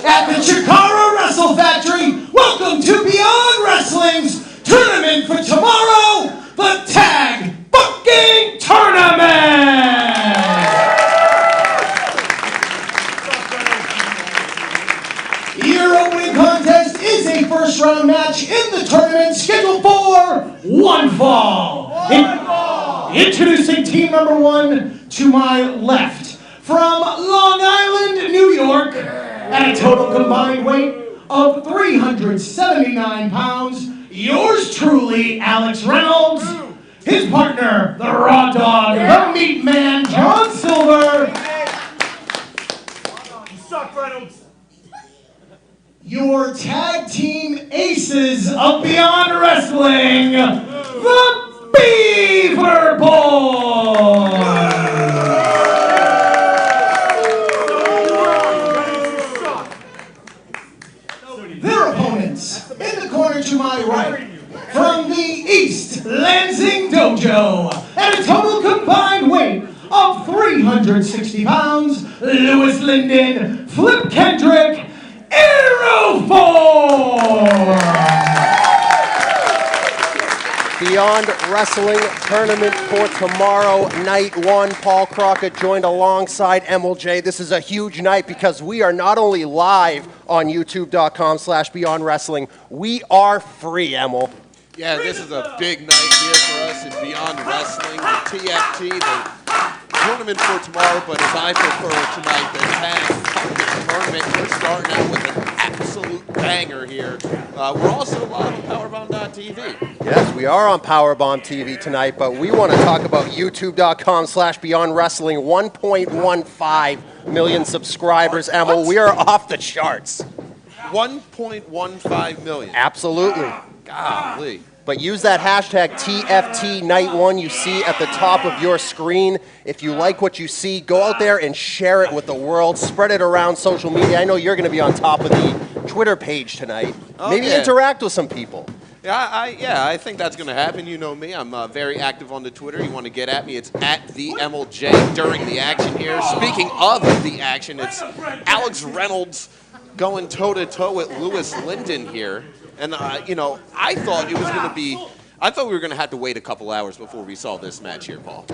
at the Chikara Wrestle Factory. Welcome to Beyond Wrestling's tournament for tomorrow, the Tag Fucking Tournament! Your opening contest is a first round match in the tournament scheduled for one fall. Introducing team number one to my left, from Long Island, New York, at a total combined weight of 379 pounds, yours truly, Alex Reynolds. His partner, the Raw Dog, the Meat Man, John Silver. You suck, Reynolds. Your tag team aces of Beyond Wrestling, the Beaver Boys. Their opponents, in the corner to my right, from the East Lansing Dojo, at a total combined weight of 360 pounds, Lewis Linden, Flip Kendrick, Aeroform! Beyond Wrestling Tournament for tomorrow, night one. Paul Crockett joined alongside MLJ. This is a huge night because we are not only live on youtube.com/Beyond Wrestling, we are free, Emil. Yeah, this is a big night here for us in Beyond Wrestling, the TFT, the tournament for tomorrow, but as I prefer tonight, the Tag Fucking Tournament. We're starting out with an absolute banger here. We're also live on Powerbomb.tv. Yes, we are on Powerbomb TV tonight, but we want to talk about youtube.com/Beyond Wrestling. 1.15 million subscribers, Emil. We are off the charts. 1.15 million. Absolutely. Golly. But use that hashtag TFT Night 1 you see at the top of your screen. If you like what you see, go out there and share it with the world. Spread it around social media. I know you're going to be on top of the Twitter page tonight. Maybe interact with some people. Yeah, I think that's going to happen. You know me. I'm very active on the Twitter. You want to get at me, it's at the MLJ during the action here. Speaking of the action, it's Alex Reynolds going toe-to-toe with Lewis Linden here. And, you know, I thought we were going to have to wait a couple hours before we saw this match here, Paul.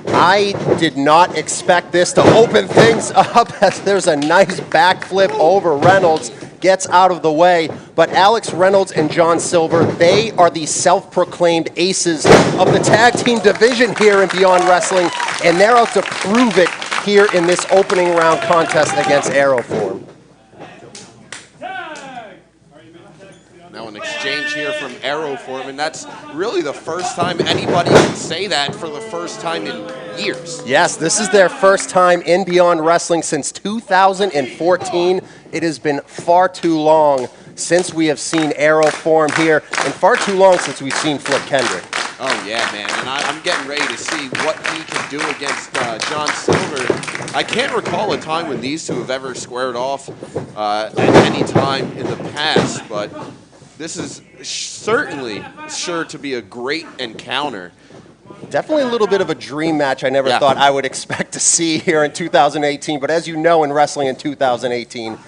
I did not expect this to open things up as there's a nice backflip over Reynolds, gets out of the way. But Alex Reynolds and John Silver, they are the self-proclaimed aces of the tag team division here in Beyond Wrestling, and they're out to prove it here in this opening round contest against Aeroform. Now an exchange here from Aeroform, and that's really the first time anybody can say that for the first time in years. Yes, this is their first time in Beyond Wrestling since 2014. It has been far too long since we have seen Aeroform here, and far too long since we've seen Flip Kendrick. Oh yeah, man, and I'm getting ready to see what he can do against John Silver. I can't recall a time when these two have ever squared off at any time in the past, but this is certainly sure to be a great encounter. Definitely a little bit of a dream match I never thought I would expect to see here in 2018. But as you know, in wrestling in 2018,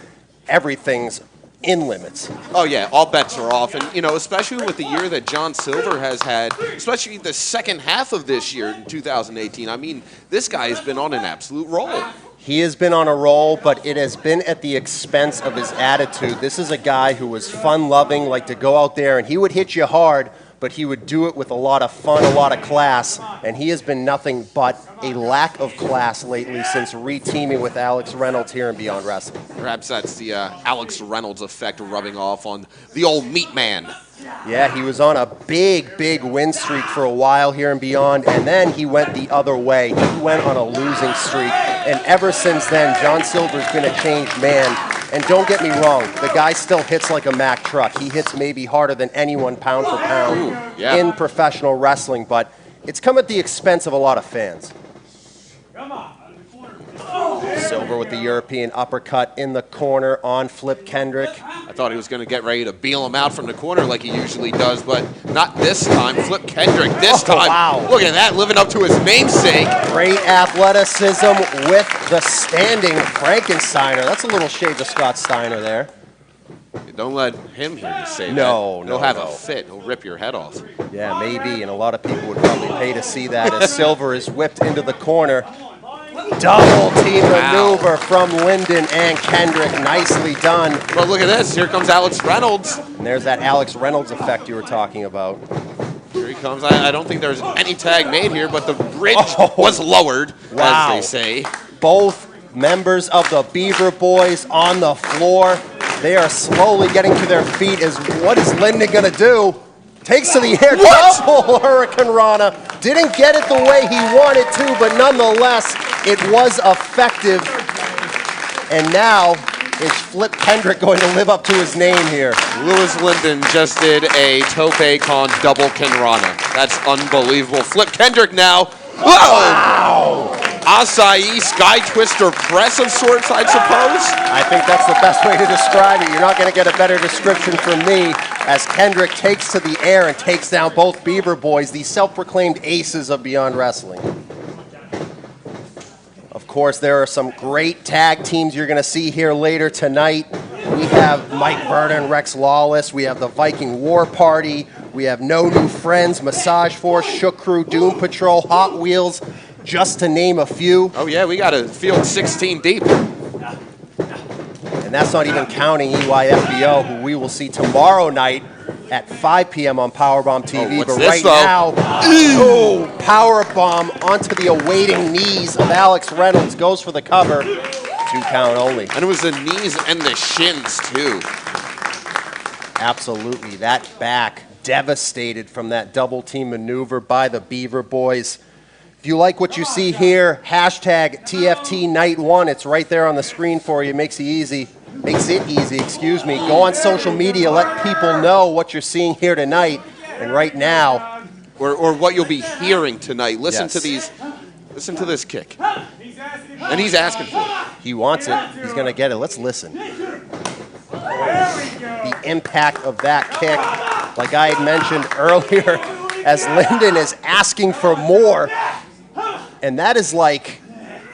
everything's in limits. Oh, yeah, all bets are off. And, you know, especially with the year that John Silver has had, especially the second half of this year in 2018. I mean, this guy has been on an absolute roll. He has been on a roll, but it has been at the expense of his attitude. This is a guy who was fun-loving, liked to go out there, and he would hit you hard, but he would do it with a lot of fun, a lot of class, and he has been nothing but a lack of class lately since re-teaming with Alex Reynolds here in Beyond Wrestling. Perhaps that's the Alex Reynolds effect rubbing off on the old Meat Man. Yeah, he was on a big, big win streak for a while here in Beyond, and then he went the other way. He went on a losing streak, and ever since then, John Silver's been a changed man. And don't get me wrong, the guy still hits like a Mack truck. He hits maybe harder than anyone pound for pound in professional wrestling, but it's come at the expense of a lot of fans. Silver with the European uppercut in the corner on Flip Kendrick. I thought he was going to get ready to bail him out from the corner like he usually does, but not this time. Flip Kendrick this time. Wow. Look at that, living up to his namesake. Great athleticism with the standing Frankensteiner. That's a little shade of Scott Steiner there. Don't let him hear you say No, that. no, He'll have no. a fit. He'll rip your head off. Yeah, maybe, and a lot of people would probably pay to see that as Silver is whipped into the corner. Double team maneuver from Linden and Kendrick. Nicely done. But look at this. Here comes Alex Reynolds. And there's that Alex Reynolds effect you were talking about. Here he comes. I don't think there's any tag made here, but the bridge was lowered, Wow. as they say. Both members of the Beaver Boys on the floor. They are slowly getting to their feet. What is Linden going to do? Takes to the air. Double Hurricane Rana. Didn't get it the way he wanted to, but nonetheless, it was effective. And now, is Flip Kendrick going to live up to his name here? Lewis Linden just did a tope con double Kenrana. That's unbelievable. Flip Kendrick now. Whoa! Wow! Acai Sky Twister press of sorts, I suppose. I think that's the best way to describe it. You're not going to get a better description from me as Kendrick takes to the air and takes down both Beaver Boys, the self-proclaimed aces of Beyond Wrestling. Of course, there are some great tag teams you're going to see here later tonight. We have Mike Berta and Rex Lawless. We have the Viking War Party. We have No New Friends, Massage Force, Shook Crew, Doom Patrol, Hot Wheels, just to name a few. Oh yeah, we got a field 16 deep. And that's not even counting EYFBO, who we will see tomorrow night at 5 p.m. on Powerbomb TV. what's but this, right though? now, Powerbomb onto the awaiting knees of Alex Reynolds. Goes for the cover. 2 count only. And it was the knees and the shins, too. Absolutely. That back devastated from that double team maneuver by the Beaver Boys. If you like what you see here, hashtag TFT Night 1. It's right there on the screen for you. Makes it easy. Go on social media. Let people know what you're seeing here tonight. And right now, Or what you'll be hearing tonight. Listen Yes. to these. Listen to this kick. And he's asking for it. he wants it. He's going to get it. Let's listen. The impact of that kick, like I had mentioned earlier, as Linden is asking for more. And that is like,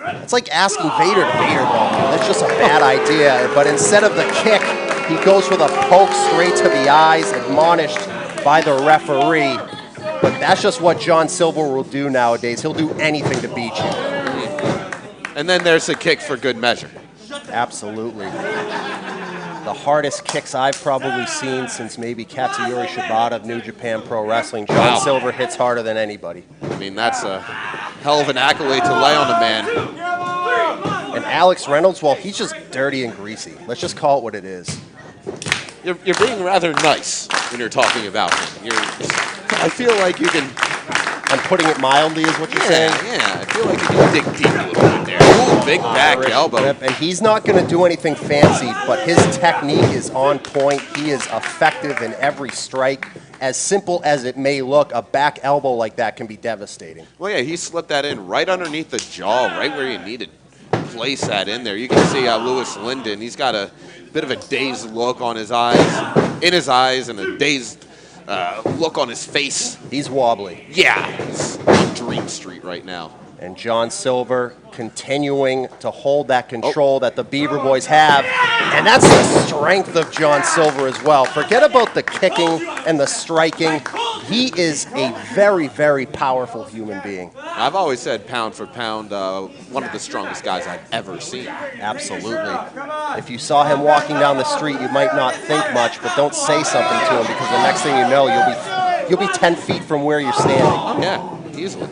it's like asking Vader to Vader bump you. That's just a bad idea. But instead of the kick, he goes for the poke straight to the eyes, admonished by the referee. But that's just what John Silver will do nowadays. He'll do anything to beat you. And then there's a kick for good measure. Absolutely. The hardest kicks I've probably seen since maybe Katsuyori Shibata of New Japan Pro Wrestling. John Silver hits harder than anybody. I mean, that's a hell of an accolade to lay on a man. And Alex Reynolds, well, he's just dirty and greasy. Let's just call it what it is. You're being rather nice when you're talking about him. I feel like you can. I'm putting it mildly, is what you're saying? Yeah. I feel like you can dig deep a little bit there. Ooh, big back Irish elbow. whip. And he's not going to do anything fancy, but his technique is on point. He is effective in every strike. As simple as it may look, a back elbow like that can be devastating. Well, yeah, he slipped that in right underneath the jaw, right where you needed to place that in there. You can see Lewis Linden, he's got a bit of a dazed look on his eyes, and a dazed look on his face. He's wobbly. Yeah, he's on Dream Street right now. And John Silver continuing to hold that control that the Beaver Boys have. And that's the strength of John Silver as well. Forget about the kicking and the striking. He is a very, very powerful human being. I've always said pound for pound, one of the strongest guys I've ever seen. Absolutely. If you saw him walking down the street, you might not think much, but don't say something to him because the next thing you know, you'll be 10 feet from where you're standing. Oh, yeah, easily.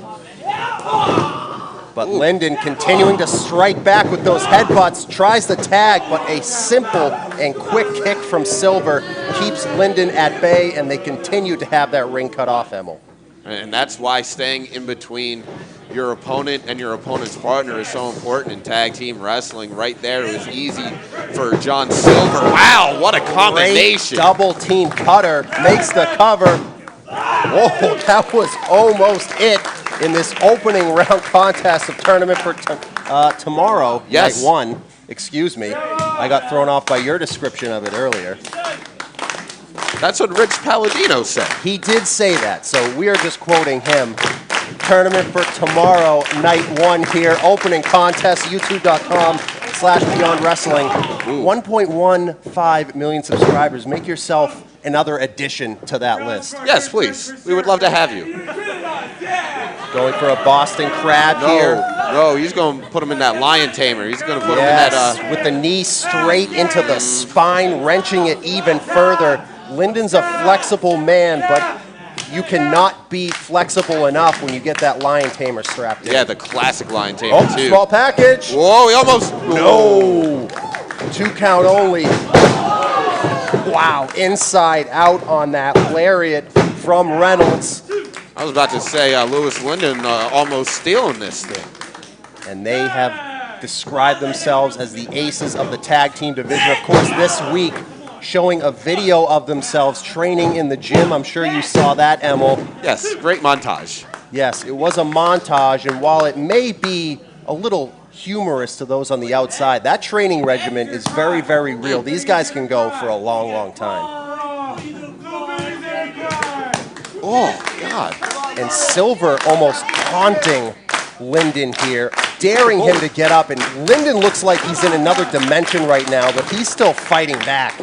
But Linden continuing to strike back with those headbutts, tries the tag, but a simple and quick kick from Silver keeps Linden at bay, and they continue to have that ring cut off, Emil. And that's why staying in between your opponent and your opponent's partner is so important in tag team wrestling. Right there, it was easy for John Silver. Wow, what a combination. Great double team cutter, makes the cover. Whoa, that was almost it in this opening round contest of Tournament for tomorrow, Yes. night 1. Excuse me. I got thrown off by your description of it earlier. That's what Rich Palladino said. He did say that, so we are just quoting him. Tournament for tomorrow, night 1 here. Opening contest, youtube.com/Beyond Wrestling. 1.15 million subscribers. Make yourself another addition to that list. Yes, please. We would love to have you. Going for a Boston Crab here. No, he's going to put him in that lion tamer. He's going to put him in Yes, that. with the knee straight into the spine, wrenching it even further. Lyndon's a flexible man, but you cannot be flexible enough when you get that lion tamer strapped in. Yeah, the classic lion tamer, too. Small package. Whoa, he almost. No. 2 count only. Wow, inside out on that lariat from Reynolds. I was about to say Lewis Linden almost stealing this thing. And they have described themselves as the aces of the tag team division. Of course, this week, showing a video of themselves training in the gym. I'm sure you saw that, Emil. Yes, great montage. Yes, it was a montage, and while it may be a little humorous to those on the outside, that training regimen is very, very real. These guys can go for a long, long time. Oh, God. And Silver almost taunting Linden here, daring him to get up, and Linden looks like he's in another dimension right now, but he's still fighting back.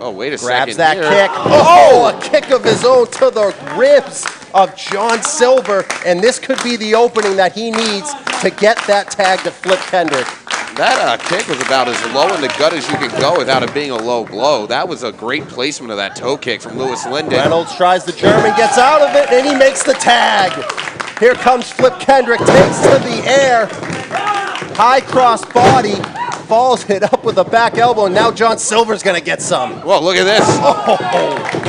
Oh, wait a Grabs second. that here. kick. Oh, a kick of his own to the ribs of John Silver, and this could be the opening that he needs to get that tag to Flip Kendrick. That kick was about as low in the gut as you could go without it being a low blow. That was a great placement of that toe kick from Lewis Linden. Reynolds tries the German, gets out of it, and he makes the tag. Here comes Flip Kendrick, takes to the air. High cross body, follows it up with a back elbow, and now John Silver's going to get some. Whoa, look at this.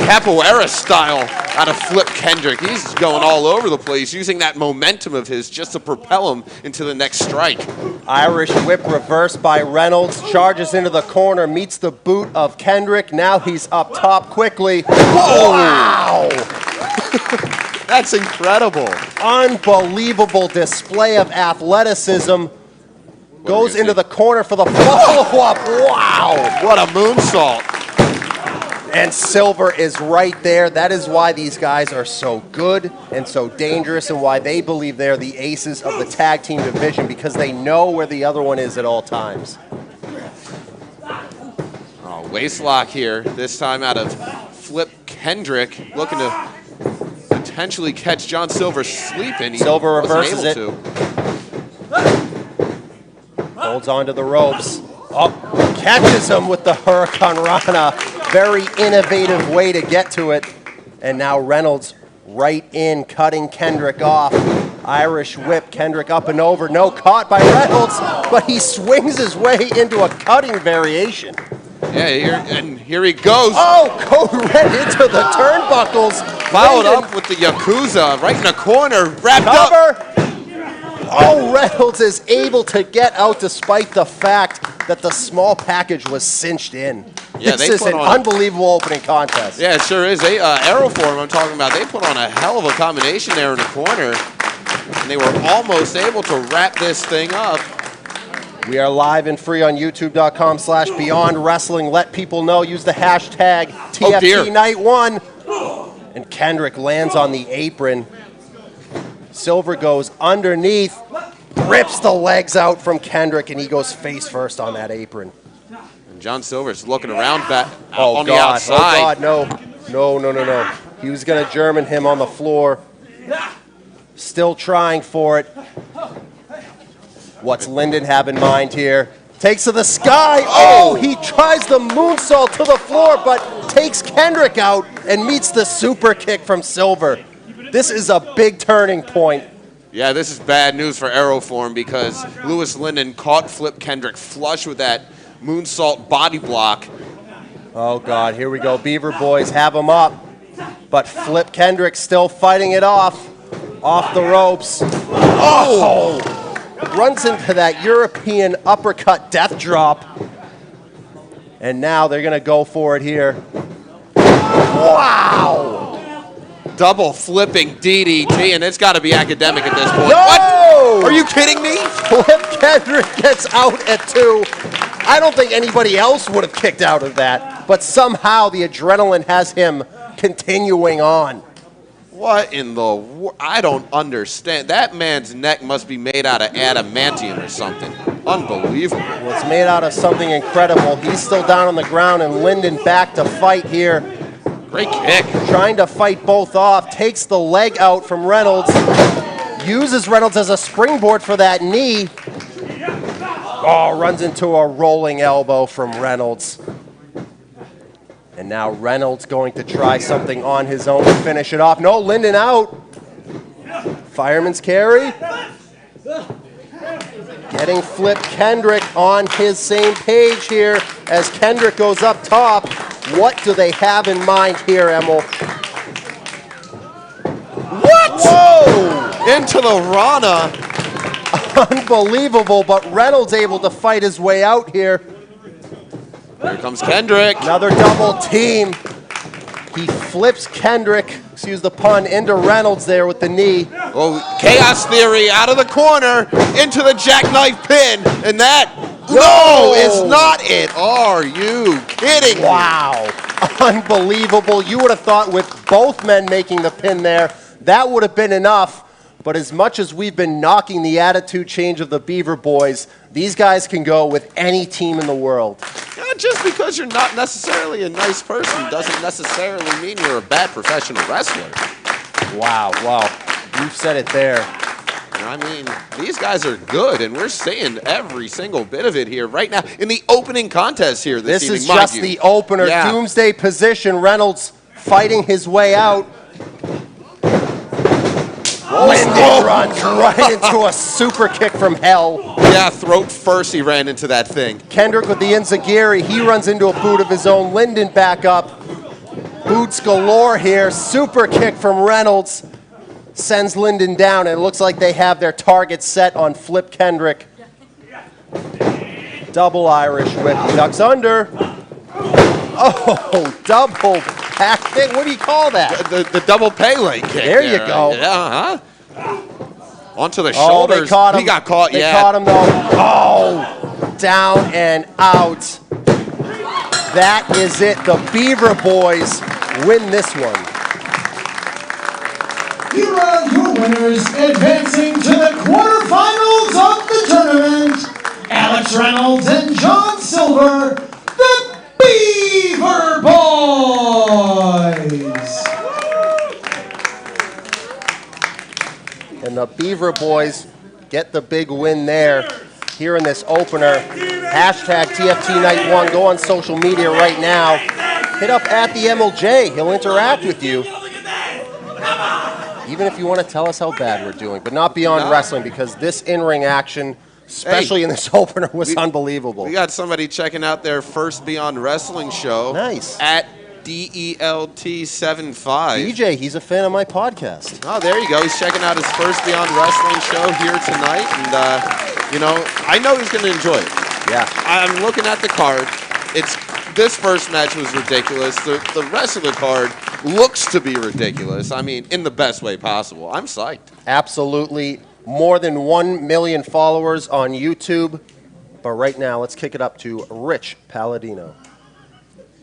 Capoeira style out of Flip Kendrick. He's going all over the place, using that momentum of his just to propel him into the next strike. Irish whip reversed by Reynolds, charges into the corner, meets the boot of Kendrick. Now he's up top quickly. Whoa! Wow! That's incredible. Unbelievable display of athleticism. Goes into the corner for the follow-up. Wow! What a moonsault. And Silver is right there. That is why these guys are so good and so dangerous, and why they believe they're the aces of the tag team division, because they know where the other one is at all times. Oh, waistlock here, this time out of Flip Kendrick, looking to potentially catch John Silver sleeping. He Silver wasn't reverses it. able to. Holds onto the ropes. Oh, catches him with the Hurricane Rana. Very innovative way to get to it. And now Reynolds right in, cutting Kendrick off. Irish whip, Kendrick up and over. No, caught by Reynolds, but he swings his way into a cutting variation. Yeah, here he goes. Oh, go right into the turnbuckles. Followed Linden up with the Yakuza right in the corner, wrapped up. cover. Oh, Reynolds is able to get out despite the fact that the small package was cinched in. Yeah, This they is put an on a- unbelievable opening contest. Yeah, it sure is. They, Aeroform I'm talking about, they put on a hell of a combination there in the corner. And they were almost able to wrap this thing up. We are live and free on youtube.com/Beyond Wrestling. Let people know. Use the hashtag TFT dear. Night 1. And Kendrick lands on the apron. Silver goes underneath, rips the legs out from Kendrick, and he goes face first on that apron. And John Silver's looking around back Oh, on God. the outside. Oh, God, no. No. He was going to German him on the floor. Still trying for it. What's Linden have in mind here? Takes to the sky. Oh, he tries the moonsault to the floor, but takes Kendrick out and meets the super kick from Silver. This is a big turning point. Yeah, this is bad news for Aeroform because Lewis Linden caught Flip Kendrick flush with that moonsault body block. Oh, God, here we go. Beaver Boys have him up, but Flip Kendrick still fighting it off the ropes. Oh! Runs into that European uppercut death drop. And now they're going to go for it here. Wow! Double flipping DDT, and it's got to be academic at this point. No! What? Are you kidding me? Flip Kendrick gets out at 2. I don't think anybody else would have kicked out of that, but somehow the adrenaline has him continuing on. What in the I don't understand. That man's neck must be made out of adamantium or something. Unbelievable. Well, it's made out of something incredible. He's still down on the ground, and Linden back to fight here. Great kick. Trying to fight both off, takes the leg out from Reynolds, uses Reynolds as a springboard for that knee. Oh, runs into a rolling elbow from Reynolds. And now Reynolds going to try something on his own to finish it off. No, Linden out. Fireman's carry. Getting Flip Kendrick on his same page here as Kendrick goes up top. What do they have in mind here, Emil? What? Whoa! Into the Rana. Unbelievable, but Reynolds able to fight his way out here. Here comes Kendrick. Another double team. He flips Kendrick, excuse the pun, into Reynolds there with the knee. Oh, Chaos Theory out of the corner into the jackknife pin, and that, no, is not it. Are you kidding me? Wow, unbelievable. You would have thought with both men making the pin there, that would have been enough. But as much as we've been knocking the attitude change of the Beaver Boys, these guys can go with any team in the world. Yeah, just because you're not necessarily a nice person doesn't necessarily mean you're a bad professional wrestler. Wow, you've said it there. I mean, these guys are good, and we're seeing every single bit of it here right now in the opening contest here this evening. This is just the opener. Yeah. Doomsday position. Reynolds fighting his way out. Linden runs right into a super kick from hell. Yeah, throat first he ran into that thing. Kendrick with the enziguri. He runs into a boot of his own. Linden back up. Boots galore here. Super kick from Reynolds. Sends Linden down, and it looks like they have their target set on Flip Kendrick. Double Irish whip. He ducks under. Oh, double back kick. What do you call that? The double Pele kick. There you go. Yeah, onto the shoulders. They caught him. He got caught, They yeah. caught him, though. Oh, down and out. That is it. The Beaver Boys win this one. Here are your winners, advancing to the quarterfinals of the tournament, Alex Reynolds and John Silver, the Beaver Boys. And the Beaver Boys get the big win there here in this opener. Hashtag TFT Night 1. Go on social media right now. Hit up at the MLJ. He'll interact with you. Even if you want to tell us how bad we're doing, but not beyond wrestling, because this in-ring action, especially in this opener, was unbelievable. We got somebody checking out their first Beyond Wrestling show. Nice. At DELT75. DJ, he's a fan of my podcast. Oh, there you go. He's checking out his first Beyond Wrestling show here tonight. And, I know he's going to enjoy it. Yeah. I'm looking at the card. This first match was ridiculous. The rest of the card looks to be ridiculous. I mean, in the best way possible. I'm psyched. Absolutely. More than 1 million followers on YouTube. But right now, let's kick it up to Rich Palladino.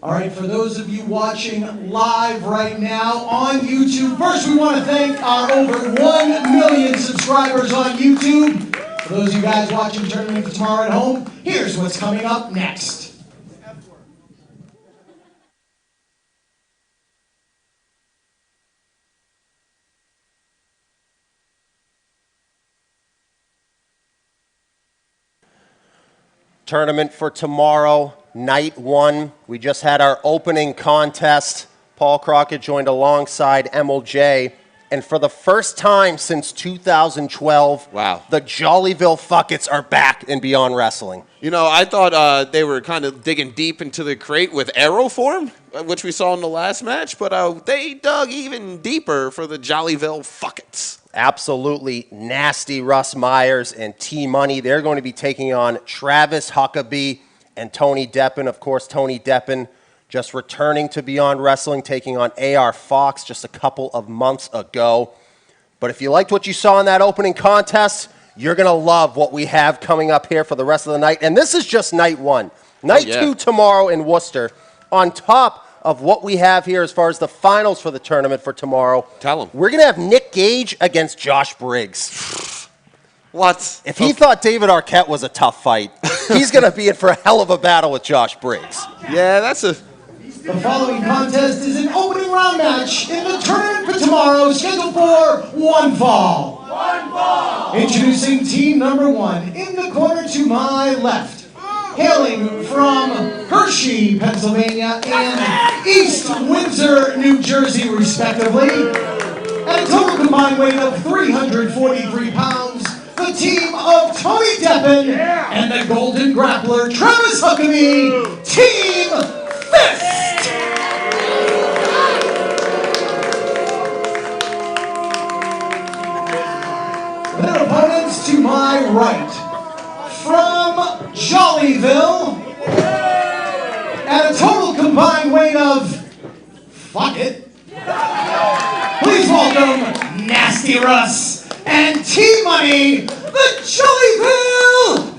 All right, for those of you watching live right now on YouTube, first we want to thank our over 1 million subscribers on YouTube. For those of you guys watching Tournament for Tomorrow at home, here's what's coming up next. Tournament for tomorrow, night 1. We just had our opening contest. Paul Crockett joined alongside MLJ. And for the first time since 2012, wow, the Jollyville Fuckets are back in Beyond Wrestling. You know, I thought they were kind of digging deep into the crate with Aeroform, which we saw in the last match, but they dug even deeper for the Jollyville Fuckets. Absolutely nasty Russ Myers and T-Money. They're going to be taking on Travis Huckabee and Tony Deppen. Of course, Tony Deppen just returning to Beyond Wrestling, taking on AR Fox just a couple of months ago. But if you liked what you saw in that opening contest, you're going to love what we have coming up here for the rest of the night. And this is just night one. Night two tomorrow in Worcester. On top of what we have here as far as the finals for the tournament for tomorrow. Tell him. We're going to have Nick Gage against Josh Briggs. What? If he thought David Arquette was a tough fight, he's going to be in for a hell of a battle with Josh Briggs. Yeah, that's a... The following contest is an opening round match in the tournament for tomorrow, scheduled for one fall. One fall! Introducing team number one, in the corner to my left, hailing from Hershey, Pennsylvania, and East Windsor, New Jersey, respectively, at a total combined weight of 343 pounds, the team of Tony Deppen and the Golden Grappler, Travis Huckabee, Team Fist! Their opponents to my right, from Jollyville, at a total combined weight of, fuck it, please welcome Nasty Russ and T-Money, the Jollyville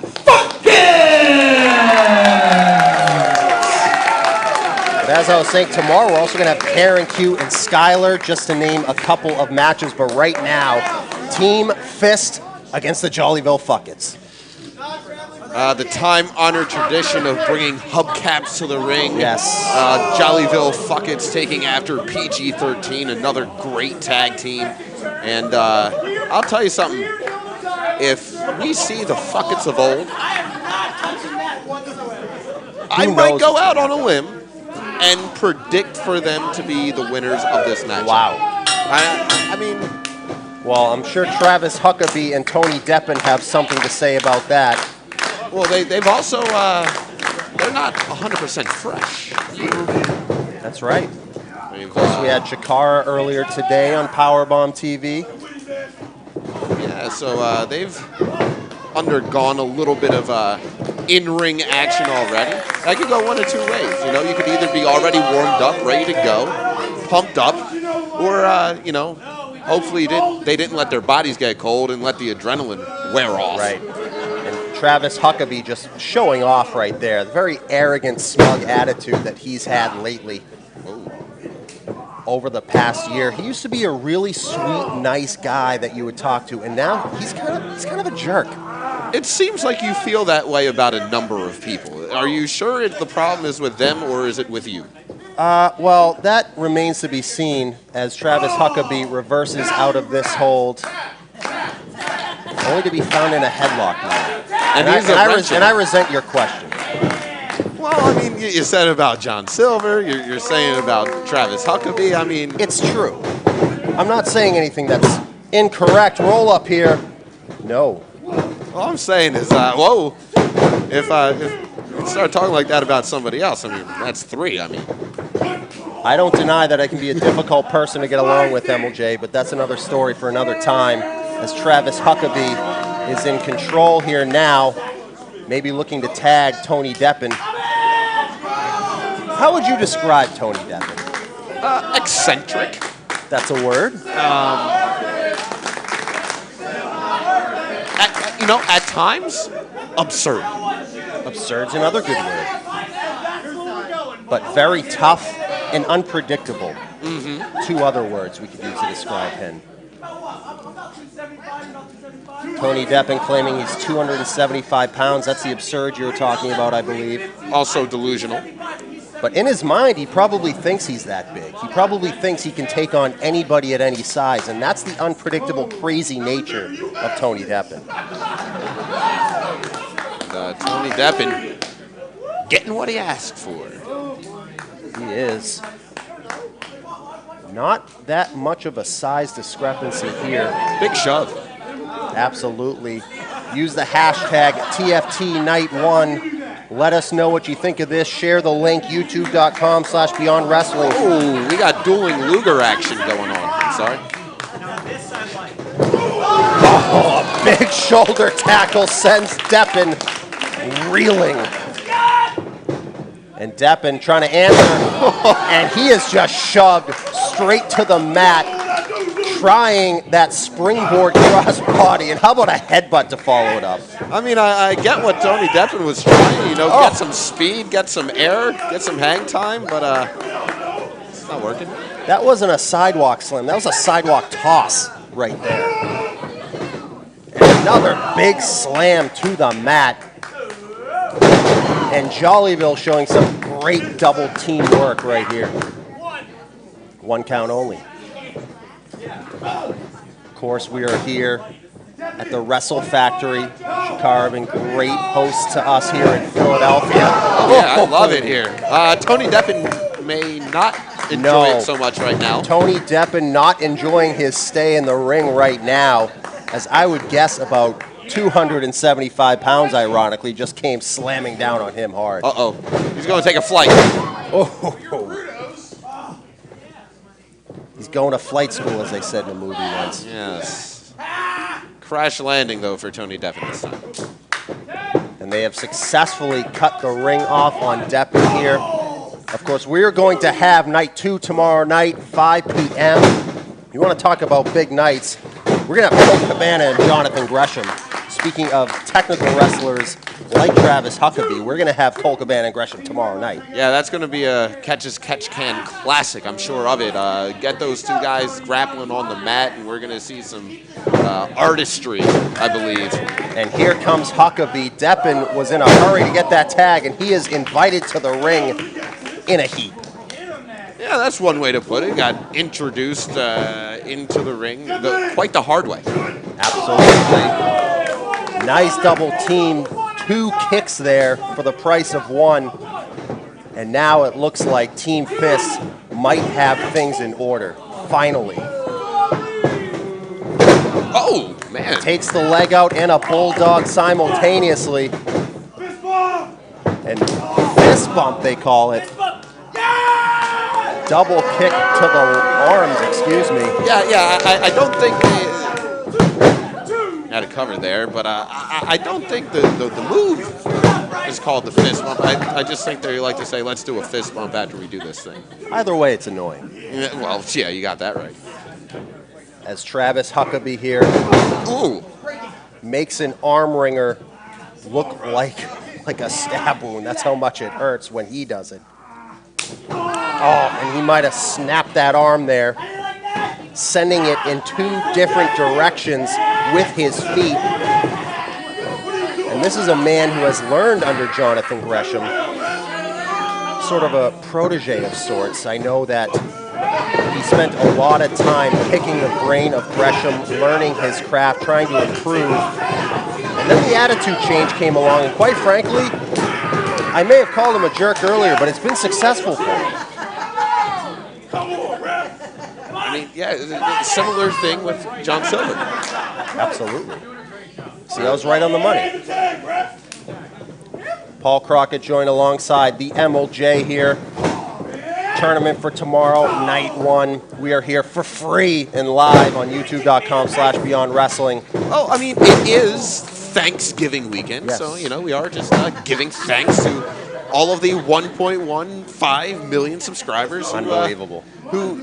But as I was saying, tomorrow we're also going to have Karen Q and Skylar, just to name a couple of matches. But right now, Team Fist against the Jollyville Fuckets. The time-honored tradition of bringing hubcaps to the ring. Yes. Jollyville Fuckets taking after PG-13, another great tag team. And I'll tell you something. If we see the Fuckets of old, I might go out on a limb and predict for them to be the winners of this match. Wow. I mean... Well, I'm sure Travis Huckabee and Tony Deppen have something to say about that. Well, they've also, they're not 100% fresh. That's right. Of course, we had Chikara earlier today on Powerbomb TV. Yeah, so they've undergone a little bit of in-ring action already. That could go one of two ways. You know, you could either be already warmed up, ready to go, pumped up, or, you know, hopefully they didn't let their bodies get cold and let the adrenaline wear off. Right. And Travis Huckabee just showing off right there. The very arrogant, smug attitude that he's had lately. Over the past year. He used to be a really sweet, nice guy that you would talk to, and now he's kind of a jerk. It seems like you feel that way about a number of people. Are you sure the problem is with them or is it with you? Well, that remains to be seen as Travis Huckabee reverses out of this hold, only to be found in a headlock now. And I resent your question. Well, I mean, you said about John Silver, you're saying about Travis Huckabee, I mean... It's true. I'm not saying anything that's incorrect. Roll up here. No. All I'm saying is, whoa, if you start talking like that about somebody else, I mean, that's three, I mean... I don't deny that I can be a difficult person to get along with, MLJ, but that's another story for another time, as Travis Huckabee is in control here now, maybe looking to tag Tony Deppen. How would you describe Tony Deppen? Eccentric. That's a word. At times, absurd. Absurd's another good word. But very tough and unpredictable. Mm-hmm. Two other words we could use to describe him. Tony Deppen claiming he's 275 pounds. That's the absurd you were talking about, I believe. Also delusional. But in his mind, he probably thinks he's that big. He probably thinks he can take on anybody at any size, and that's the unpredictable, crazy nature of Tony Deppen. Tony Deppen getting what he asked for. He is. Not that much of a size discrepancy here. Big shove. Absolutely. Use the hashtag TFT Night 1. Let us know what you think of this. Share the link, youtube.com/Beyond Wrestling. Ooh, we got dueling Luger action going on. I'm sorry. Oh, a big shoulder tackle sends Deppen reeling. And Deppen trying to answer, and he is just shoved straight to the mat, trying that springboard crossbody. And how about a headbutt to follow it up? I mean, I get what Tony Deppen was trying, get some speed, get some air, get some hang time, but it's not working. That wasn't a sidewalk slam. That was a sidewalk toss right there. And another big slam to the mat. And Jollyville showing some great double team work right here. 1 count only. Of course, we are here at the Wrestle Factory. Shakar been great host to us here in Philadelphia. Oh, yeah, I love it here. Tony Deppen may not enjoy it so much right now. Tony Deppen not enjoying his stay in the ring right now, as I would guess about 275 pounds, ironically, just came slamming down on him hard. Uh-oh. He's going to take a flight. Oh. He's going to flight school, as they said in the movie once. Yes. Crash landing, though, for Tony Deppen this time. And they have successfully cut the ring off on Deppen here. Of course, we're going to have night 2 tomorrow night, 5 p.m. You want to talk about big nights? We're going to have Colt Cabana and Jonathan Gresham. Speaking of technical wrestlers like Travis Huckabee, we're going to have Colt Cabana and Gresham tomorrow night. Yeah, that's going to be a catch-as-catch-can classic, I'm sure of it. Get those 2 guys grappling on the mat, and we're going to see some artistry, I believe. And here comes Huckabee. Deppen was in a hurry to get that tag, and he is invited to the ring in a heap. Yeah, that's one way to put it. Got introduced into the ring quite the hard way. Absolutely. Nice double team. 2 kicks there for the price of 1. And now it looks like Team Fist might have things in order. Finally. Oh, man. Takes the leg out and a bulldog simultaneously. And fist bump, they call it. Double kick to the arms, excuse me. Yeah, I don't think they had a cover there, but I don't think the move is called the fist bump. I just think they like to say, let's do a fist bump after we do this thing. Either way, it's annoying. Yeah, well, yeah, you got that right. As Travis Huckabee here makes an arm wringer look like a stab wound. That's how much it hurts when he does it. Oh, and he might have snapped that arm there, sending it in 2 different directions with his feet. And this is a man who has learned under Jonathan Gresham, sort of a protege of sorts. I know that he spent a lot of time picking the brain of Gresham, learning his craft, trying to improve. And then the attitude change came along, and quite frankly, I may have called him a jerk earlier, but it's been successful for him. I mean, yeah, similar thing with John Silver. Absolutely. See, I was right on the money. Paul Crockett joined alongside the MLJ here. Tournament for tomorrow, night 1. We are here for free and live on youtube.com/Beyond Wrestling. Oh, I mean, it is Thanksgiving weekend, yes. So, we are just giving thanks to all of the 1.15 million subscribers. Unbelievable. Who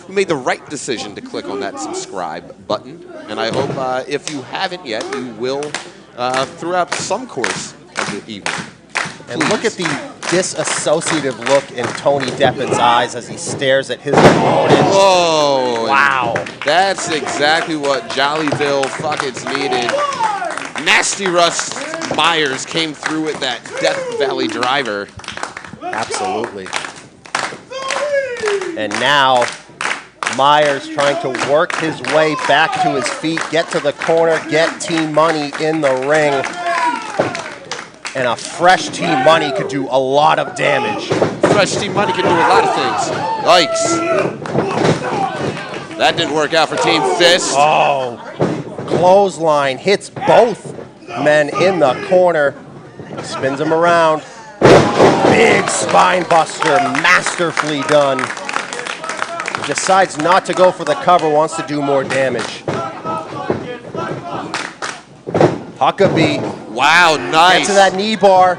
made the right decision to click on that subscribe button. And I hope if you haven't yet, you will throughout some course of the evening. And look at the disassociative look in Tony Deppen's eyes as he stares at his opponent. Whoa. Wow. That's exactly what Jollyville fuckets needed. Nasty Russ Myers came through with that Death Valley driver. Absolutely. And now Myers trying to work his way back to his feet, get to the corner, get Team Money in the ring. And a fresh Team Money could do a lot of damage. Fresh Team Money can do a lot of things. Yikes. That didn't work out for Team Fist. Oh, clothesline hits both men in the corner. Spins him around. Big spine buster, masterfully done. Decides not to go for the cover, wants to do more damage. Huckabee. Wow, nice. Get to that knee bar.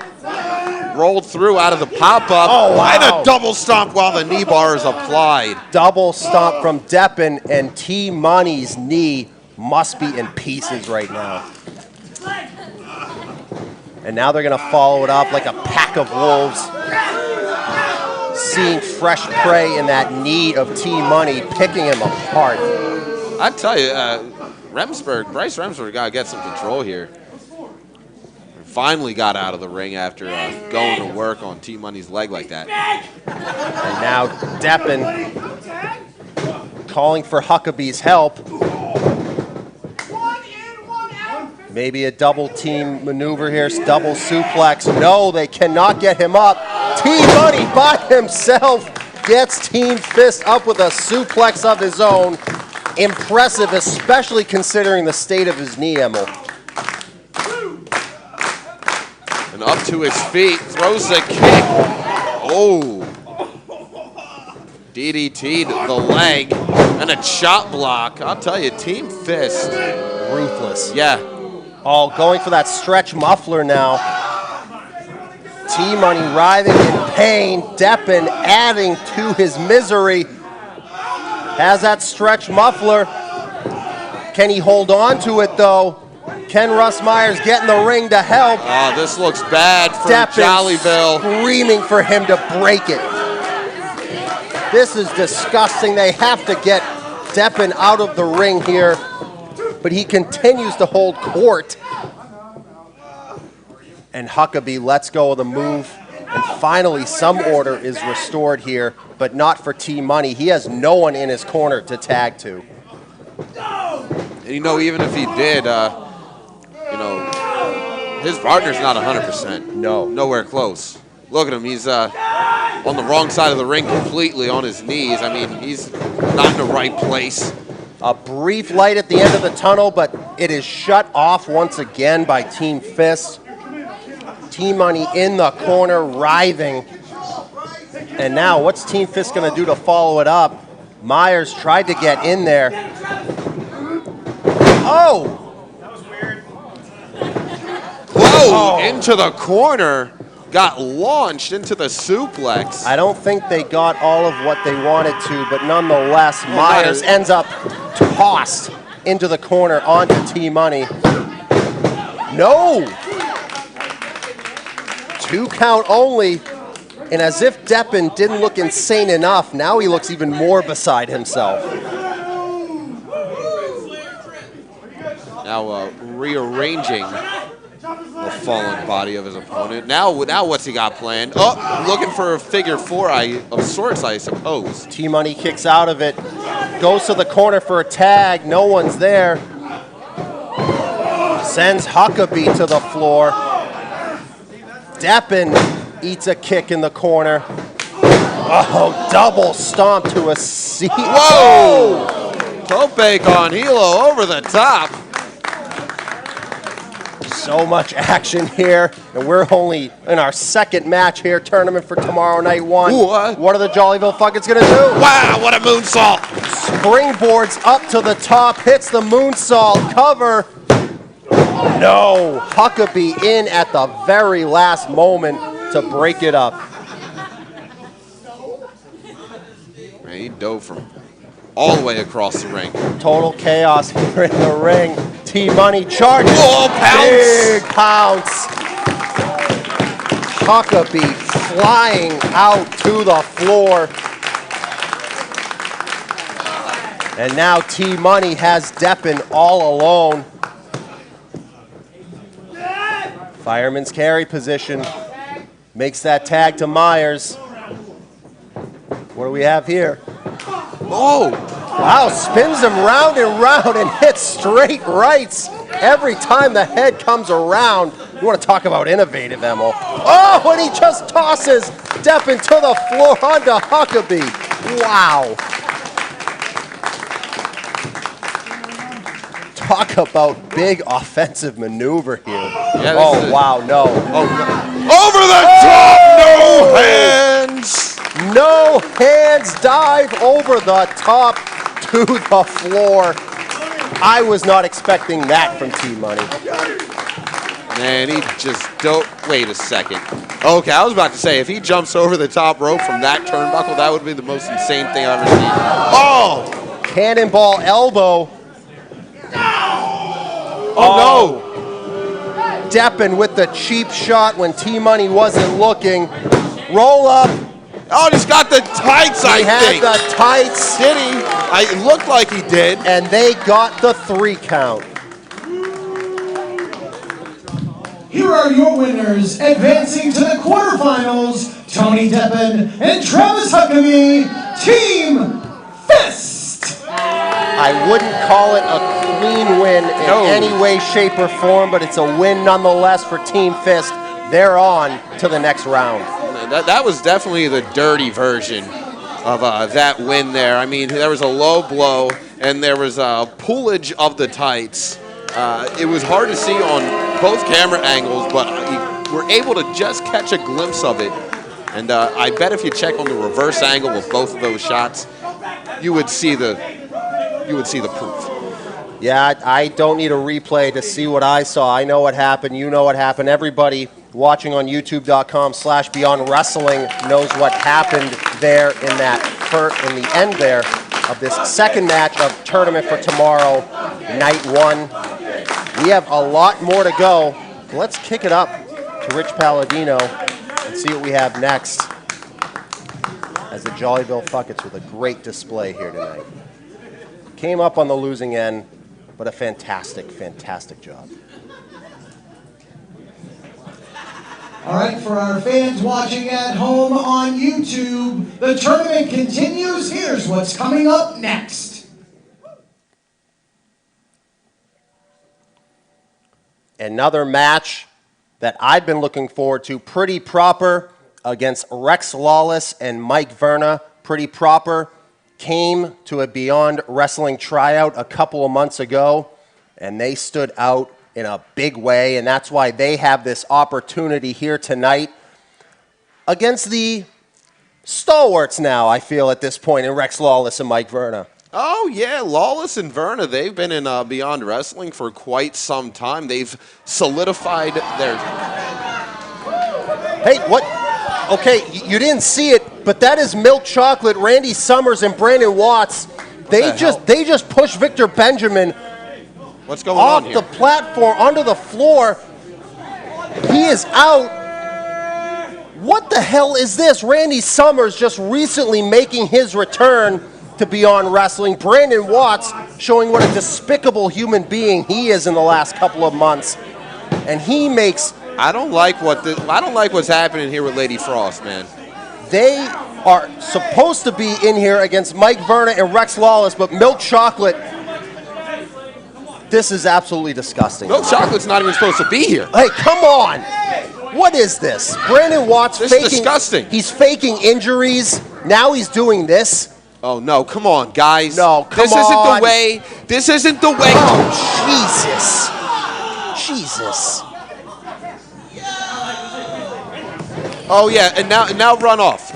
rolled through out of the pop-up. Oh, wow. And a double stomp while the knee bar is applied. Double stomp from Deppen, and T-Money's knee must be in pieces right now. And now they're going to follow it up like a pack of wolves. Seeing fresh prey in that knee of T-Money, picking him apart. I tell you, Bryce Remsburg got to get some control here. Finally got out of the ring after going to work on T-Money's leg like that. And now Deppen calling for Huckabee's help. Maybe a double team maneuver here, double suplex. No, they cannot get him up. T-Money by himself gets Team Fist up with a suplex of his own. Impressive, especially considering the state of his knee, Emil. And up to his feet, throws the kick. Oh. DDT to the leg, and a chop block. I'll tell you, Team Fist. Ruthless. Yeah. Oh, going for that stretch muffler now. T-Money writhing in pain. Deppen adding to his misery. Has that stretch muffler. Can he hold on to it, though? Can Russ Myers get in the ring to help? Oh, this looks bad for Deppen Jollyville. Screaming for him to break it. This is disgusting. They have to get Deppen out of the ring here, but he continues to hold court. And Huckabee lets go of the move. And finally, some order is restored here, but not for T-Money. He has no one in his corner to tag to. And you know, even if he did, you know, his partner's not 100%. No. Nowhere close. Look at him. He's on the wrong side of the ring completely on his knees. I mean, he's not in the right place. A brief light at the end of the tunnel, but it is shut off once again by Team Fist. T-Money in the corner, writhing. And now, what's Team Fist going to do to follow it up? Myers tried to get in there. Oh! Whoa! Into the corner. Got launched into the suplex. I don't think they got all of what they wanted to, but nonetheless, Myers ends up tossed into the corner onto T-Money. No! 2 count only, and as if Deppen didn't look insane enough, now he looks even more beside himself. Now rearranging the fallen body of his opponent. Now what's he got planned? Oh, looking for a figure 4 of sorts, I suppose. T-Money kicks out of it, goes to the corner for a tag, no one's there. Sends Huckabee to the floor. Deppen eats a kick in the corner. Oh, double stomp to a seat. Whoa! Tope con hilo over the top. So much action here, and we're only in our second match here, tournament for tomorrow night 1. Ooh, what are the Jollyville Fuckets gonna do? Wow, what a moonsault! Springboards up to the top, hits the moonsault, cover. No, Huckabee in at the very last moment to break it up. Man, he dove from all the way across the ring. Total chaos here in the ring. T-Money charges. Oh, pounce! Big pounce. Huckabee flying out to the floor. And now T-Money has Deppen all alone. Fireman's carry position. Makes that tag to Myers. What do we have here? Oh! Wow, spins him round and round and hits straight rights. Every time the head comes around, you want to talk about innovative, Emil. Oh, and he just tosses Deppen to the floor onto Huckabee. Wow. Talk about big offensive maneuver here. Yeah, oh, wow, no. Oh, no. Over the top, no hands! No hands, dive over the top to the floor. I was not expecting that from T-Money. Man, he just don't. Wait a second. Okay, I was about to say, if he jumps over the top rope from that turnbuckle, that would be the most insane thing I've ever seen. Oh! Cannonball elbow. Oh, no! Deppen with the cheap shot when T-Money wasn't looking. Roll up. Oh, he's got the tights, I He had think. the tights. Did he? It looked like he did. And they got the 3 count. Here are your winners, advancing to the quarterfinals, Tony Deppen and Travis Huckabee, Team Fist. I wouldn't call it a clean win in No. any way, shape, or form, but it's a win nonetheless for Team Fist. They're on to the next round. That was definitely the dirty version of that win there. I mean, there was a low blow, and there was a pullage of the tights. It was hard to see on both camera angles, but you were able to just catch a glimpse of it. And I bet if you check on the reverse angle of both of those shots, you would see the proof. Yeah, I don't need a replay to see what I saw. I know what happened. You know what happened. Everybody watching on youtube.com/Beyond Wrestling knows what happened there in the end there of this second match of tournament for tomorrow, night 1. We have a lot more to go. Let's kick it up to Rich Palladino and see what we have next as the Jollyville Fuckets with a great display here tonight. Came up on the losing end, but a fantastic, fantastic job. All right, for our fans watching at home on YouTube, the tournament continues. Here's what's coming up next. Another match that I've been looking forward to, Pretty Proper against Rex Lawless and Mike Verna. Pretty Proper came to a Beyond Wrestling tryout a couple of months ago, and they stood out in a big way, and that's why they have this opportunity here tonight against the stalwarts now, I feel, at this point, in Rex Lawless and Mike Verna. Oh, yeah, Lawless and Verna, they've been in Beyond Wrestling for quite some time. They've solidified their... Hey, what? Okay, you didn't see it, but that is Milk Chocolate, Randy Summers, and Brandon Watts. They just pushed Victor Benjamin What's going on here? off the platform onto the floor. He is out. What the hell is this? Randy Summers just recently making his return to Beyond Wrestling. Brandon Watts showing what a despicable human being he is in the last couple of months. And he makes... I don't like what's happening here with Lady Frost, man. They are supposed to be in here against Mike Verna and Rex Lawless, but Milk Chocolate... This is absolutely disgusting. Milk Chocolate's not even supposed to be here. Hey, come on! What is this? Brandon Watts This is disgusting. He's faking injuries. Now he's doing this. Oh, no, come on, guys. No, come This isn't on. the way. This isn't the way. Oh, Jesus. Oh, yeah, and now run off.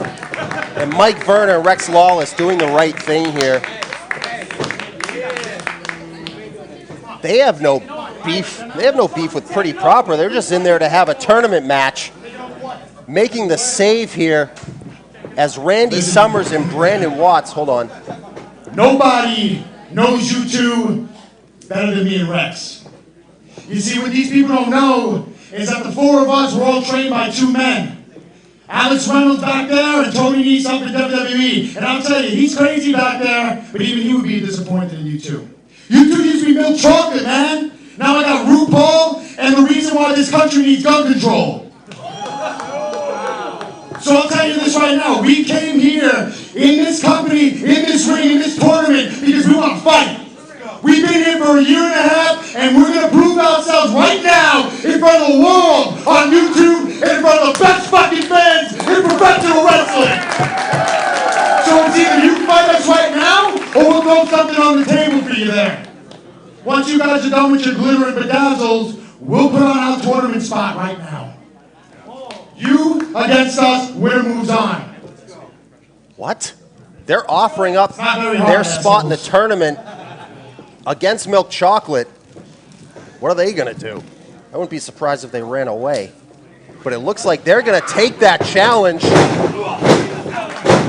And Mike Verna and Rex Lawless doing the right thing here. They have no beef. They have no beef with Pretty Proper. They're just in there to have a tournament match. Making the save here as Randy Summers and Brandon Watts. Hold on. Nobody knows you two better than me and Rex. You see, what these people don't know is that the 4 of us were all trained by 2 men. Alex Reynolds back there and Tony Nese up in WWE. And I'll tell you, he's crazy back there, but even he would be disappointed in you two. You two used to be Milk Chocolate, man. Now I got RuPaul and the reason why this country needs gun control. So I'll tell you this right now. We came here in this company, in this ring, in this tournament because we want to fight. We've been here for a year and a half, and we're going to prove ourselves right now in front of the world on YouTube and in front of the best fucking fans in professional wrestling. So it's either you can fight us right now, or we'll throw something on the table for you there. Once you guys are done with your glitter and bedazzles, we'll put on our tournament spot right now. You against us, winner moves on. What? They're offering up not very hard, their spot in the assholes. tournament against Milk Chocolate. What are they going to do? I wouldn't be surprised if they ran away. But it looks like they're going to take that challenge.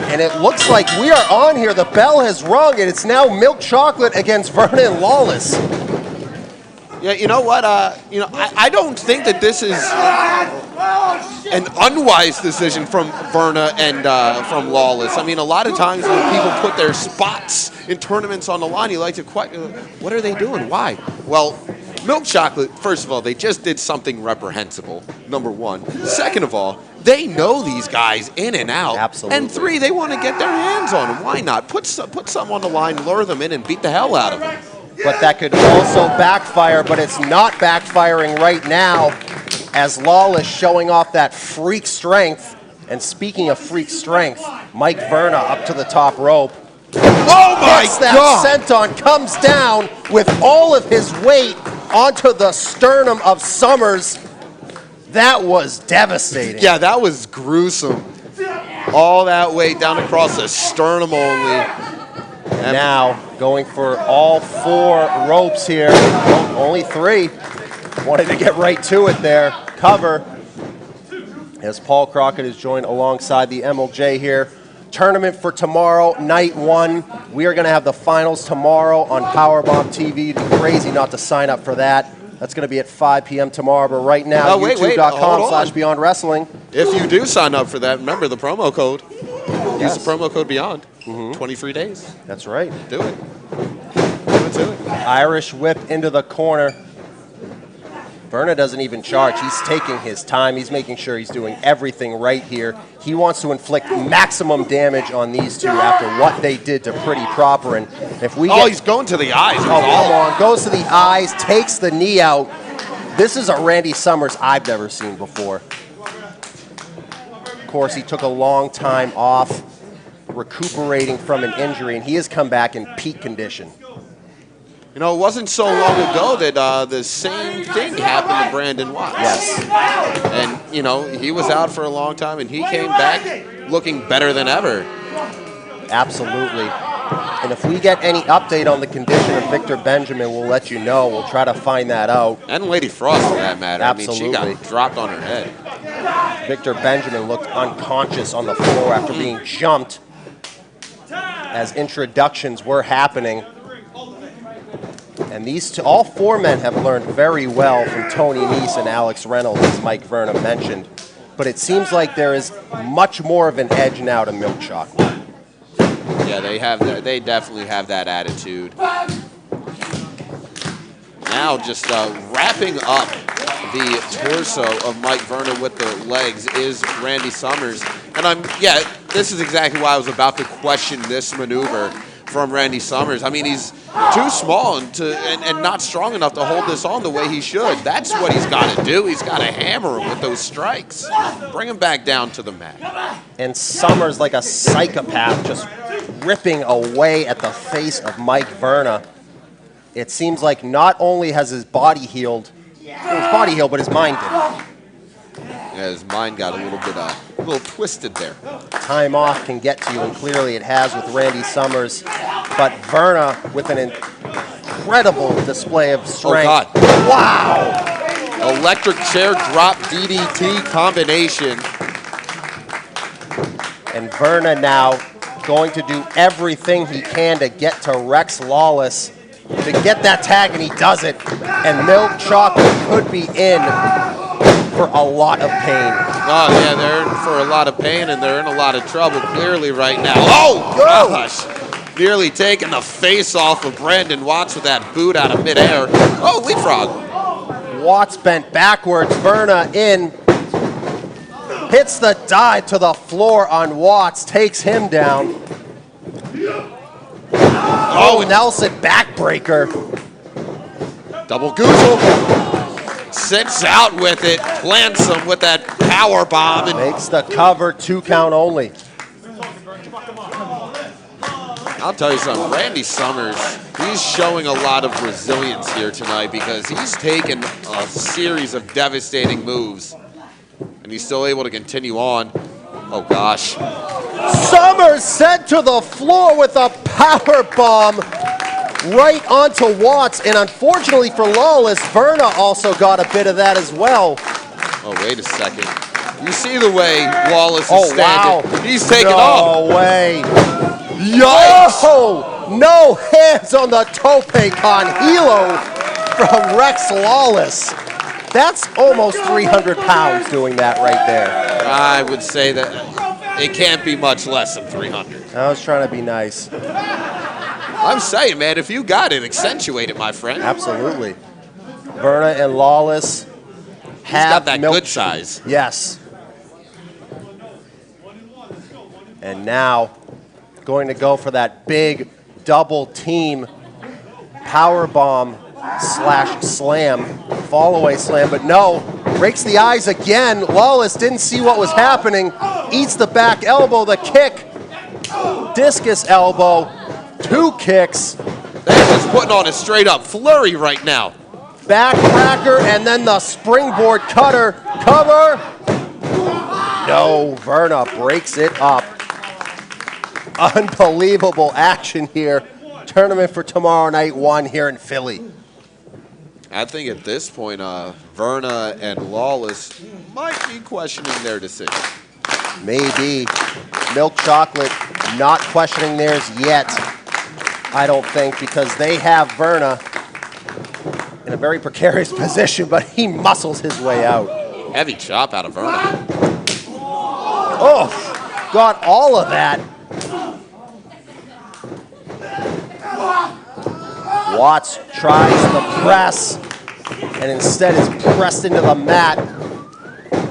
And it looks like we are on here. The bell has rung, and it's now Milk Chocolate against Vernon Lawless. Yeah, you know what? I don't think that this is an unwise decision from Verna and from Lawless. I mean, a lot of times when people put their spots in tournaments on the line, you like to question, what are they doing? Why? Well, Milk Chocolate, first of all, they just did something reprehensible, number one. Second of all, they know these guys in and out. Absolutely. And three, they want to get their hands on them. Why not? Put some on the line, lure them in, and beat the hell out of them. But that could also backfire, but it's not backfiring right now as Lawless showing off that freak strength. And speaking of freak strength, Mike Verna up to the top rope. Oh my Gets that God! senton, comes down with all of his weight onto the sternum of Summers. That was devastating. Yeah, that was gruesome. All that weight down across the sternum only. And now going for all 4 ropes here. Oh, only 3. Wanted to get right to it there. Cover. As Paul Crockett is joined alongside the MLJ here. Tournament for tomorrow, night 1. We are going to have the finals tomorrow on Powerbomb TV. It'd be crazy not to sign up for that. That's going to be at 5 p.m. tomorrow. But right now, youtube.com/Beyond Wrestling. If you do sign up for that, remember the promo code. Yes. Use the promo code Beyond. 20 free days. That's right. Do it. Do it. Irish whip into the corner. Verna doesn't even charge. He's taking his time. He's making sure he's doing everything right here. He wants to inflict maximum damage on these two after what they did to Pretty Proper. And if we get, he's going to the eyes. oh, come on. Goes to the eyes, takes the knee out. This is a Randy Summers I've never seen before. Of course, he took a long time off, recuperating from an injury, and he has come back in peak condition. You know, it wasn't so long ago that the same thing happened to Brandon Watts. Yes. And, you know, he was out for a long time, and he came back looking better than ever. Absolutely. And if we get any update on the condition of Victor Benjamin, we'll let you know. We'll try to find that out. And Lady Frost, for that matter. Absolutely. I mean, she got dropped on her head. Victor Benjamin looked unconscious on the floor after being jumped as introductions were happening. And these all 4 men have learned very well from Tony Nese and Alex Reynolds, as Mike Verna mentioned. But it seems like there is much more of an edge now to Milk Chocolate. Yeah, they definitely have that attitude. Now just wrapping up the torso of Mike Verna with the legs is Randy Summers. And this is exactly why I was about to question this maneuver from Randy Summers. I mean, he's too small and not strong enough to hold this on the way he should. That's what he's got to do. He's got to hammer him with those strikes. Bring him back down to the mat. And Summers, like a psychopath, just ripping away at the face of Mike Verna. It seems like not only has his body healed, but his mind didn't. Yeah, his mind got a little twisted there. Time off can get to you, and clearly it has with Randy Summers. But Verna with an incredible display of strength. Oh, God. Wow! Electric chair drop DDT combination. And Verna now going to do everything he can to get to Rex Lawless to get that tag, and he does it. And Milk Chocolate could be in for a lot of pain. Oh, yeah, they're in for a lot of pain, and they're in a lot of trouble clearly right now. Oh, gosh! Nearly taking the face off of Brandon Watts with that boot out of midair. Oh, leapfrog. Watts bent backwards. Verna in. Hits the dive to the floor on Watts. Takes him down. Oh, Nelson backbreaker. Double goozle. Sits out with it. Plants him with that power bomb. And makes the cover, 2 count only. I'll tell you something, Randy Summers, he's showing a lot of resilience here tonight because he's taken a series of devastating moves, and he's still able to continue on. Oh, gosh. Summers sent to the floor with a power bomb. right onto Watts, and unfortunately for Lawless, Verna also got a bit of that as well. Oh, wait a second. You see the way Lawless is standing. Wow. He's taking off. No way. Yikes. Oh, no hands on the tope con hilo from Rex Lawless. That's almost 300 pounds doing that right there. I would say that it can't be much less than 300. I was trying to be nice. I'm saying, man, if you got it, accentuate it, my friend. Absolutely. Verna and Lawless have got that good size. Yes. And now going to go for that big double team power bomb / slam, fall away slam, but no, breaks the eyes again. Lawless didn't see what was happening, eats the back elbow, the kick, discus elbow, 2 kicks. They're just putting on a straight up flurry right now. Backcracker and then the springboard cutter, cover. No, Verna breaks it up. Unbelievable action here. Tournament for tomorrow night 1 here in Philly. I think at this point, Verna and Lawless might be questioning their decision. Maybe. Milk Chocolate not questioning theirs yet, I don't think, because they have Verna in a very precarious position, but he muscles his way out. Heavy chop out of Verna. Oh, got all of that. Watts tries the press and instead is pressed into the mat.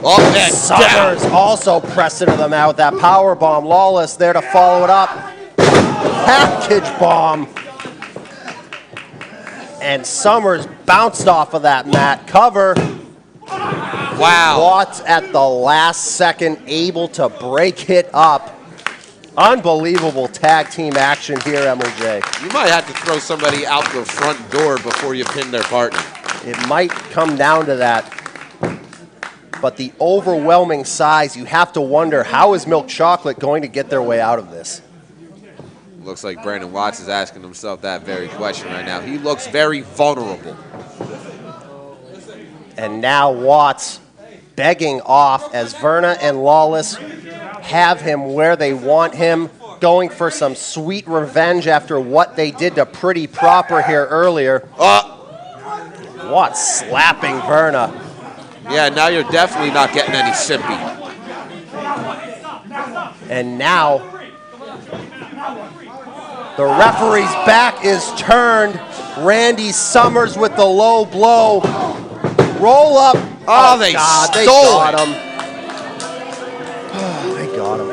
Oh, and Summers down. also pressed into the mat with that power bomb. Lawless there to follow it up. Package bomb. And Summers bounced off of that mat. Cover. Wow. Watts at the last second able to break it up. Unbelievable tag team action here, MLJ. You might have to throw somebody out the front door before you pin their partner. It might come down to that. But the overwhelming size, you have to wonder, how is Milk Chocolate going to get their way out of this? Looks like Brandon Watts is asking himself that very question right now. He looks very vulnerable. And now Watts begging off as Verna and Lawless have him where they want him, going for some sweet revenge after what they did to Pretty Proper here earlier. Watts slapping Verna. Yeah, now you're definitely not getting any sippy. And now the referee's back is turned. Randy Summers with the low blow. Roll up. Oh, they God, they stole got it. him. Oh, they got him.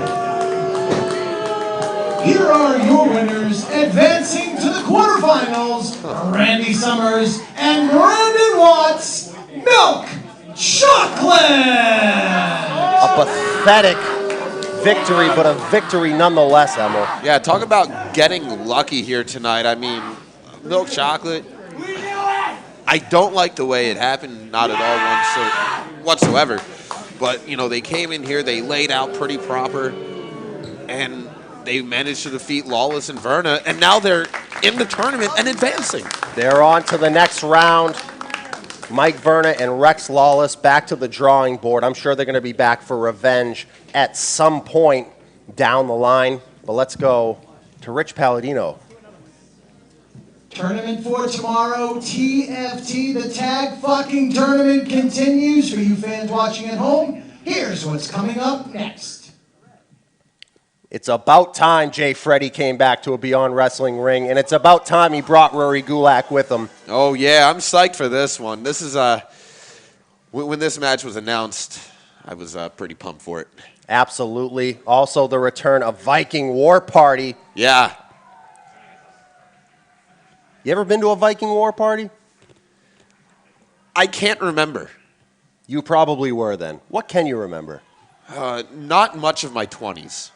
Here are your winners advancing to the quarterfinals, Randy Summers and Brandon Watts, Milk Chocolate! A pathetic victory, but a victory nonetheless, Emil. Yeah, talk about getting lucky here tonight. I mean, Milk Chocolate, I don't like the way it happened, not at all whatsoever. But, you know, they came in here, they laid out Pretty Proper, and they managed to defeat Lawless and Verna, and now they're in the tournament and advancing. They're on to the next round. Mike Verna and Rex Lawless back to the drawing board. I'm sure they're going to be back for revenge at some point down the line. But let's go to Rich Palladino. Tournament for tomorrow, TFT, the tag fucking tournament continues. For you fans watching at home, here's what's coming up next. It's about time Jay Freddy came back to a Beyond Wrestling ring, and it's about time he brought Rory Gulak with him. Oh, yeah, I'm psyched for this one. This is, when this match was announced, I was pretty pumped for it. Absolutely. Also the return of Viking War Party. Yeah. You ever been to a Viking War Party? I can't remember. You probably were then. What can you remember? Not much of my 20s.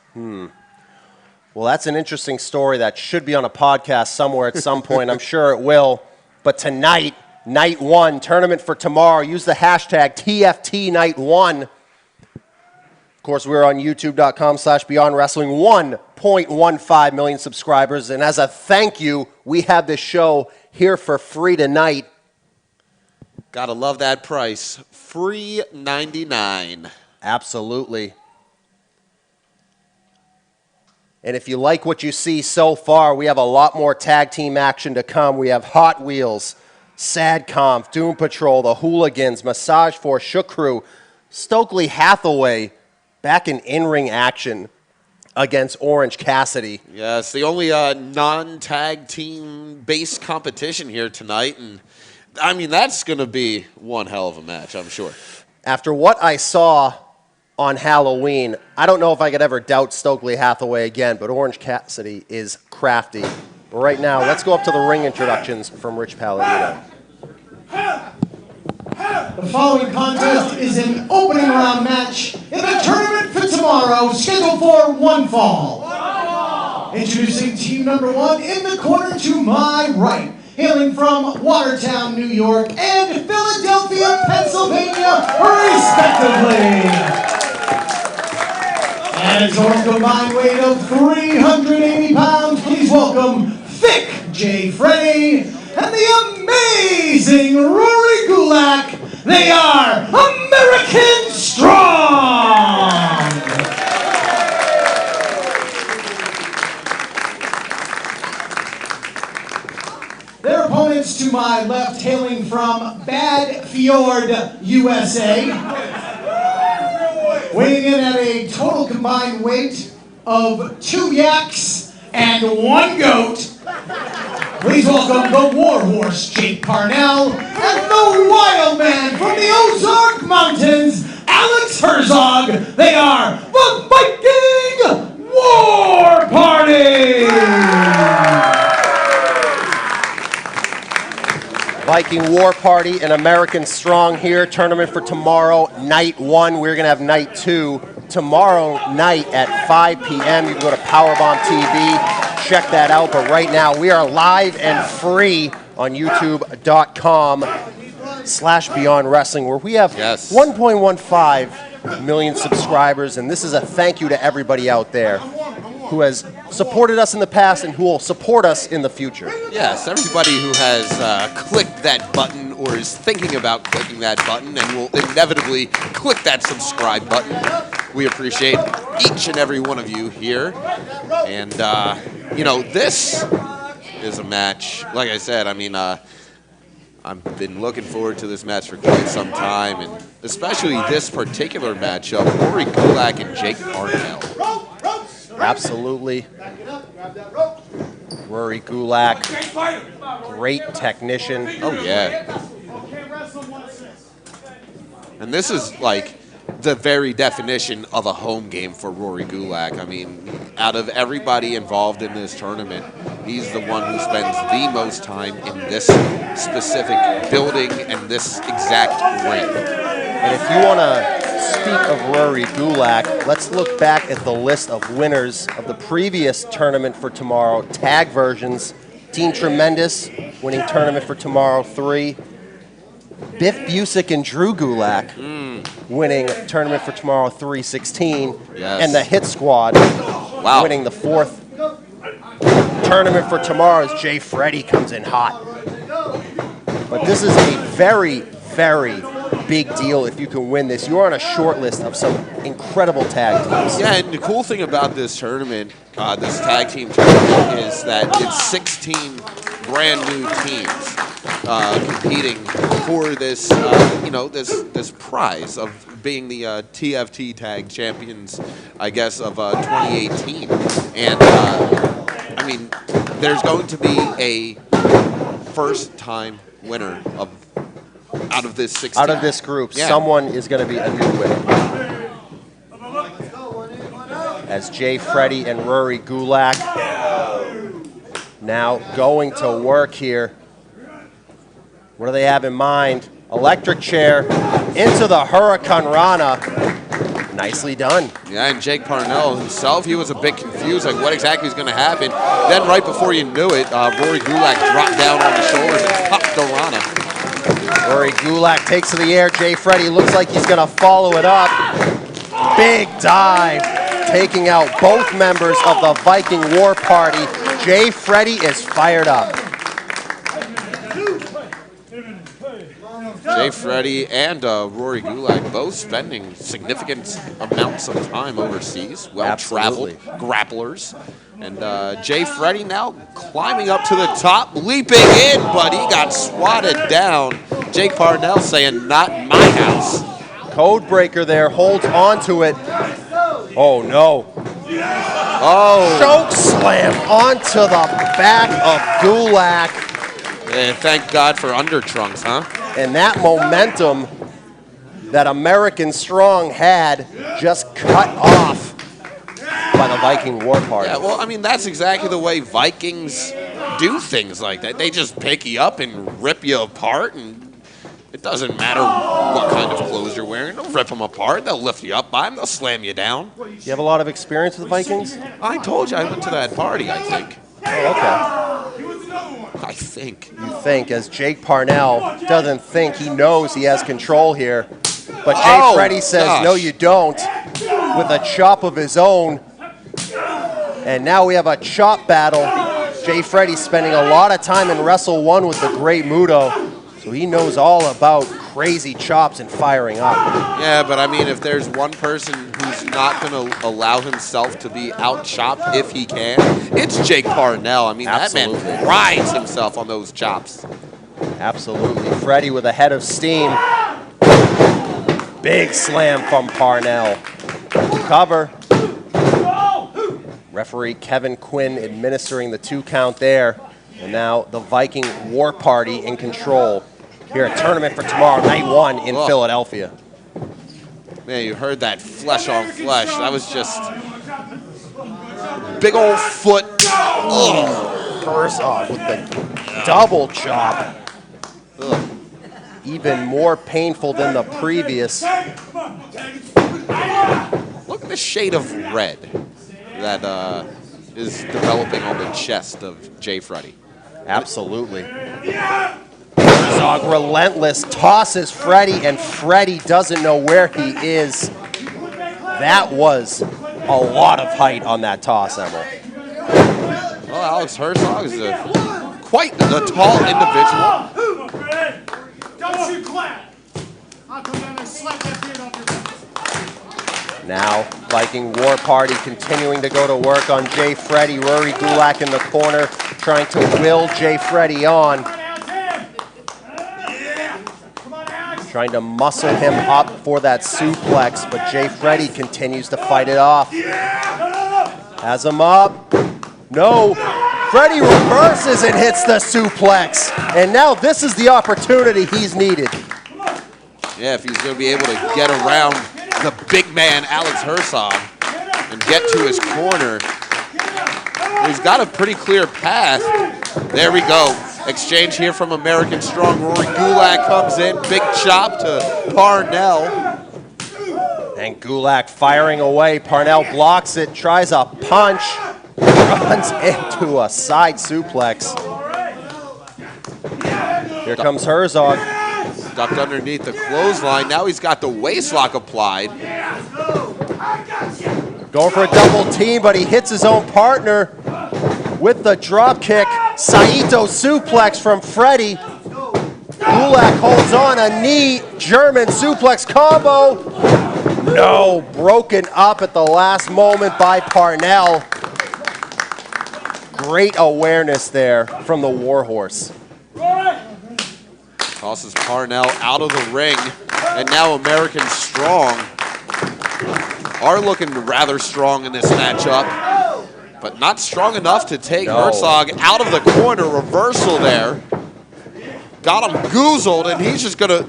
Well, that's an interesting story that should be on a podcast somewhere at some point. I'm sure it will. But tonight, night 1, tournament for tomorrow, use the hashtag TFT night 1. Of course, we're on youtube.com/Beyond Wrestling 1 1.15 million subscribers. And as a thank you, we have this show here for free tonight. Gotta love that price. Free 99. Absolutely. And if you like what you see so far, we have a lot more tag team action to come. We have Hot Wheels, Sad Conf, Doom Patrol, the Hooligans, Massage Force, Shook Crew, Stokely Hathaway back in-ring action against Orange Cassidy. Yes, the only non-tag team based competition here tonight. And I mean, that's going to be one hell of a match, I'm sure. After what I saw on Halloween, I don't know if I could ever doubt Stokely Hathaway again, but Orange Cassidy is crafty. But right now, let's go up to the ring introductions from Rich Palladino. The following contest is an opening round match in the tournament for tomorrow, scheduled for one fall. Introducing team number 1 in the corner to my right, hailing from Watertown, New York, and Philadelphia, Pennsylvania, respectively. And his total combined weight of 380 pounds, please welcome Thick J. Freddy and the amazing Rory Gulak. They are American Strong! Their opponents to my left, hailing from Bad Fjord, USA. Weighing in at a total combined weight of 2 yaks and 1 goat. Please welcome the Warhorse, Jake Parnell, and the Wild Man from the Ozark Mountains, Alex Herzog. They are the Viking War Party! Viking War Party and American Strong here. Tournament for tomorrow, night 1. We're going to have night 2 tomorrow night at 5 p.m. You can go to Powerbomb TV. Check that out. But right now, we are live and free on YouTube.com/Beyond Wrestling, where we have 1.15 million subscribers. And this is a thank you to everybody out there who has supported us in the past and who will support us in the future. Yes, everybody who has clicked that button or is thinking about clicking that button and will inevitably click that subscribe button. We appreciate each and every one of you here. And, you know, this is a match, like I said, I mean, I've been looking forward to this match for quite some time, and especially this particular matchup, Rory Gulak and Jake Parnell. Absolutely. Rory Gulak, great technician. Oh, yeah. And this is like the very definition of a home game for Rory Gulak. I mean, out of everybody involved in this tournament, he's the one who spends the most time in this specific building and this exact ring. And if you want to speak of Rory Gulak, let's look back at the list of winners of the previous tournament for tomorrow, tag versions. Dean Tremendous winning tournament for tomorrow 3. Biff Busick and Drew Gulak winning tournament for tomorrow 3/16. Yes. And the Hit Squad winning the 4th tournament for tomorrow as Jay Freddy comes in hot. But this is a very, very big deal if you can win this. You're on a short list of some incredible tag teams. Yeah, and the cool thing about this tournament, this tag team tournament, is that it's 16 brand new teams competing for this, you know, this prize of being the TFT tag champions, I guess, of 2018. And I mean, there's going to be a first-time winner out of this 16. Out of this group, someone is going to be a new winner. As Jay Freddy and Rory Gulak now going to work here. What do they have in mind? Electric chair into the Hurricane Rana. Nicely done. Yeah, and Jake Parnell himself, he was a bit confused, like what exactly is going to happen. Then right before you knew it, Rory Gulak dropped down on the shoulders and popped the Rana. Rory Gulak takes to the air. Jay Freddy looks like he's going to follow it up. Big dive taking out both members of the Viking War Party. Jay Freddy is fired up. Jay Freddy and Rory Gulak both spending significant amounts of time overseas. Well-traveled grapplers. And Jay Freddy now climbing up to the top, leaping in, but he got swatted down. Jake Parnell saying, not my house. Codebreaker there, holds on to it. Oh, no. Oh. Choke slam onto the back of Gulak. And thank God for undertrunks, huh? And that momentum that American Strong had just cut off by the Viking War Party. Yeah, well, I mean, that's exactly the way Vikings do things like that. They just pick you up and rip you apart, and it doesn't matter what kind of clothes you're wearing. They'll rip them apart. They'll lift you up by them. They'll slam you down. You have a lot of experience with the Vikings? I told you I went to that party, I think. Oh, okay. I think. You think, as Jake Parnell doesn't think, he knows he has control here. But Jay Freddy says, no, you don't, with a chop of his own. And now we have a chop battle. Jay Freddy spending a lot of time in Wrestle 1 with the Great Muto. So he knows all about crazy chops and firing up. Yeah, but I mean, if there's one person who's not going to allow himself to be out-chopped if he can, it's Jake Parnell. I mean, Absolutely. That man prides himself on those chops. Absolutely. Freddy with a head of steam. Big slam from Parnell. Cover. Referee Kevin Quinn administering the 2 count there. And now the Viking War Party in control here at Tournament for Tomorrow, Night 1 in Philadelphia. Man, you heard that flesh on flesh. That was just big old foot. Herzog with the double chop. Ugh. Even more painful than the previous. Look at the shade of red that is developing on the chest of Jay Freddy. Absolutely. Herzog relentless, tosses Freddy, and Freddy doesn't know where he is. That was a lot of height on that toss, Emil. Well, Alex Herzog is quite a tall individual. Don't you clap! I'll come down and slap that beard off your face. Now, Viking War Party continuing to go to work on Jay Freddy. Rory Gulak in the corner, trying to will Jay Freddy on. Trying to muscle him up for that suplex, but Jay Freddy continues to fight it off. Has him up. No. Freddy reverses and hits the suplex. And now this is the opportunity he's needed. Yeah, if he's going to be able to get around the big man, Alex Herzog, and get to his corner. He's got a pretty clear path. There we go. Exchange here from American Strong. Rory Gulak comes in. Big chop to Parnell. And Gulak firing away. Parnell blocks it, tries a punch, runs into a side suplex. Here comes Herzog. Ducked underneath the clothesline. Now he's got the waistlock applied. Going for a double team, but he hits his own partner with the drop kick. Saito suplex from Freddy. Gulak holds on, a knee, German suplex combo. No, broken up at the last moment by Parnell. Great awareness there from the Warhorse. Tosses Parnell out of the ring. And now American Strong are looking rather strong in this matchup, but not strong enough to take Herzog out of the corner. Reversal there. Got him goozled, and he's just going to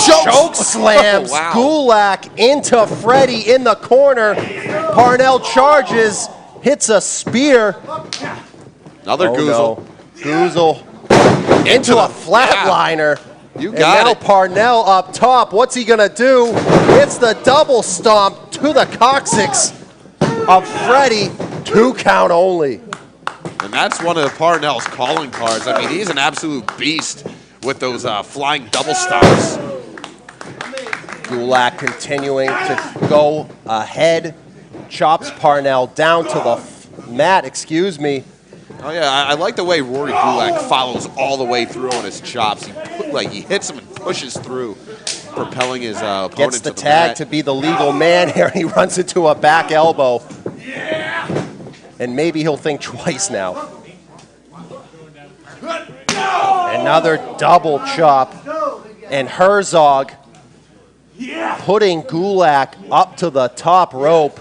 choke slams Gulak into Freddy in the corner. Parnell charges, hits a spear. Another goozle. No. Goozle into a flatliner. You got it. Now Parnell up top. What's he going to do? It's the double stomp to the coccyx of Freddy. 2 count only. And that's one of Parnell's calling cards. I mean, he's an absolute beast with those flying double stomps. Gulak continuing to go ahead. Chops Parnell down to the mat, excuse me. Oh yeah, I like the way Rory Gulak follows all the way through on his chops. He hits him and pushes through, propelling his opponent Gets the to the tag mat. to be the legal man here, and he runs into a back elbow. And maybe he'll think twice now. Another double chop. And Herzog putting Gulak up to the top rope.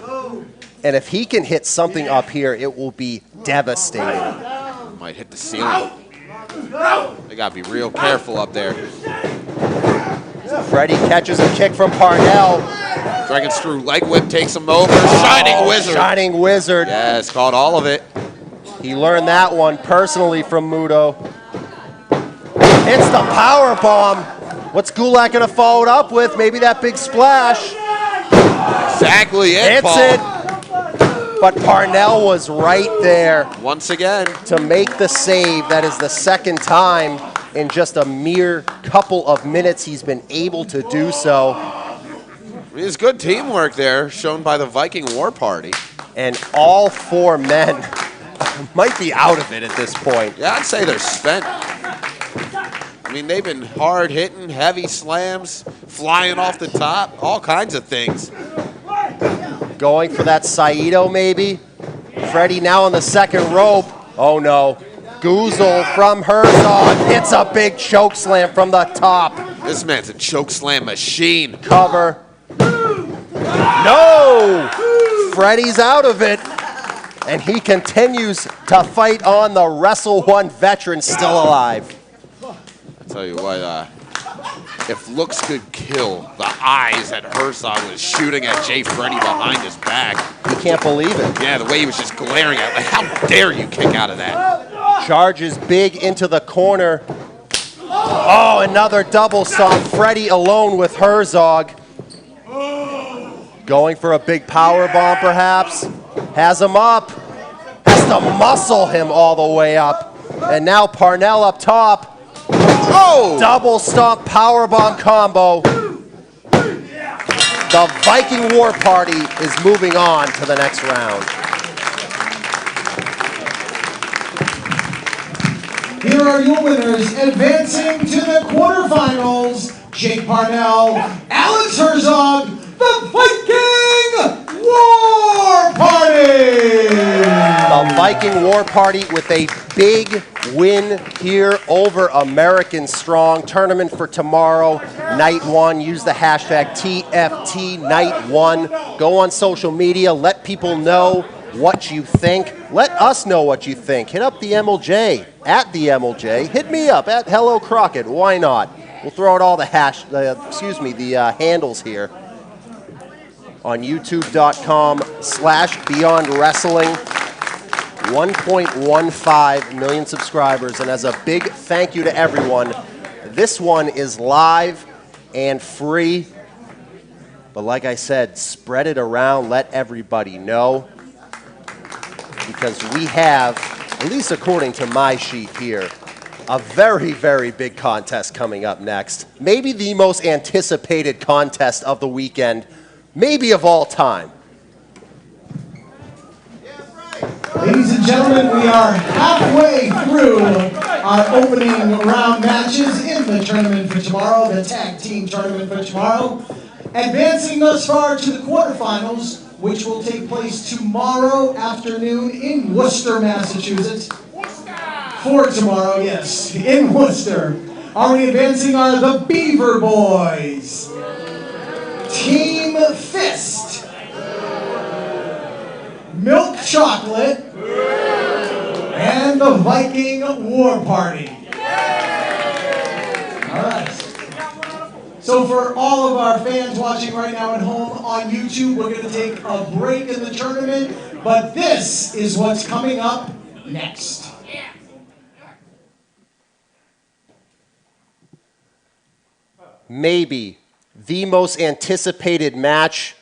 And if he can hit something up here, it will be devastating. Might hit the ceiling. They got to be real careful up there. Freddie catches a kick from Parnell. Dragon Screw leg whip takes him over. Shining Wizard. Shining Wizard. Yes, caught all of it. He learned that one personally from Muto. Hits the power bomb. What's Gulak going to follow it up with? Maybe that big splash. Exactly it, Hits Paul. it. But Parnell was right there Once again. to make the save. That is the second time in just a mere couple of minutes he's been able to do so. It's good teamwork there, shown by the Viking War Party. And all four men might be out of it at this point. Yeah, I'd say they're spent. I mean, they've been hard hitting, heavy slams, flying off the top, all kinds of things. Going for that Saito maybe. Freddie now on the second rope. Oh no. Goozle from Herzog hits a big choke slam from the top. This man's a choke slam machine. Cover. No! Freddie's out of it. And he continues to fight on. The Wrestle One veteran still alive. I tell you what, if looks could kill, the eyes that Herzog was shooting at Jay Freddy behind his back. He can't believe it. Yeah, the way he was just glaring at him. How dare you kick out of that? Charges big into the corner. Oh, another double stomp. Freddie alone with Herzog. Going for a big power bomb perhaps. Has him up. Has to muscle him all the way up. And now Parnell up top. Oh! Double stomp powerbomb combo. The Viking War Party is moving on to the next round. Here are your winners, advancing to the quarterfinals, Jake Parnell, Alex Herzog, the Viking War Party! The Viking War Party with a big win here over American Strong. Tournament for tomorrow, night one. Use the hashtag TFT night one. Go on social media, let people know what you think. Let us know what you think. Hit up the MLJ, at the MLJ. Hit me up, at Hello Crockett. Why not? We'll throw out all the handles here on youtube.com/Beyond Wrestling. 1.15 million subscribers, and as a big thank you to everyone, this one is live and free. But like I said, spread it around, let everybody know, because we have, at least according to my sheet here, a very, very big contest coming up next. Maybe the most anticipated contest of the weekend, maybe of all time. Ladies and gentlemen, we are halfway through our opening round matches in the tournament for tomorrow, the tag team tournament for tomorrow. Advancing thus far to the quarterfinals, which will take place tomorrow afternoon in Worcester, Massachusetts. For tomorrow, yes, in Worcester. Already advancing are the Beaver Boys, Team Fist, Milk Chocolate, and the Viking War Party. All right. So for all of our fans watching right now at home on YouTube, we're going to take a break in the tournament, but this is what's coming up next. Maybe the most anticipated match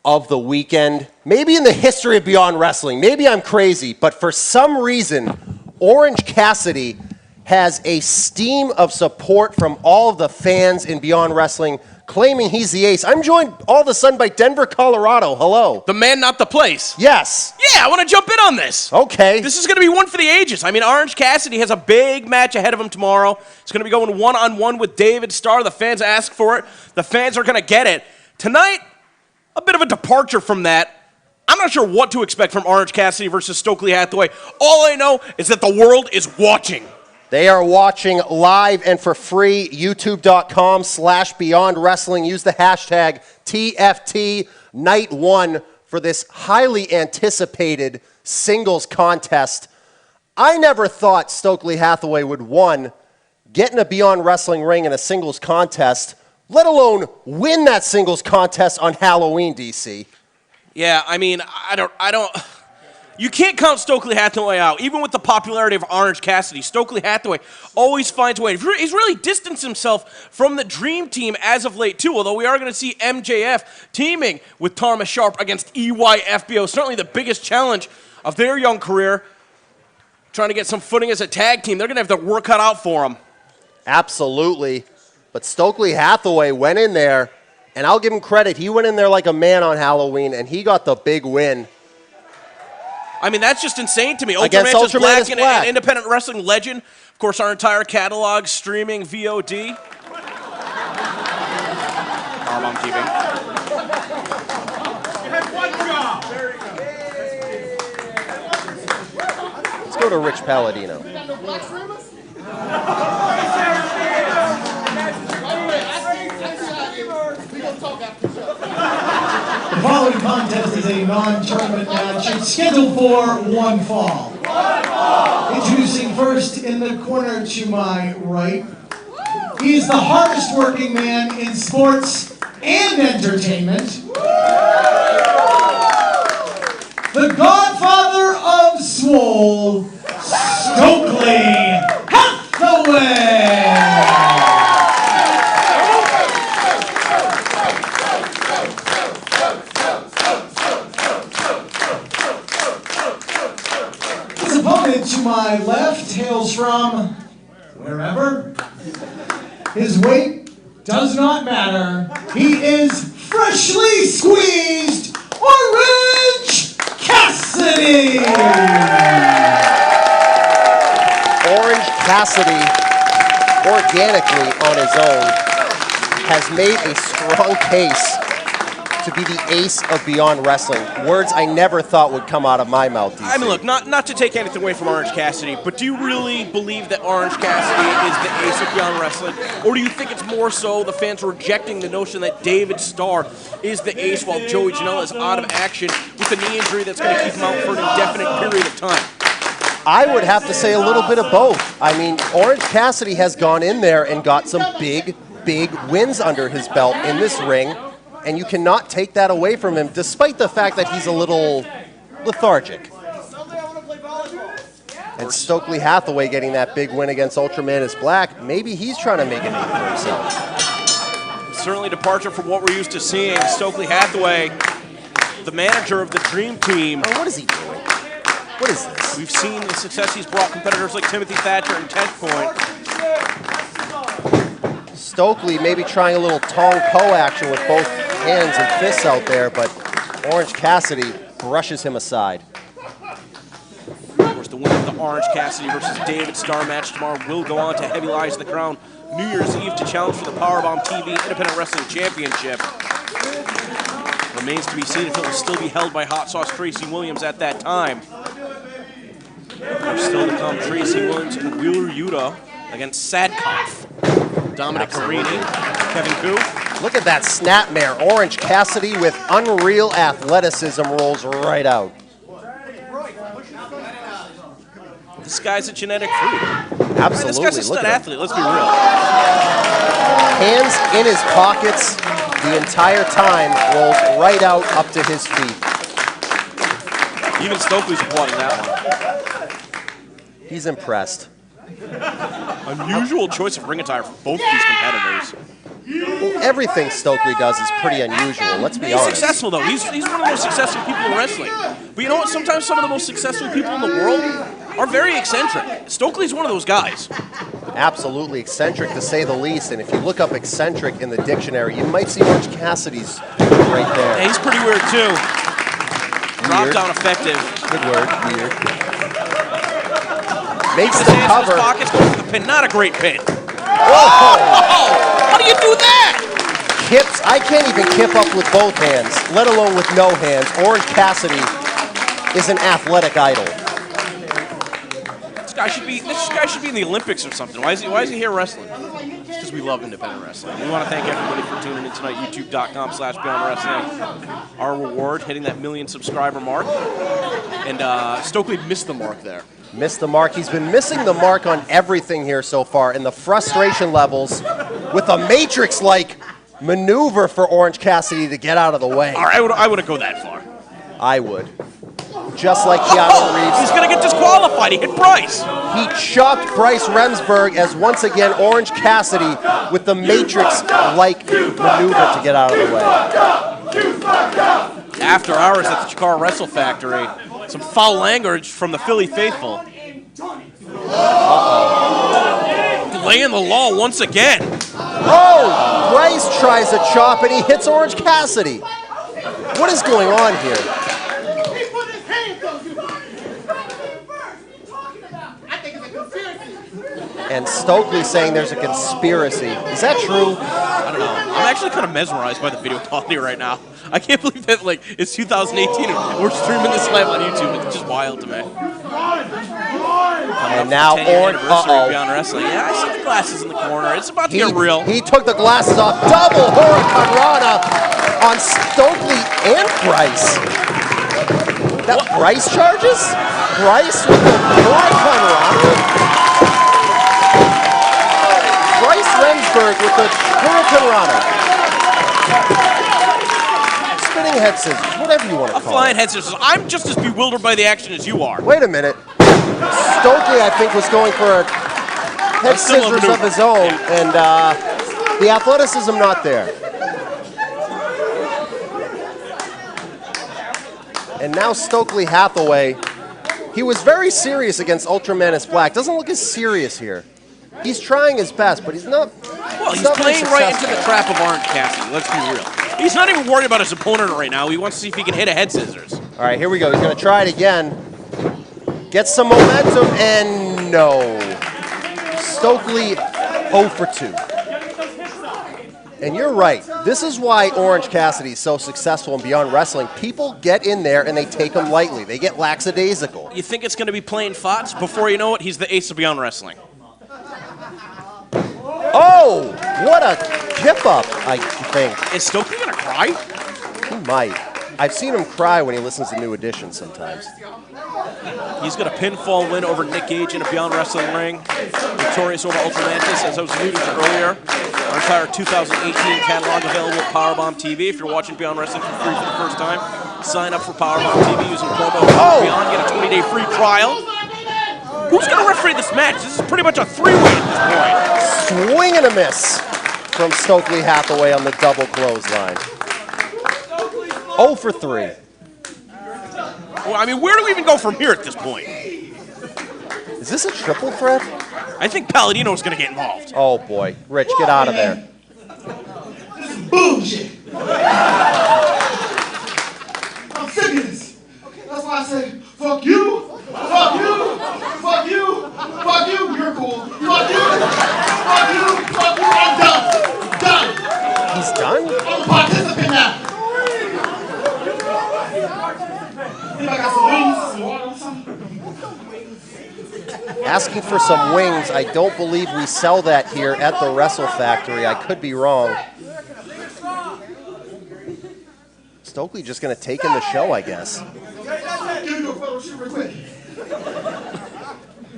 of the weekend, maybe in the history of Beyond Wrestling. Maybe I'm crazy, but for some reason, Orange Cassidy has a steam of support from all of the fans in Beyond Wrestling claiming he's the ace. I'm joined all of a sudden by Denver, Colorado. Hello. The man, not the place. Yes. Yeah, I want to jump in on this. Okay. This is going to be one for the ages. I mean, Orange Cassidy has a big match ahead of him tomorrow. It's going to be going one-on-one with David Starr. The fans ask for it. The fans are going to get it. Tonight, a bit of a departure from that. I'm not sure what to expect from Orange Cassidy versus Stokely Hathaway. All I know is that the world is watching. They are watching live and for free, youtube.com/Beyond Wrestling. Use the hashtag TFT Night 1 for this highly anticipated singles contest. I never thought Stokely Hathaway would, one, get in a Beyond Wrestling ring in a singles contest, let alone win that singles contest on Halloween, DC. Yeah, I mean, I don't. You can't count Stokely Hathaway out. Even with the popularity of Orange Cassidy, Stokely Hathaway always finds a way. He's really distanced himself from the Dream Team as of late, too, although we are going to see MJF teaming with Thomas Sharp against EYFBO, certainly the biggest challenge of their young career, trying to get some footing as a tag team. They're going to have their work cut out for them. Absolutely. But Stokely Hathaway went in there, and I'll give him credit. He went in there like a man on Halloween, and he got the big win. I mean, that's just insane to me. Against Ultraman is Ultraman Black is and Black. an independent wrestling legend. Of course, our entire catalog streaming VOD. Paramount TV. Let's go to Rich Palladino. The following contest is a non-tournament match. It's scheduled for one fall. Introducing first in the corner to my right. He is the hardest working man in sports and entertainment. The godfather of Swole, Stokely Hathaway. To my left hails from wherever. His weight does not matter. He is freshly squeezed Orange Cassidy. Orange Cassidy, organically on his own, has made a strong case to be the ace of Beyond Wrestling. Words I never thought would come out of my mouth, DC. I mean, look, not to take anything away from Orange Cassidy, but do you really believe that Orange Cassidy is the ace of Beyond Wrestling? Or do you think it's more so the fans rejecting the notion that David Starr is the ace while Joey Janela is out of action with a knee injury that's going to keep him out for an indefinite period of time? I would have to say a little bit of both. I mean, Orange Cassidy has gone in there and got some big wins under his belt in this ring. And you cannot take that away from him, despite the fact that he's a little lethargic. And Stokely Hathaway getting that big win against Ultraman is Black, maybe he's trying to make a name for himself. Certainly departure from what we're used to seeing. Stokely Hathaway, the manager of the Dream Team. Oh, what is he doing? What is this? We've seen the success he's brought competitors like Timothy Thatcher and Tenth Point. Stokely maybe trying a little Tong Po action with both hands and fists out there, but Orange Cassidy brushes him aside. Of course, the winner of the Orange Cassidy versus David Starr match tomorrow will go on to Heavy Lies the Crown New Year's Eve to challenge for the Powerbomb TV Independent Wrestling Championship. Remains to be seen if it will still be held by Hot Sauce Tracy Williams at that time. There's still to come Tracy Williams and Wheeler Yuta against Sadkoff. Dominic Carini, Kevin Koo. Look at that snapmare. Orange Cassidy with unreal athleticism rolls right out. This guy's a genetic freak. Absolutely. I mean, this guy's a stud athlete, let's be real. Hands in his pockets the entire time, rolls right out up to his feet. Even Stokely's applauding that one. He's impressed. Unusual choice of ring attire for both of these competitors. Well, everything Stokely does is pretty unusual, let's be He's honest. successful, though. He's one of the most successful people in wrestling. But you know what? Sometimes some of the most successful people in the world are very eccentric. Stokely's one of those guys. Absolutely eccentric to say the least. And if you look up eccentric in the dictionary, you might see Orange Cassidy's right there. Yeah, he's pretty weird too. Drop Weird. down effective. Good word, weird. Makes His the hands in his cover. pockets, goes for the pin. Not a great pin. Whoa! How do you do that? Kips, I can't even kip up with both hands, let alone with no hands. Orange Cassidy is an athletic idol. This guy should be in the Olympics or something. Why is he here wrestling? Because we love independent wrestling. We want to thank everybody for tuning in tonight. YouTube.com/Beyond Wrestling. Our reward, hitting that 1 million subscriber mark. And Stokely missed the mark there. Missed the mark. He's been missing the mark on everything here so far, and the frustration levels with a Matrix-like maneuver for Orange Cassidy to get out of the way. All right, I wouldn't go that far. I would. Just like Keanu Reeves. He's going to get disqualified. He hit Bryce. He chucked Bryce Remsburg as once again Orange Cassidy with the Matrix-like maneuver to get out of the way. After hours at the Chikara Wrestle Factory, some foul language from the Philly faithful. Laying the law once again. Oh! Bryce tries a chop and he hits Orange Cassidy. What is going on here? And Stokely saying there's a conspiracy. Is that true? I don't know. I'm actually kind of mesmerized by the video quality right now. I can't believe that it's 2018 and we're streaming this live on YouTube. It's just wild to me. And now Orange. Beyond Wrestling. Yeah, I see the glasses in the corner. It's about to get real. He took the glasses off. Double Hurricane Rana on Stokely and Bryce. That Bryce charges? Bryce with the Hurricane Rana? Bryce Remsburg with the Hurricane Rana. Spinning head scissors, whatever you want to A call flying it. head scissors. I'm just as bewildered by the action as you are. Wait a minute. Stokely, I think, was going for a head similar scissors of maneuver. his own, and the athleticism not there. And now Stokely Hathaway, he was very serious against Ultraman is Black. Doesn't look as serious here. He's trying his best, but he's not. Well, he's not very playing right into successful. the trap of Orange Cassidy. Let's be real. He's not even worried about his opponent right now. He wants to see if he can hit a head scissors. All right, here we go. He's going to try it again. Get some momentum, and no. Stokely 0 for 2. And you're right. This is why Orange Cassidy is so successful in Beyond Wrestling. People get in there and they take him lightly. They get lackadaisical. You think it's going to be plain thoughts? Before you know it, he's the ace of Beyond Wrestling. Oh, what a kip up, I think. Is Stokely going to cry? He might. I've seen him cry when he listens to New Edition sometimes. He's got a pinfall win over Nick Gage in a Beyond Wrestling ring. Victorious over Ultramantis, as I was alluding to earlier. Our entire 2018 catalog available at Powerbomb TV. If you're watching Beyond Wrestling for free for the first time, sign up for Powerbomb TV using promo code Beyond. Get a 20-day free trial. Who's going to referee this match? This is pretty much a three-way at this point. Swing and a miss from Stokely Hathaway on the double clothesline. 0 for 3. Well, I mean, where do we even go from here at this point? Is this a triple threat? I think Palladino's going to get involved. Oh boy. Rich, get out of there. This is bullshit. I'm sick of this. That's why I say, fuck you, fuck you, fuck you, fuck you, you're cool. Fuck you, I'm done. Done. He's done? I'm a participant now. I got some wings, some water or something. Asking for some wings. I don't believe we sell that here at the Wrestle Factory. I could be wrong. Stokely just going to take in the show, I guess.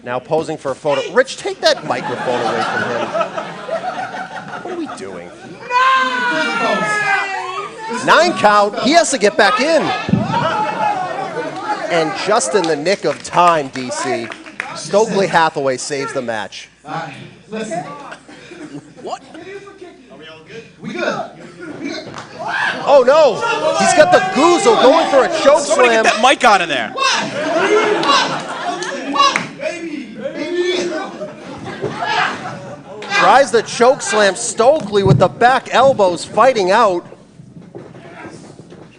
Now posing for a photo. Rich, take that microphone away from him. What are we doing? 9 count. He has to get back in. And just in the nick of time, DC, Stokely Hathaway saves the match. All right, listen. What? We good. Oh no! He's got the goozle going for a choke Somebody slam. get that mic out of there. What? Baby. Tries the choke slam. Stokely with the back elbows fighting out.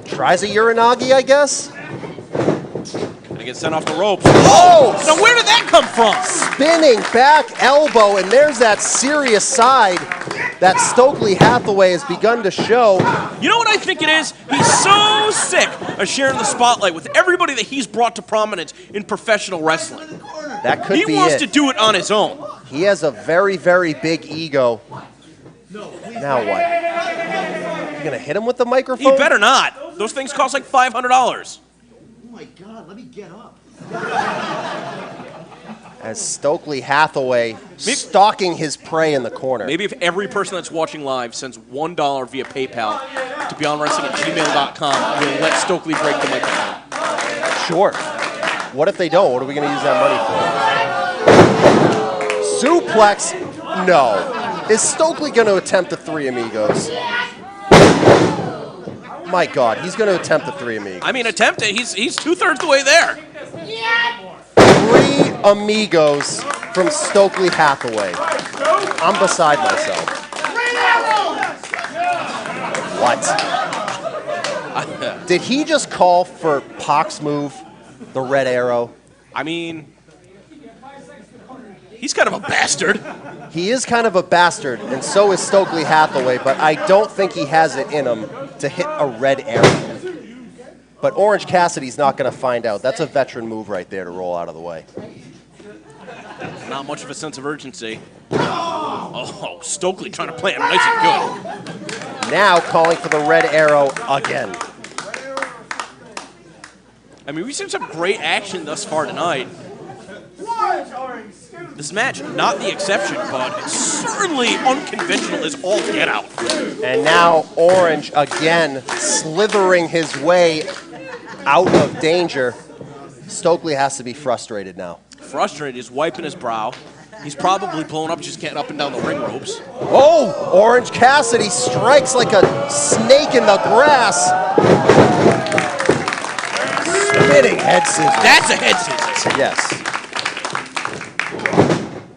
Tries a Uranagi, I guess. Gonna get sent off the ropes. Oh! Now where did that come from? Spinning back elbow, and there's that serious side that Stokely Hathaway has begun to show. You know what I think it is? He's so sick of sharing the spotlight with everybody that he's brought to prominence in professional wrestling. That could be it. He wants to do it on his own. He has a very, very big ego. Now what? You gonna hit him with the microphone? He better not. Those things cost like $500. Oh my God, let me get up. As Stokely Hathaway stalking his prey in the corner. Maybe if every person that's watching live sends $1 via PayPal to beyondwrestling@gmail.com, we'll let Stokely break the microphone. Sure. What if they don't? What are we going to use that money for? Suplex? No. Is Stokely going to attempt the Three Amigos? My God, he's going to attempt the Three Amigos. I mean, attempt it. He's two-thirds the way there. Three Amigos from Stokely Hathaway. I'm beside myself. What? Did he just call for Pac's move, the Red Arrow? I mean, he's kind of a bastard. He is kind of a bastard, and so is Stokely Hathaway, but I don't think he has it in him to hit a Red Arrow. But Orange Cassidy's not going to find out. That's a veteran move right there to roll out of the way. Not much of a sense of urgency. Oh, Stokely trying to play him nice and good. Now calling for the Red Arrow again. I mean, we've seen some great action thus far tonight. This match, not the exception, but it's certainly unconventional as all get out. And now Orange again slithering his way out of danger. Stokely has to be frustrated now. Frustrated, he's wiping his brow. He's probably blown up just getting up and down the ring ropes. Oh, Orange Cassidy strikes like a snake in the grass. Spinning head scissors. That's a head scissors. Yes.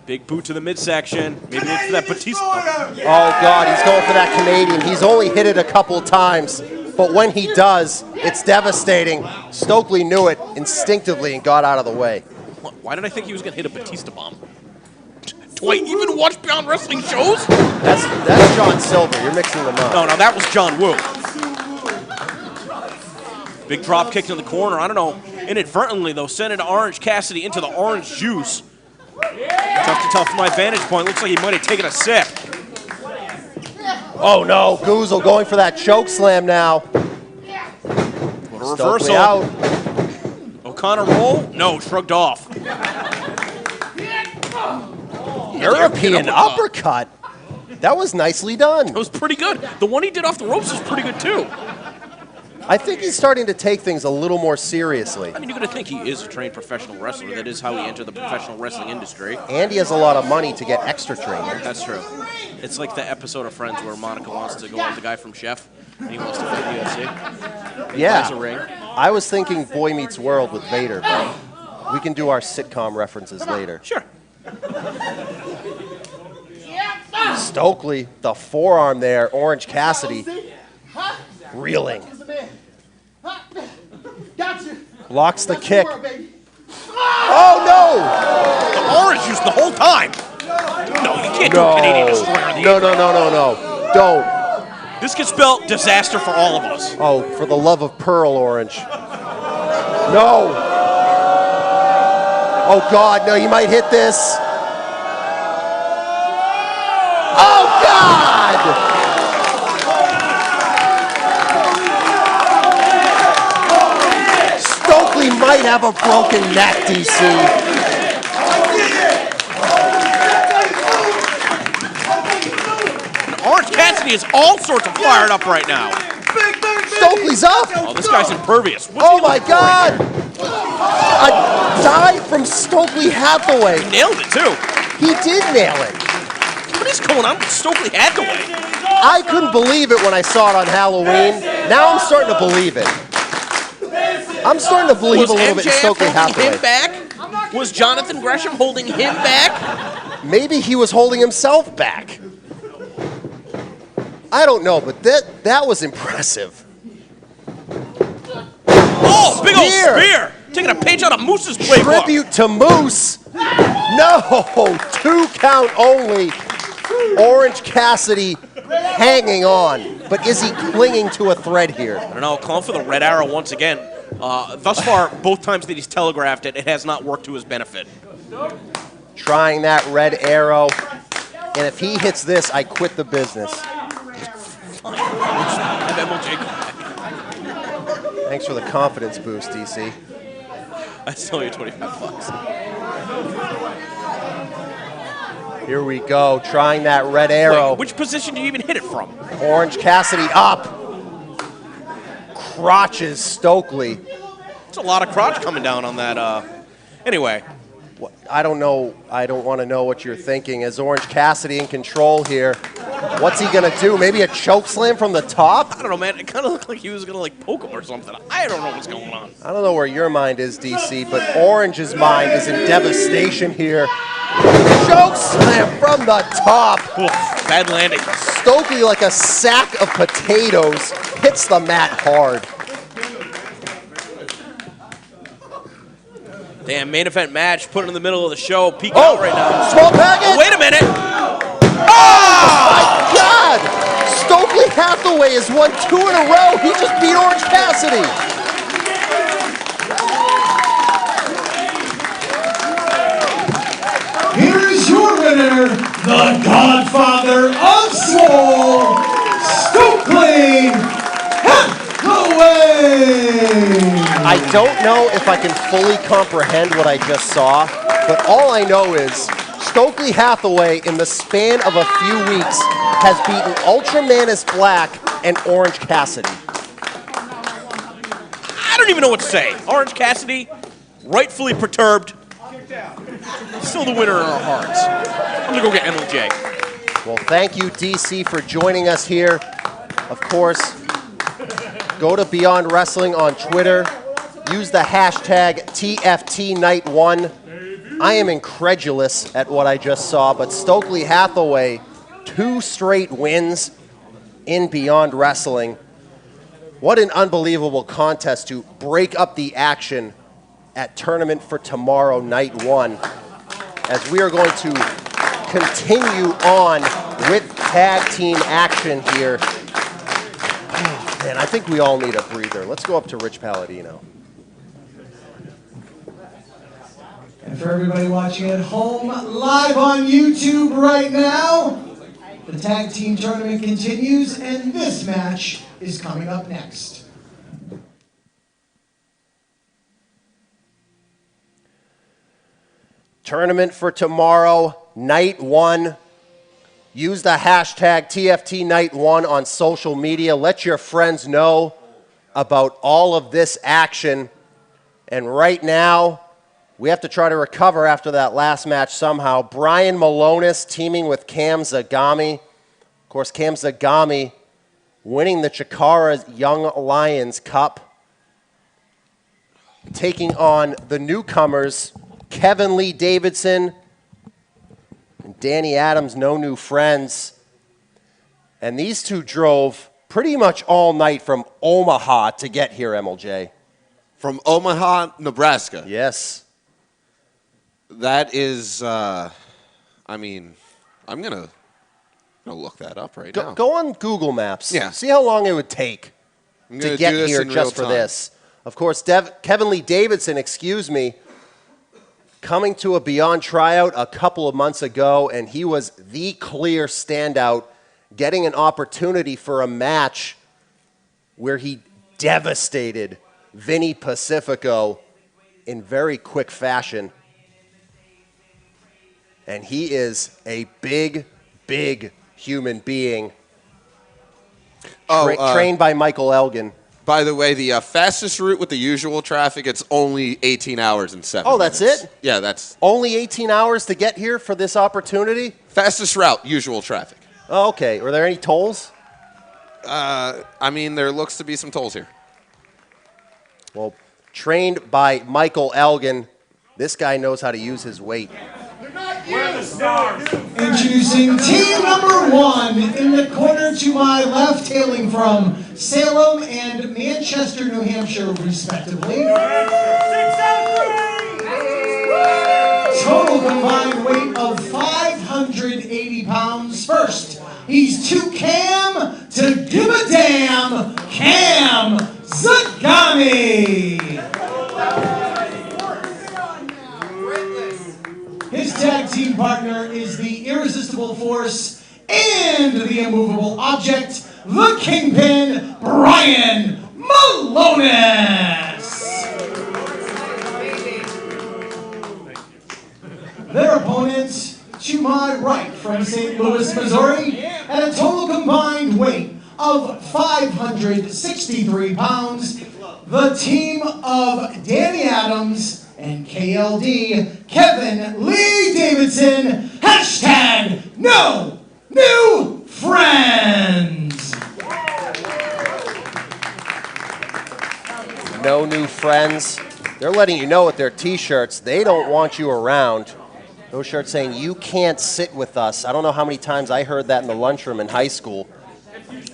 Big boot to the midsection. Maybe look for that Batista. Oh, God, he's going for that Canadian. He's only hit it a couple times, but when he does, it's devastating. Stokely knew it instinctively and got out of the way. Why did I think he was going to hit a Batista bomb? Do I even watch Beyond Wrestling shows? That's John Silver. You're mixing them up. No, that was John Woo. Big drop kick in the corner. I don't know. Inadvertently, though, sending Orange Cassidy into the orange juice. Tough to tell from my vantage point. Looks like he might have taken a sip. Oh, no. Goozle going for that choke slam now. What a Stokely reversal. out. O'Connor roll? No, shrugged off. European uppercut. That was nicely done. It was pretty good. The one he did off the ropes was pretty good, too. I think he's starting to take things a little more seriously. I mean, you're going to think he is a trained professional wrestler. That is how he entered the professional wrestling industry. And he has a lot of money to get extra training. That's true. It's like the episode of Friends where Monica wants to go on the guy from Chef, and he wants to fight UFC. He buys a ring. I was thinking Boy Meets World with Vader, but we can do our sitcom references later. Sure. Stokely, the forearm there, Orange Cassidy, reeling. Blocks the kick. Oh, no! The orange juice the whole time. No, you can't do a Canadian Destroyer. No. Don't. This could spell disaster for all of us. Oh, for the love of Pearl, Orange. No. Oh, God, no, you might hit this. Oh, God! Stokely might have a broken neck, DC. Orange Cassidy is all sorts of fired up right now. Stokely's up. Oh, this guy's impervious. Oh, my God. A dive from Stokely Hathaway. He nailed it, too. He did nail it. What is going on with Stokely Hathaway? I couldn't believe it when I saw it on Halloween. Now I'm starting to believe it. I'm starting to believe Was a little bit in MJF Stokely holding Hathaway. him back? Was Jonathan Gresham holding him back? maybe he was holding himself back. I don't know, but that was impressive. Oh, big old spear! Taking a page out of Moose's playbook. Tribute to Moose. No, 2 count only. Orange Cassidy hanging on, but is he clinging to a thread here? I don't know, calling for the red arrow once again. Thus far, both times that he's telegraphed it, it has not worked to his benefit. Trying that red arrow, and if he hits this, I quit the business. Have MLJ come back. Thanks for the confidence boost, DC. That's still you $25. Here we go, trying that red arrow. Wait, which position do you even hit it from? Orange Cassidy up. Crotches Stokely. It's a lot of crotch coming down on that. Anyway. I don't know. I don't want to know what you're thinking. As Orange Cassidy in control here. What's he going to do? Maybe a choke slam from the top? I don't know, man. It kind of looked like he was going to, like, poke him or something. I don't know what's going on. I don't know where your mind is, DC, but Orange's mind is in devastation here. Choke slam from the top. Oof, bad landing. Stokely, like a sack of potatoes, hits the mat hard. Damn, main event match, put it in the middle of the show, peeking out right now. Small package. Oh, wait a minute. Oh, my God. Stokely Hathaway has won 2 in a row. He just beat Orange Cassidy. Here is your winner, the Godfather of Swole, Stokely Hathaway. I don't know if I can fully comprehend what I just saw, but all I know is Stokely Hathaway, in the span of a few weeks, has beaten Ultraman is Black and Orange Cassidy. I don't even know what to say. Orange Cassidy, rightfully perturbed. Still the winner in our hearts. I'm going to go get MLJ. Well, thank you, DC, for joining us here. Of course, go to Beyond Wrestling on Twitter. Use the hashtag TFT Night 1. I am incredulous at what I just saw, but Stokely Hathaway, 2 straight wins in Beyond Wrestling. What an unbelievable contest to break up the action at Tournament for Tomorrow Night 1, as we are going to continue on with tag team action here. Oh, man, I think we all need a breather. Let's go up to Rich Palladino. And for everybody watching at home, live on YouTube right now, the tag team tournament continues, and this match is coming up next. Tournament for Tomorrow, Night 1. Use the hashtag TFT Night 1 on social media. Let your friends know about all of this action. And right now, we have to try to recover after that last match somehow. Brian Malonis teaming with Cam Zagami. Of course, Cam Zagami winning the Chikara Young Lions Cup. Taking on the newcomers, Kevin Lee Davidson and Danny Adams, no new friends. And these two drove pretty much all night from Omaha to get here, MLJ. From Omaha, Nebraska. Yes. That is, I mean, I'm gonna look that up right now. Go on Google Maps. Yeah. See how long it would take to get here just for this. Of course, Kevin Lee Davidson, coming to a Beyond tryout a couple of months ago, and he was the clear standout, getting an opportunity for a match where he devastated Vinny Pacifico in very quick fashion. And he is a big, big human being, trained by Michael Elgin. By the way, the fastest route with the usual traffic, it's only 18 hours and 7 minutes. That's it? Yeah, that's... Only 18 hours to get here for this opportunity? Fastest route, usual traffic. Oh, okay. Are there any tolls? I mean, there looks to be some tolls here. Well, trained by Michael Elgin, this guy knows how to use his weight. Introducing team number 1 in the corner to my left, hailing from Salem and Manchester, New Hampshire, respectively. Total combined weight of 580 pounds. First, he's too Cam to give a damn, Cam Zagami. His tag team partner is the irresistible force and the immovable object, the Kingpin, Brian Malonis. Their opponents, to my right from St. Louis, Missouri, at a total combined weight of 563 pounds, the team of Danny Adams and KLD, Kevin Lee Davidson, hashtag no new friends. No new friends. They're letting you know with their t-shirts, they don't want you around. Those shirts saying, you can't sit with us. I don't know how many times I heard that in the lunchroom in high school.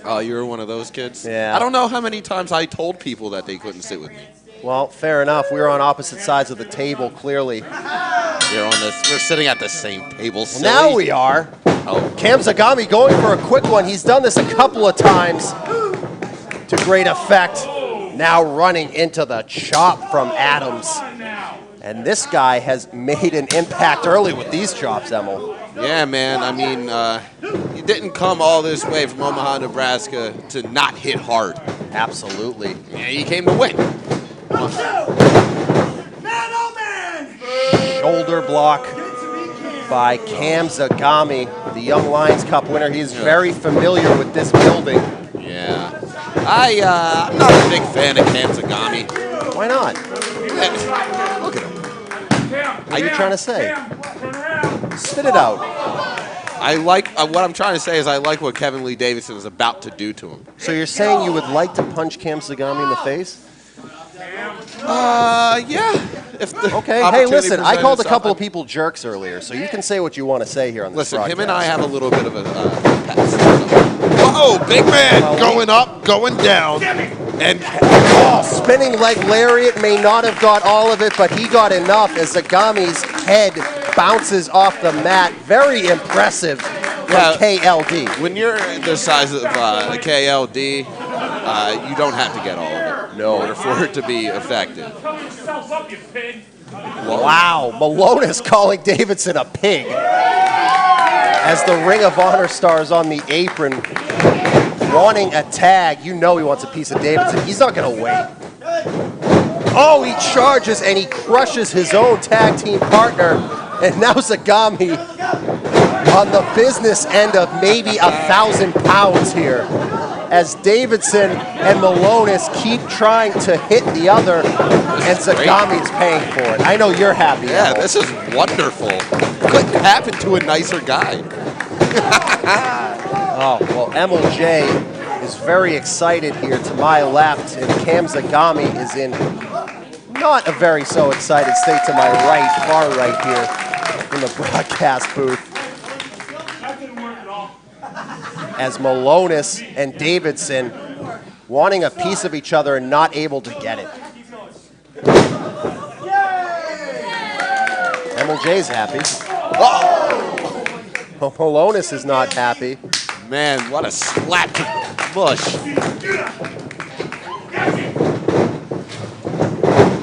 Oh, you were one of those kids? Yeah. I don't know how many times I told people that they couldn't sit with me. Well, fair enough. We were on opposite sides of the table, clearly. We're sitting at the same table. Well, now we are. Oh. Cam Zagami going for a quick one. He's done this a couple of times to great effect. Now running into the chop from Adams. And this guy has made an impact early with these chops, Emil. Yeah, man. I mean, you didn't come all this way from Omaha, Nebraska to not hit hard. Absolutely. Yeah, you came to win. Shoulder block by Cam Zagami, the Young Lions Cup winner. He's very familiar with this building. Yeah. I'm not a big fan of Cam Zagami. Why not? Look at him. What are you trying to say? Spit it out. I like, what I'm trying to say is I like what Kevin Lee Davidson is about to do to him. So you're saying you would like to punch Cam Zagami in the face? Yeah. If the Okay, hey, opportunity listen, I called a presented couple of itself, people jerks earlier, so you can say what you want to say here on this Listen, broadcast. him and I have a little bit of a pass. Uh-oh, big man going up, going down. And Spinning leg lariat may not have got all of it, but he got enough as Zagami's head bounces off the mat. Very impressive from KLD. when you're the size of KLD, you don't have to get all of it in order for it to be effective. Wow, Malonis calling Davidson a pig. As the Ring of Honor stars on the apron, wanting a tag. You know he wants a piece of Davidson. He's not going to wait. Oh, he charges and he crushes his own tag team partner. And now Zagami on the business end of maybe 1,000 pounds here. As Davidson and Malonis keep trying to hit the other, and Zagami is paying for it. I know you're happy. Yeah, Emil. this is wonderful. Couldn't happen to a nicer guy. Oh, well, MLJ is very excited here to my left, and Cam Zagami is in not a very so excited state to my right, far right here in the broadcast booth. As Malonis and Davidson wanting a piece of each other and not able to get it. MLJ's happy. Oh, Malonis is not happy. Man, what a slap to mush.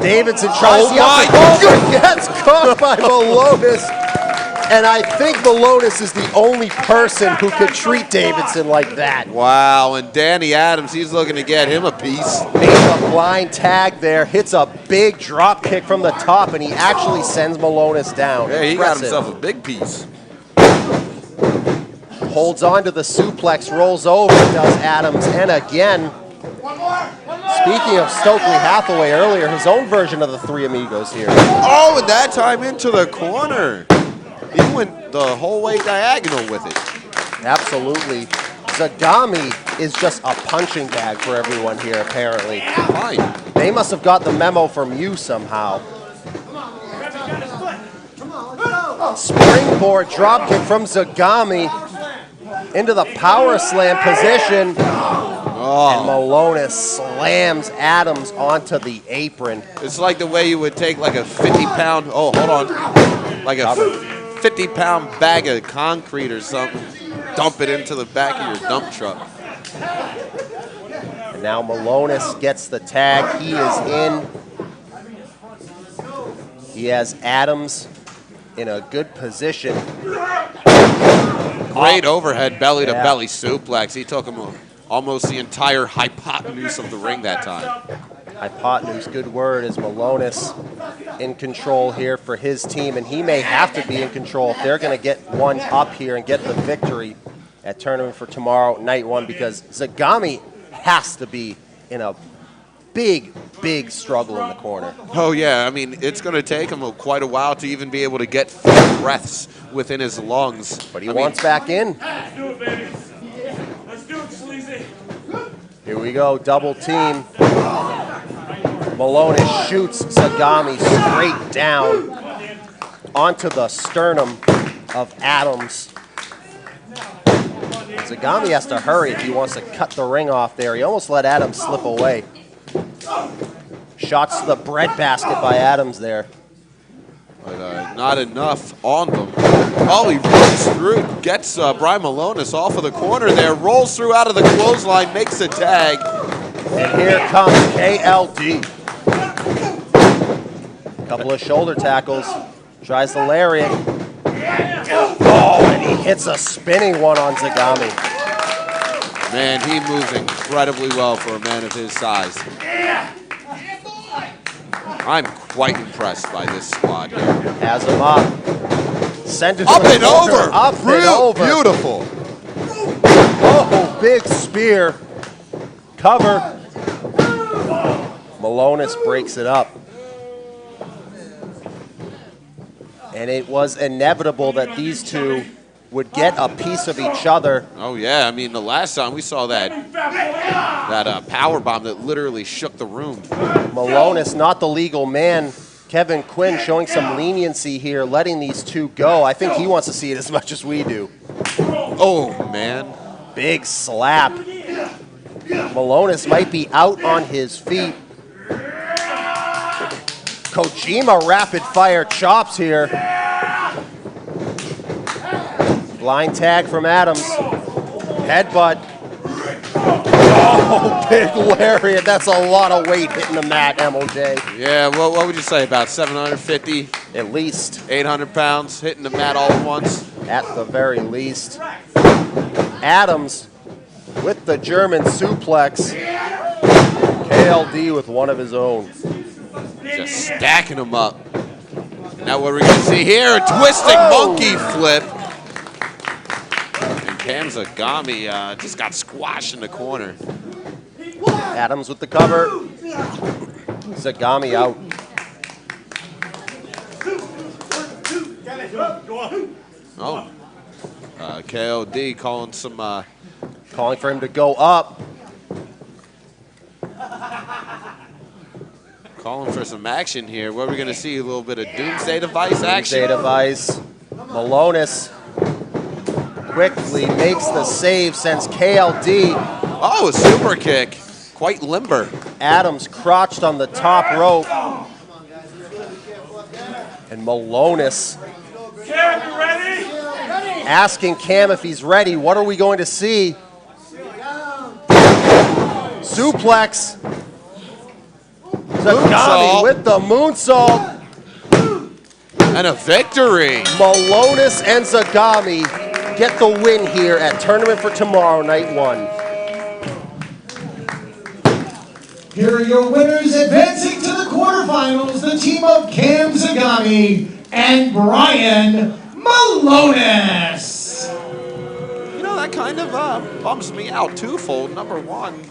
Davidson tries the upper gets caught by Malonis. And I think Malonis is the only person who could treat Davidson like that. Wow, and Danny Adams, he's looking to get him a piece. Makes a blind tag there, hits a big drop kick from the top, and he actually sends Malonis down. Yeah, he got Impressive. himself a big piece. Holds on to the suplex, rolls over, does Adams, and again. Speaking of Stokely Hathaway earlier, his own version of the Three Amigos here. Oh, and that time into the corner. He went the whole way diagonal with it. Absolutely. Zagami is just a punching bag for everyone here, apparently. Fine. They must have got the memo from you somehow. Springboard dropkick from Zagami into the power slam position. And Malonis slams Adams onto the apron. It's like the way you would take like a 50-pound, oh, hold on, like a 50-pound bag of concrete or something, dump it into the back of your dump truck. And now Malonis gets the tag. He is in. He has Adams in a good position. Great overhead belly-to-belly suplex. He took him almost the entire hypotenuse of the ring that time. Hypotenuse, good word, is Malonis in control here for his team, and he may have to be in control if they're going to get one up here and get the victory at Tournament for Tomorrow, Night 1, because Zagami has to be in a big, big struggle in the corner. Oh, yeah. I mean, it's going to take him quite a while to even be able to get breaths within his lungs. But he wants back in. Let's do it, baby. Let's do it, Sleazy. Here we go, double team. Malonis shoots Zagami straight down onto the sternum of Adams. Zagami has to hurry if he wants to cut the ring off there. He almost let Adams slip away. Shots to the breadbasket by Adams there. But not enough on them. Oh, he runs through, gets Brian Malonis off of the corner there, rolls through out of the clothesline, makes a tag. And here comes KLD. Couple of shoulder tackles. Tries the lariat. Oh, and he hits a spinning one on Zagami. Man, he moves incredibly well for a man of his size. I'm quite impressed by this squad here. Has him up. Sent it Up to the and shoulder. over. Up and over. Beautiful. Oh, big spear. Cover. Malonis breaks it up. And it was inevitable that these two would get a piece of each other. Oh, yeah. I mean, the last time we saw that power bomb that literally shook the room. Malonis, not the legal man. Kevin Quinn showing some leniency here, letting these two go. I think he wants to see it as much as we do. Oh, man. Big slap. Malonis might be out on his feet. Kojima rapid fire chops here. Blind tag from Adams. Headbutt. Oh, big lariat. That's a lot of weight hitting the mat, MLJ. Yeah, what would you say, about 750? At least. 800 pounds hitting the mat all at once? At the very least. Adams with the German suplex. KLD with one of his own. Just stacking them up. Now what are we going to see here? A twisting monkey flip. And Cam Zagami just got squashed in the corner. Adams with the cover. Zagami out. Oh. KOD calling some... Calling for him to go up. Calling for some action here. What are we going to see? A little bit of Doomsday Device action? Doomsday Device. Malonis quickly makes the save, sends KLD. Oh, a super kick. Quite limber. Adams crouched on the top rope. And Malonis Cam, you ready? asking Cam if he's ready. What are we going to see? Suplex. Zagami with the moonsault. And a victory. Malonis and Zagami get the win here at Tournament for Tomorrow, Night 1. Here are your winners advancing to the quarterfinals, the team of Cam Zagami and Brian Malonis. You know, that kind of bums me out twofold. Number one,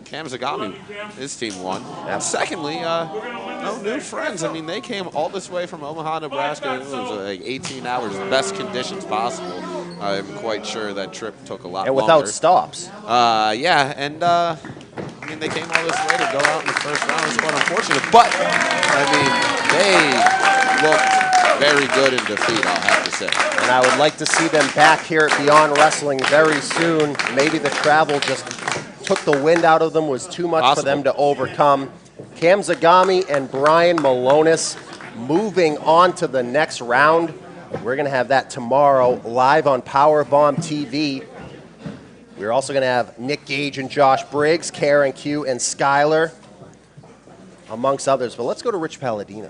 Cam Zagami, his team won. And secondly, no new friends. I mean, they came all this way from Omaha, Nebraska. It was like 18 hours, best conditions possible. I'm quite sure that trip took a lot longer. And without stops. Yeah, and I mean, they came all this way to go out in the first round. It's quite unfortunate, but I mean, they looked very good in defeat, I'll have to say. And I would like to see them back here at Beyond Wrestling very soon. Maybe the travel just took the wind out of them, was too much for them to overcome. Cam Zagami and Brian Malonis moving on to the next round. We're going to have that tomorrow live on Powerbomb TV. We're also going to have Nick Gage and Josh Briggs, Karen Q and Skyler, amongst others. But let's go to Rich Palladino.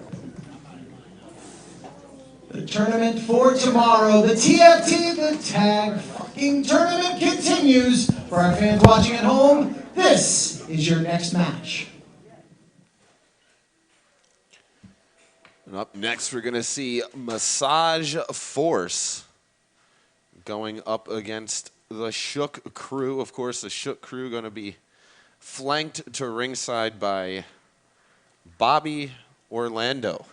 The tournament for tomorrow, the TFT, the Tag fucking Tournament continues. For our fans watching at home, this is your next match. And up next, we're going to see Massage Force going up against the Shook Crew. Of course, the Shook Crew going to be flanked to ringside by Bobby Orlando.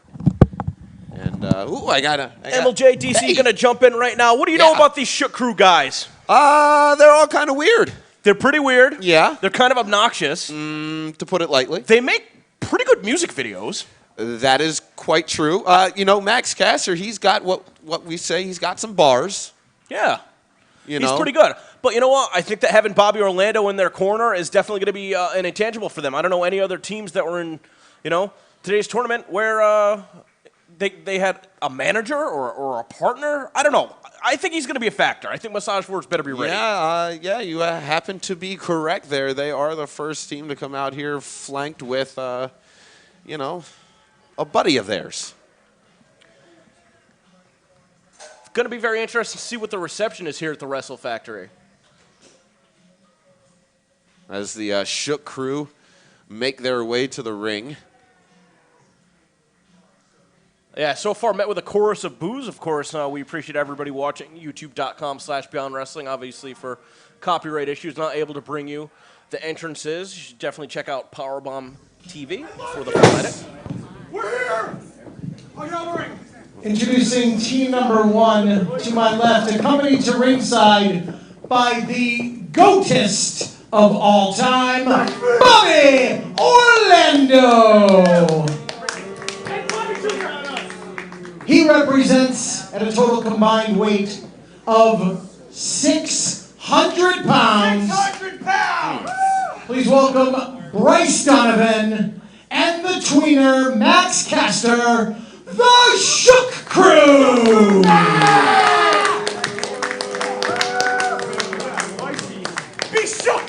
And, I got MLJ, DC going to jump in right now. What do you know about these Shook Crew guys? They're all kind of weird. They're pretty weird. Yeah. They're kind of obnoxious. To put it lightly. They make pretty good music videos. That is quite true. Max Caster, he's got what we say, he's got some bars. Yeah. He's pretty good. But you know what? I think that having Bobby Orlando in their corner is definitely going to be an intangible for them. I don't know any other teams that were in, today's tournament where they had a manager or a partner. I don't know. I think he's going to be a factor. I think Massage Force better be ready. You happen to be correct there. They are the first team to come out here flanked with, a buddy of theirs. It's going to be very interesting to see what the reception is here at the Wrestle Factory. As the Shook Crew make their way to the ring. Yeah, so far met with a chorus of boos. Of course, we appreciate everybody watching youtube.com/Beyond Wrestling. Obviously, for copyright issues, not able to bring you the entrances. You should definitely check out Powerbomb TV for the full edit. We're here! Introducing team number 1 to my left, accompanied to ringside by the GOATist of all time, Bobby Orlando. He represents at a total combined weight of 600 pounds. 600 pounds! Please welcome Bryce Donovan and the tweener Max Caster, the Shook Crew. Be shook!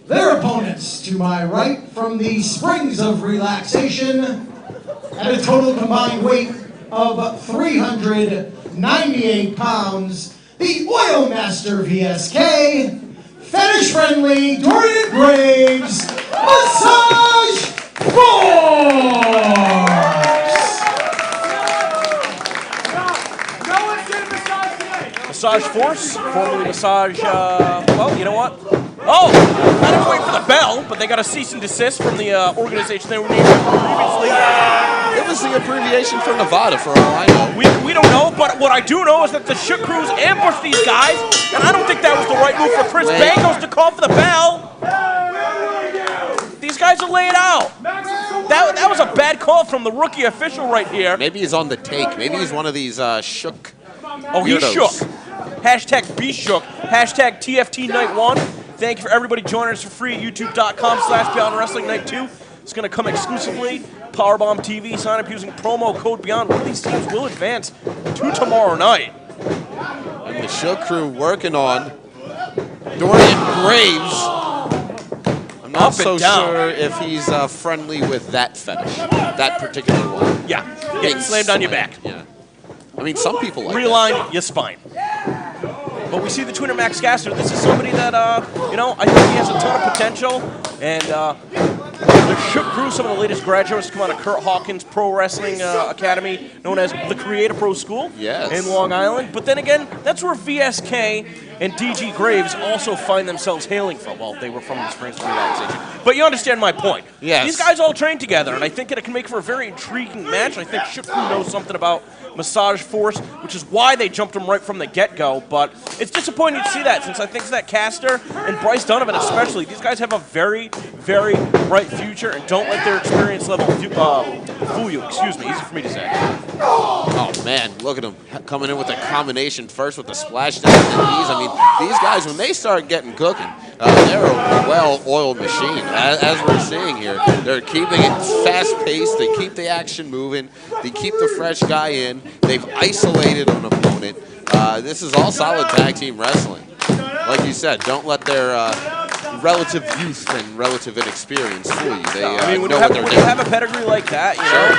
Their opponents to my right from the Springs of Relaxation at a total combined weight of 398 pounds, the Oil Master VSK, Fetish Friendly Dorian Graves, Massage Force! Massage Force, formerly Massage, well, you know what? Oh, I didn't wait for the bell, but they got a cease and desist from the organization they were named previously. It was the abbreviation for Nevada, for all I know. We don't know, but what I do know is that the Shook Crews ambushed these guys, and I don't think that was the right move for Chris Bangos to call for the bell. These guys are laying out. That was a bad call from the rookie official right here. Maybe he's on the take. Maybe he's one of these Shook. Oh, he's shook. Hashtag be shook. Hashtag TFT Night 1. Thank you for everybody joining us for free at youtube.com/Beyond Wrestling Night 2. It's going to come exclusively Powerbomb TV. Sign up using promo code Beyond. One of these teams will advance to tomorrow night. And the Shook Crew working on Dorian Graves. I'm not so sure if he's friendly with that fetish, that particular one. Yeah, getting slammed on your back. Yeah. I mean, some people like Realign your spine. But we see the tweener Max Caster. This is somebody that, I think he has a ton of potential. And the Shook Crew, some of the latest graduates come out of Kurt Hawkins Pro Wrestling Academy, known as the Creator Pro School in Long Island. But then again, that's where VSK and DG Graves also find themselves hailing from. Well, they were from the Springs Relaxation. But you understand my point. Yes. These guys all train together, and I think it can make for a very intriguing match. I think Shukru knows something about Massage Force, which is why they jumped him right from the get-go. But it's disappointing to see that, since I think that Caster and Bryce Donovan especially, these guys have a very, very bright future, and don't let their experience level fool you. Excuse me, easy for me to say. Oh, man, look at him coming in with a combination first with the splash down and knees. I mean, these guys, when they start getting cooking, they're a well-oiled machine. As we're seeing here, they're keeping it fast-paced. They keep the action moving. They keep the fresh guy in. They've isolated an opponent. This is all solid tag team wrestling. Like you said, don't let their relative youth and relative inexperience fool you. They I mean, know what they're when doing. you have a pedigree like that, you know.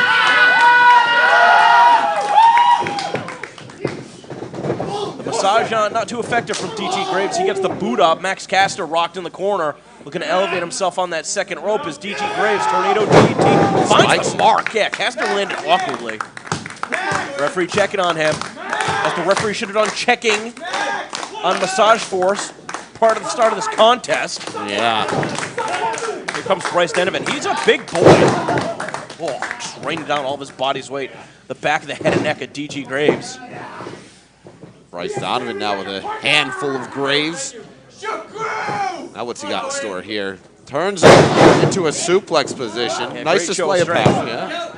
The massage not too effective from DG Graves. He gets the boot up. Max Caster rocked in the corner, looking to elevate himself on that second rope as DG Graves, Tornado DDT, finds the mark. Yeah, Caster landed awkwardly. Referee checking on him, as the referee should have done checking on Massage Force, part of the start of this contest. Yeah. Here comes Bryce Donovan. He's a big boy. Oh, just raining down all of his body's weight. The back of the head and neck of DG Graves. Bryce Donovan now with a handful of Graves. Now what's he got in store here? Turns it into a suplex position. Yeah, nice great show display of of strength. power. Yeah.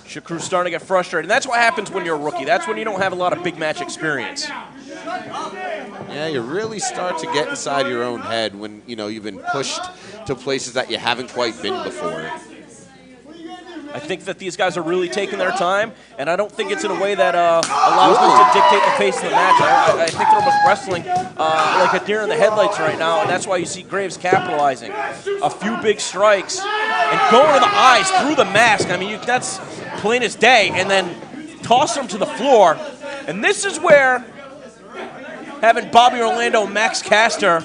Shakru's starting to get frustrated. And that's what happens when you're a rookie. That's when you don't have a lot of big match experience. Yeah, you really start to get inside your own head when, you know, you've been pushed to places that you haven't quite been before. I think that these guys are really taking their time, and I don't think it's in a way that allows them to dictate the pace of the match. I think they're almost wrestling like a deer in the headlights right now, and that's why you see Graves capitalizing. A few big strikes, and going to the eyes through the mask. I mean, that's plain as day, and then toss him to the floor. And this is where having Bobby Orlando, Max Caster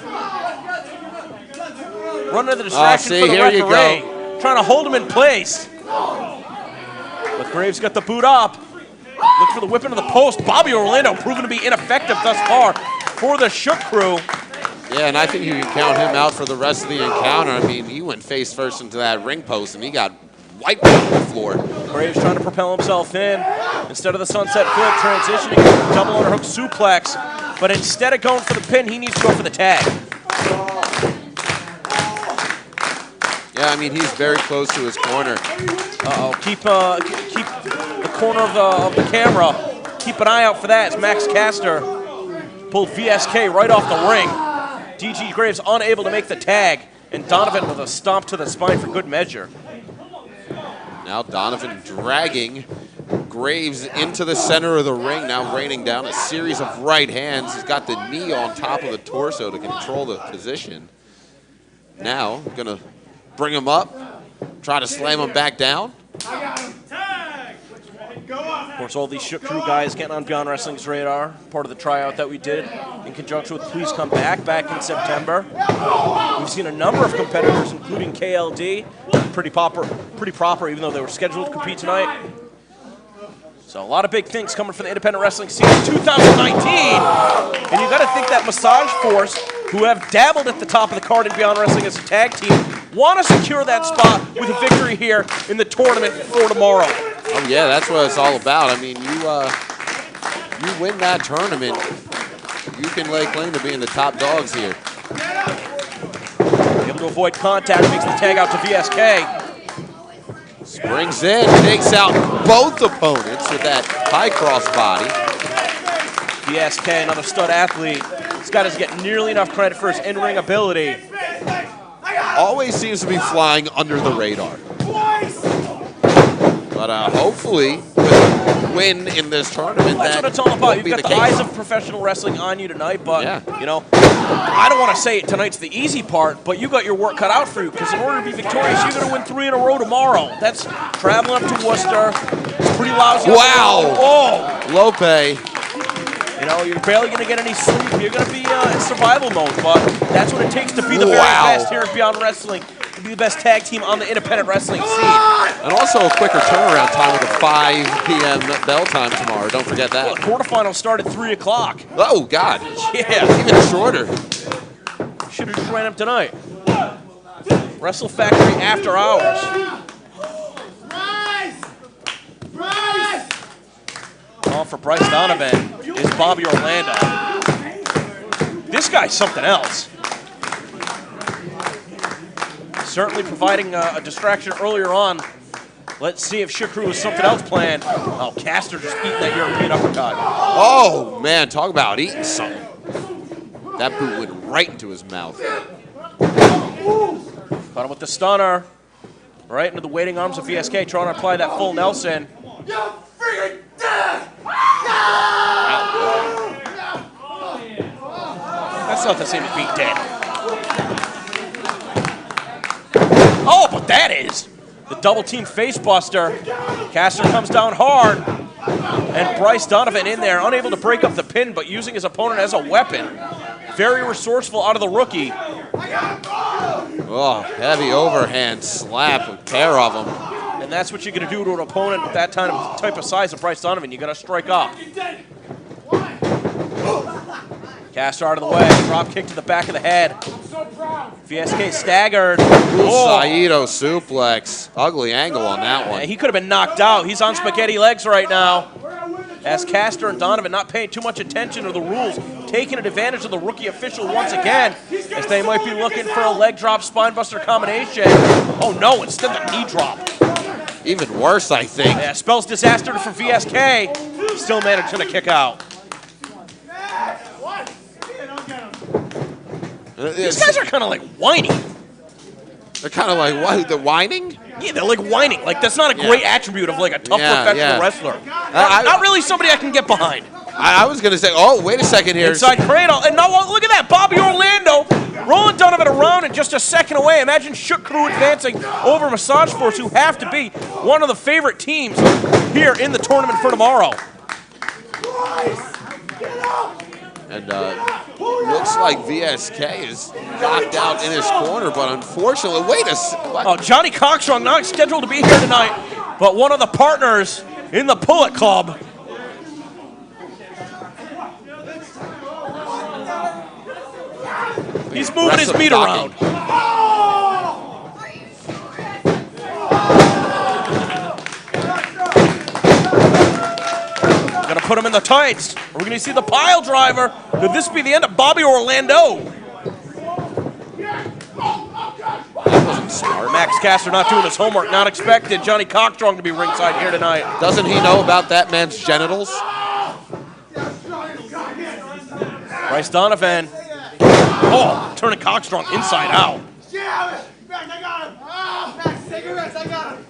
run into the distraction for the here you referee, go. trying to hold him in place. But Graves got the boot up. Look for the whip into the post. Bobby Orlando proven to be ineffective thus far for the Shook crew. Yeah, and I think you can count him out for the rest of the encounter. I mean, he went face first into that ring post, and he got wiped off the floor. Graves trying to propel himself in. Instead of the sunset flip, transitioning to the double underhook suplex. But instead of going for the pin, he needs to go for the tag. Yeah, I mean, he's very close to his corner. Uh-oh, keep the corner of the camera. Keep an eye out for that as Max Caster pulled VSK right off the ring. DG Graves unable to make the tag, and Donovan with a stomp to the spine for good measure. Now Donovan dragging Graves into the center of the ring, now raining down a series of right hands. He's got the knee on top of the torso to control the position. Now, gonna bring him up, try to slam him back down. Of course, all these Shook Crew guys getting on Beyond Wrestling's radar, part of the tryout that we did in conjunction with Please Come Back in September. We've seen a number of competitors, including KLD, pretty proper, even though they were scheduled to compete tonight. So a lot of big things coming from the independent wrestling scene in 2019. And you got to think that Massage Force, who have dabbled at the top of the card in Beyond Wrestling as a tag team, want to secure that spot with a victory here in the tournament for tomorrow. Oh yeah, that's what it's all about. I mean, you win that tournament, you can lay claim to being the top dogs here. Able to avoid contact, makes the tag out to VSK. Springs in, takes out both opponents with that high cross body. VSK, another stud athlete. This guy doesn't get nearly enough credit for his in-ring ability. Always seems to be flying under the radar. But hopefully, with a win in this tournament, That's what it's all about. You've got the eyes of professional wrestling on you tonight, but, you know, I don't want to say tonight's the easy part, but you got your work cut out for you, because in order to be victorious, you're going to win 3 in a row tomorrow. That's traveling up to Worcester. It's pretty lousy. Wow. Oh! Lope. You know, you're barely going to get any sleep. You're going to be in survival mode, but that's what it takes to be the very best here at Beyond Wrestling. to be the best tag team on the independent wrestling scene. And also a quicker turnaround time with a 5 p.m. bell time tomorrow. Don't forget that. Well, the quarterfinals start at 3 o'clock. Oh, God. Yeah. Even shorter. Should have just ran him tonight. Wrestle Factory after hours. Calling for Bryce Donovan is Bobby Orlando. This guy's something else. Certainly providing a distraction earlier on. Let's see if Shukru has something else planned. Oh, Caster just eating that European uppercut. Oh, man, talk about eating something. That boot went right into his mouth. Caught him with the stunner. Right into the waiting arms of VSK, trying to apply that full Nelson. That's not the same as being dead. Oh, but that is. The double team face buster. Caster comes down hard. And Bryce Donovan in there, unable to break up the pin, but using his opponent as a weapon. Very resourceful out of the rookie. Oh, heavy overhand slap, a pair of them. And that's what you're going to do to an opponent with that type of size of Bryce Donovan. You got to strike up. Caster out of the way. Drop kick to the back of the head. VSK staggered. Saito suplex. Ugly angle on that one. He could have been knocked out. He's on spaghetti legs right now. As Caster and Donovan not paying too much attention to the rules, taking advantage of the rookie official once again, as they might be looking for a leg drop spinebuster combination. Oh no, instead the knee drop. Even worse, I think. Yeah, spells disaster for VSK. Still managing to kick out. These guys are kind of like whiny. They're kind of like, what, the whining? Yeah, they're like whining. Like, that's not a great attribute of like a tough professional wrestler. Not really somebody I can get behind. I was going to say, oh, wait a second here. Inside cradle. And now look at that. Bobby Orlando rolling Donovan around and just a second away. Imagine Shook Crew advancing over Massage Force, who have to be one of the favorite teams here in the tournament for tomorrow. And looks like VSK is knocked out in his corner, but unfortunately, Oh, Johnny Cockstrong not scheduled to be here tonight, but one of the partners in the Pullet Club. He's moving his meat around. Gonna put him in the tights. We're gonna see the pile driver. Could this be the end of Bobby Orlando? That wasn't smart. Max Caster not doing his homework, not expected Johnny Cockstrong to be ringside here tonight. Doesn't he know about that man's genitals? Bryce Donovan. Oh, turning Cockstrong inside out. I got him. Max, cigarettes, I got him.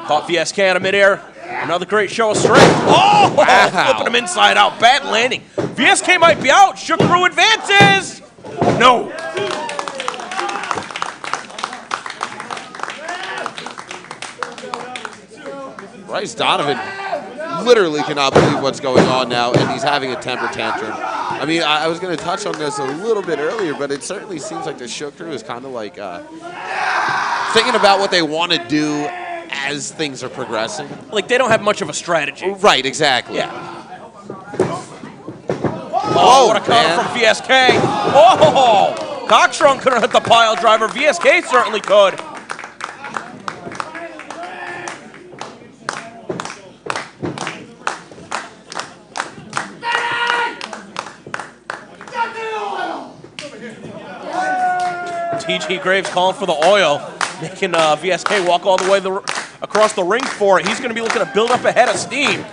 Caught VSK out of midair. Another great show of strength. Oh, wow. Flipping him inside out. Bad landing. VSK might be out. Shook Crew advances. No. Bryce Donovan literally cannot believe what's going on now, and he's having a temper tantrum. I mean, I was going to touch on this a little bit earlier, but it certainly seems like the Shook Crew is kind of like thinking about what they want to do as things are progressing. Like, they don't have much of a strategy. Right, exactly. Yeah. Oh, what a counter from VSK. Oh, Cockstrong couldn't hit the pile driver. VSK certainly could. TG Graves calling for the oil, making VSK walk all the way across the ring for it. He's going to be looking to build up a head of steam.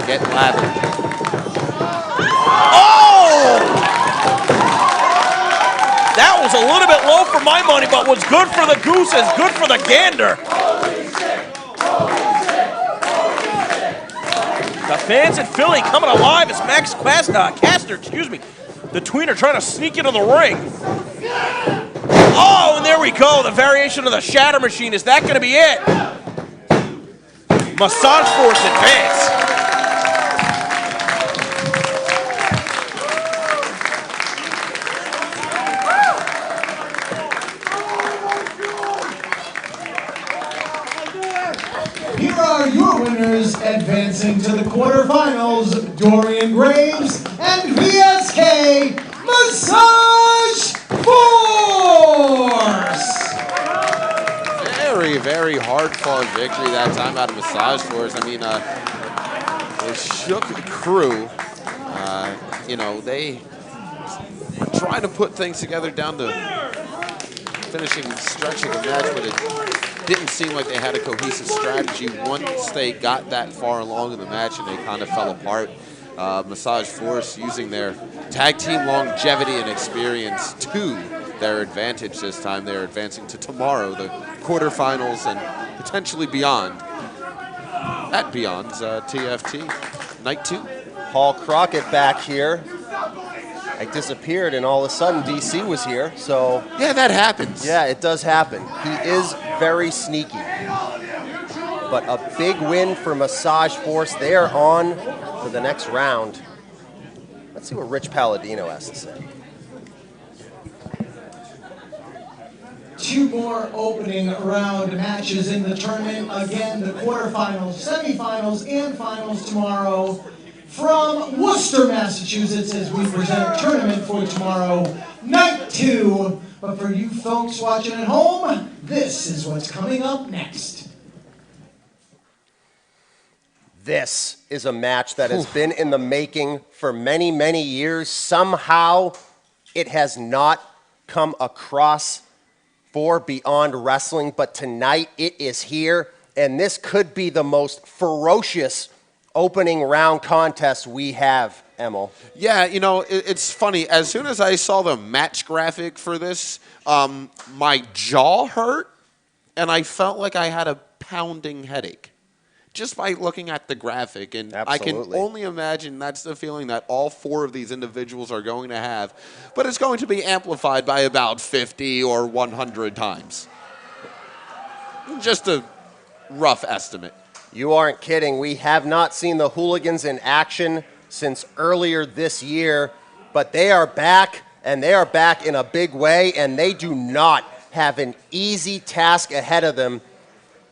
Get lathered. Oh! That was a little bit low for my money, but was good for the gooses, good for the gander. The fans in Philly coming alive as Max Caster, the tweener trying to sneak into the ring. Oh, and there we go. The variation of the Shatter Machine. Is that going to be it? Massage Force advance. Advancing to the quarterfinals, Dorian Graves and VSK Massage Force! Very, very hard-fought victory that time out of Massage Force. I mean, the Shook crew, you know, they trying to put things together down the finishing stretch of the match, but it didn't seem like they had a cohesive strategy once they got that far along in the match, and they kind of fell apart. Massage Force using their tag team longevity and experience to their advantage this time. They're advancing to tomorrow, the quarterfinals, and potentially beyond. At Beyond's TFT, night 2. Paul Crockett back here. I disappeared, and all of a sudden DC was here, so... Yeah, that happens. Yeah, it does happen. He is very sneaky. But a big win for Massage Force. They are on to the next round. Let's see what Rich Palladino has to say. 2 more opening round matches in the tournament. Again, the quarterfinals, semifinals, and finals tomorrow. From Worcester, Massachusetts, as we present tournament for tomorrow, night 2. But for you folks watching at home, this is what's coming up next. This is a match that has been in the making for many, many years. Somehow, it has not come across for Beyond Wrestling, but tonight it is here, and this could be the most ferocious opening round contest we have, Emil. Yeah, you know, it's funny. As soon as I saw the match graphic for this, my jaw hurt, and I felt like I had a pounding headache just by looking at the graphic. And Absolutely. I can only imagine that's the feeling that all 4 of these individuals are going to have. But it's going to be amplified by about 50 or 100 times. Just a rough estimate. You aren't kidding. We have not seen the Hooligans in action since earlier this year, but they are back, and they are back in a big way, and they do not have an easy task ahead of them,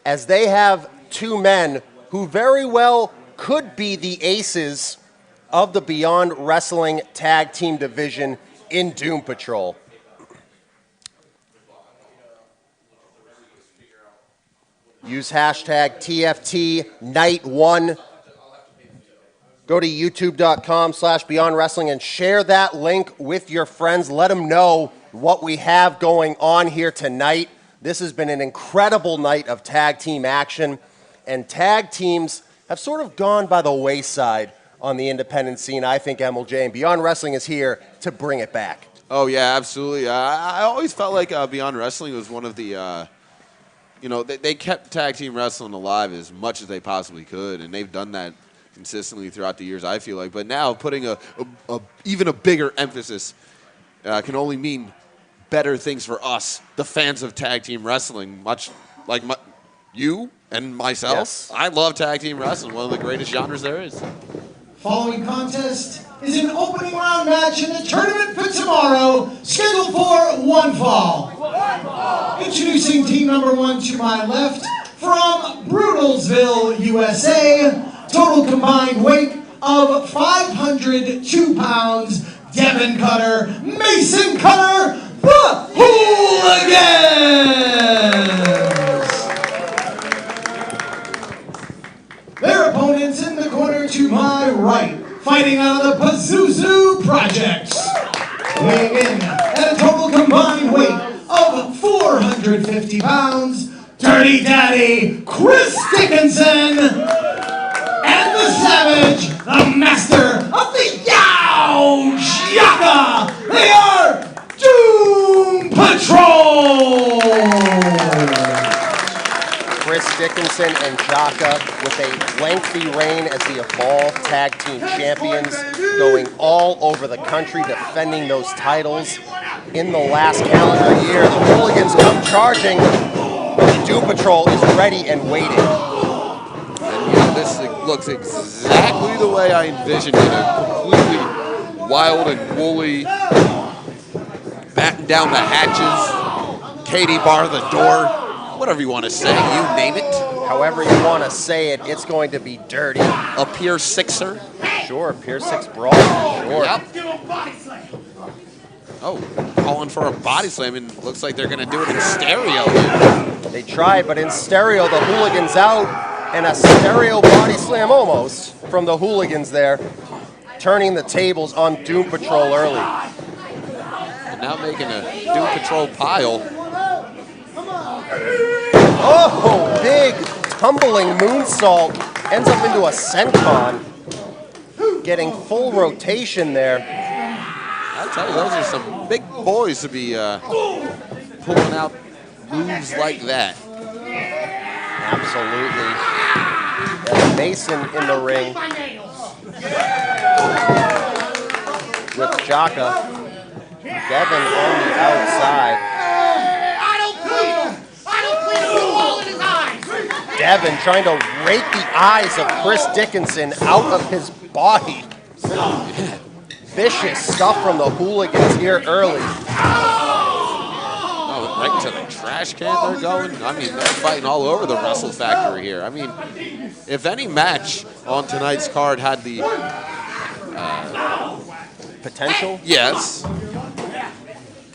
as they have 2 men who very well could be the aces of the Beyond Wrestling Tag Team Division in Doom Patrol. Use hashtag TFT Night 1. Go to youtube.com/Beyond Wrestling and share that link with your friends. Let them know what we have going on here tonight. This has been an incredible night of tag team action, and tag teams have sort of gone by the wayside on the independent scene, I think, MLJ, and Beyond Wrestling is here to bring it back. Oh, yeah, absolutely. I always felt like Beyond Wrestling was one of the... you know, they kept tag team wrestling alive as much as they possibly could, and they've done that consistently throughout the years, I feel like. But now putting even a bigger emphasis can only mean better things for us, the fans of tag team wrestling, much like you and myself. Yes. I love tag team wrestling, one of the greatest genres there is. Following contest is an opening round match in the tournament for tomorrow, scheduled for 1 fall. Introducing team number 1 to my left, from Brutalsville, USA, total combined weight of 502 pounds, Devin Cutter, Mason Cutter, the Hooligans! Their opponents in the corner to my right, fighting out of the Pazuzu Projects, weighing in at a total combined weight of 450 pounds, Dirty Daddy Chris Dickinson, and the Savage, the master of the Yow Jaka. They are Doom Patrol! Chris Dickinson and Jaka with a lengthy reign as the Evolve Tag Team Champions, going all over the country defending those titles. In the last calendar year, the Hooligans come charging, but the Doom Patrol is ready and waiting. And yeah, this looks exactly the way I envisioned it. A completely wild and woolly, batten down the hatches, Katie bar the door, whatever you want to say, you name it. However you want to say it, it's going to be dirty. A Pier Sixer. Sure, Pier 6 brawl. Sure. Yep. Oh, calling for a body slam, and looks like they're going to do it in stereo here. They tried, but in stereo, the Hooligans out, and a stereo body slam almost from the Hooligans there, turning the tables on Doom Patrol early. And now making a Doom Patrol pile. Oh, big tumbling moonsault, ends up into a senton, getting full rotation there. I'll tell you, those are some big boys to be pulling out moves like that. Absolutely. That's Mason in the ring with Jaka. Devin on the outside. Devin trying to rake the eyes of Chris Dickinson out of his body. Vicious stuff from the Hooligans here early. Oh, right to the trash can they're going. I mean, they're fighting all over the Wrestle Factory here. I mean, if any match on tonight's card had the Potential yes,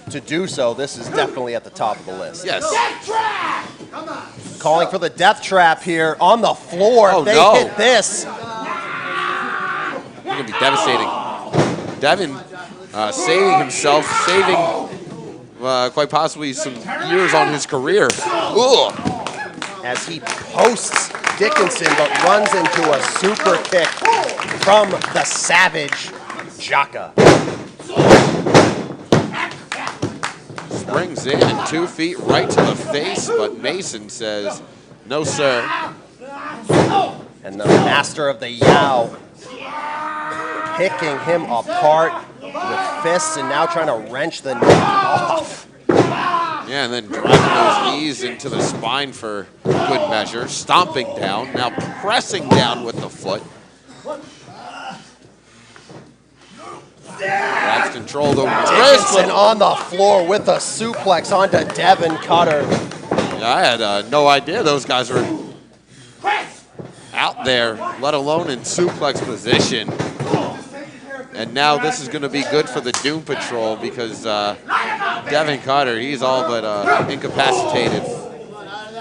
to do so, this is definitely at the top of the list. yes. Calling for the death trap here on the floor. Oh, They no. hit this. It's gonna be devastating. Devin saving himself, saving quite possibly some years on his career. Ugh. As he posts Dickinson, but runs into a super kick from the savage Jaka. Springs in and 2 feet right to the face, but Mason says, no, sir. And the master of the Yow picking him apart with fists and now trying to wrench the knee off. Yeah, and then driving those knees into the spine for good measure. Stomping down, now pressing down with the foot. Grabs control of the wrist. Dickinson on the floor with a suplex onto Devin Cutter. Yeah, I had no idea those guys were out there, let alone in suplex position. And now this is going to be good for the Doom Patrol because Devin Cutter, he's all but incapacitated.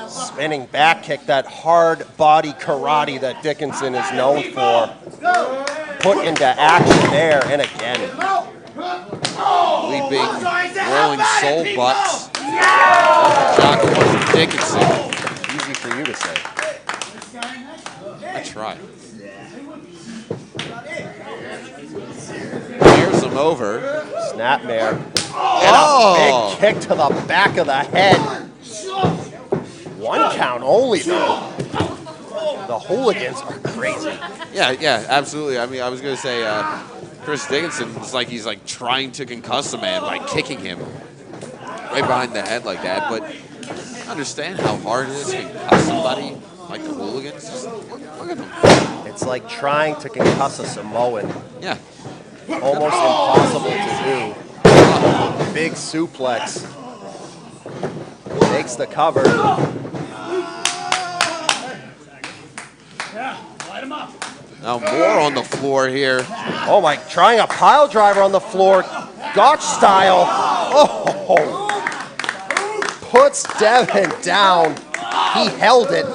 Spinning back kick, that hard body karate that Dickinson is known for. Put into action there, and again. Leaping, rolling soul butts. Jaka one from Dickinson. Easy for you to say. I try. Here's him over. Snapmare. Oh! And a big kick to the back of the head. 1 count only, though. The Hooligans are crazy. Yeah, absolutely. I mean, I was going to say Chris Dickinson is like he's like trying to concuss a man by kicking him right behind the head like that. But I understand how hard it is to concuss somebody like the Hooligans. Just look at them. It's like trying to concuss a Samoan. Yeah. Almost impossible to do. Big suplex. Makes the cover. Now more on the floor here. Oh my, trying a pile driver on the floor. Gotch style. Oh. Puts Devin down. He held it.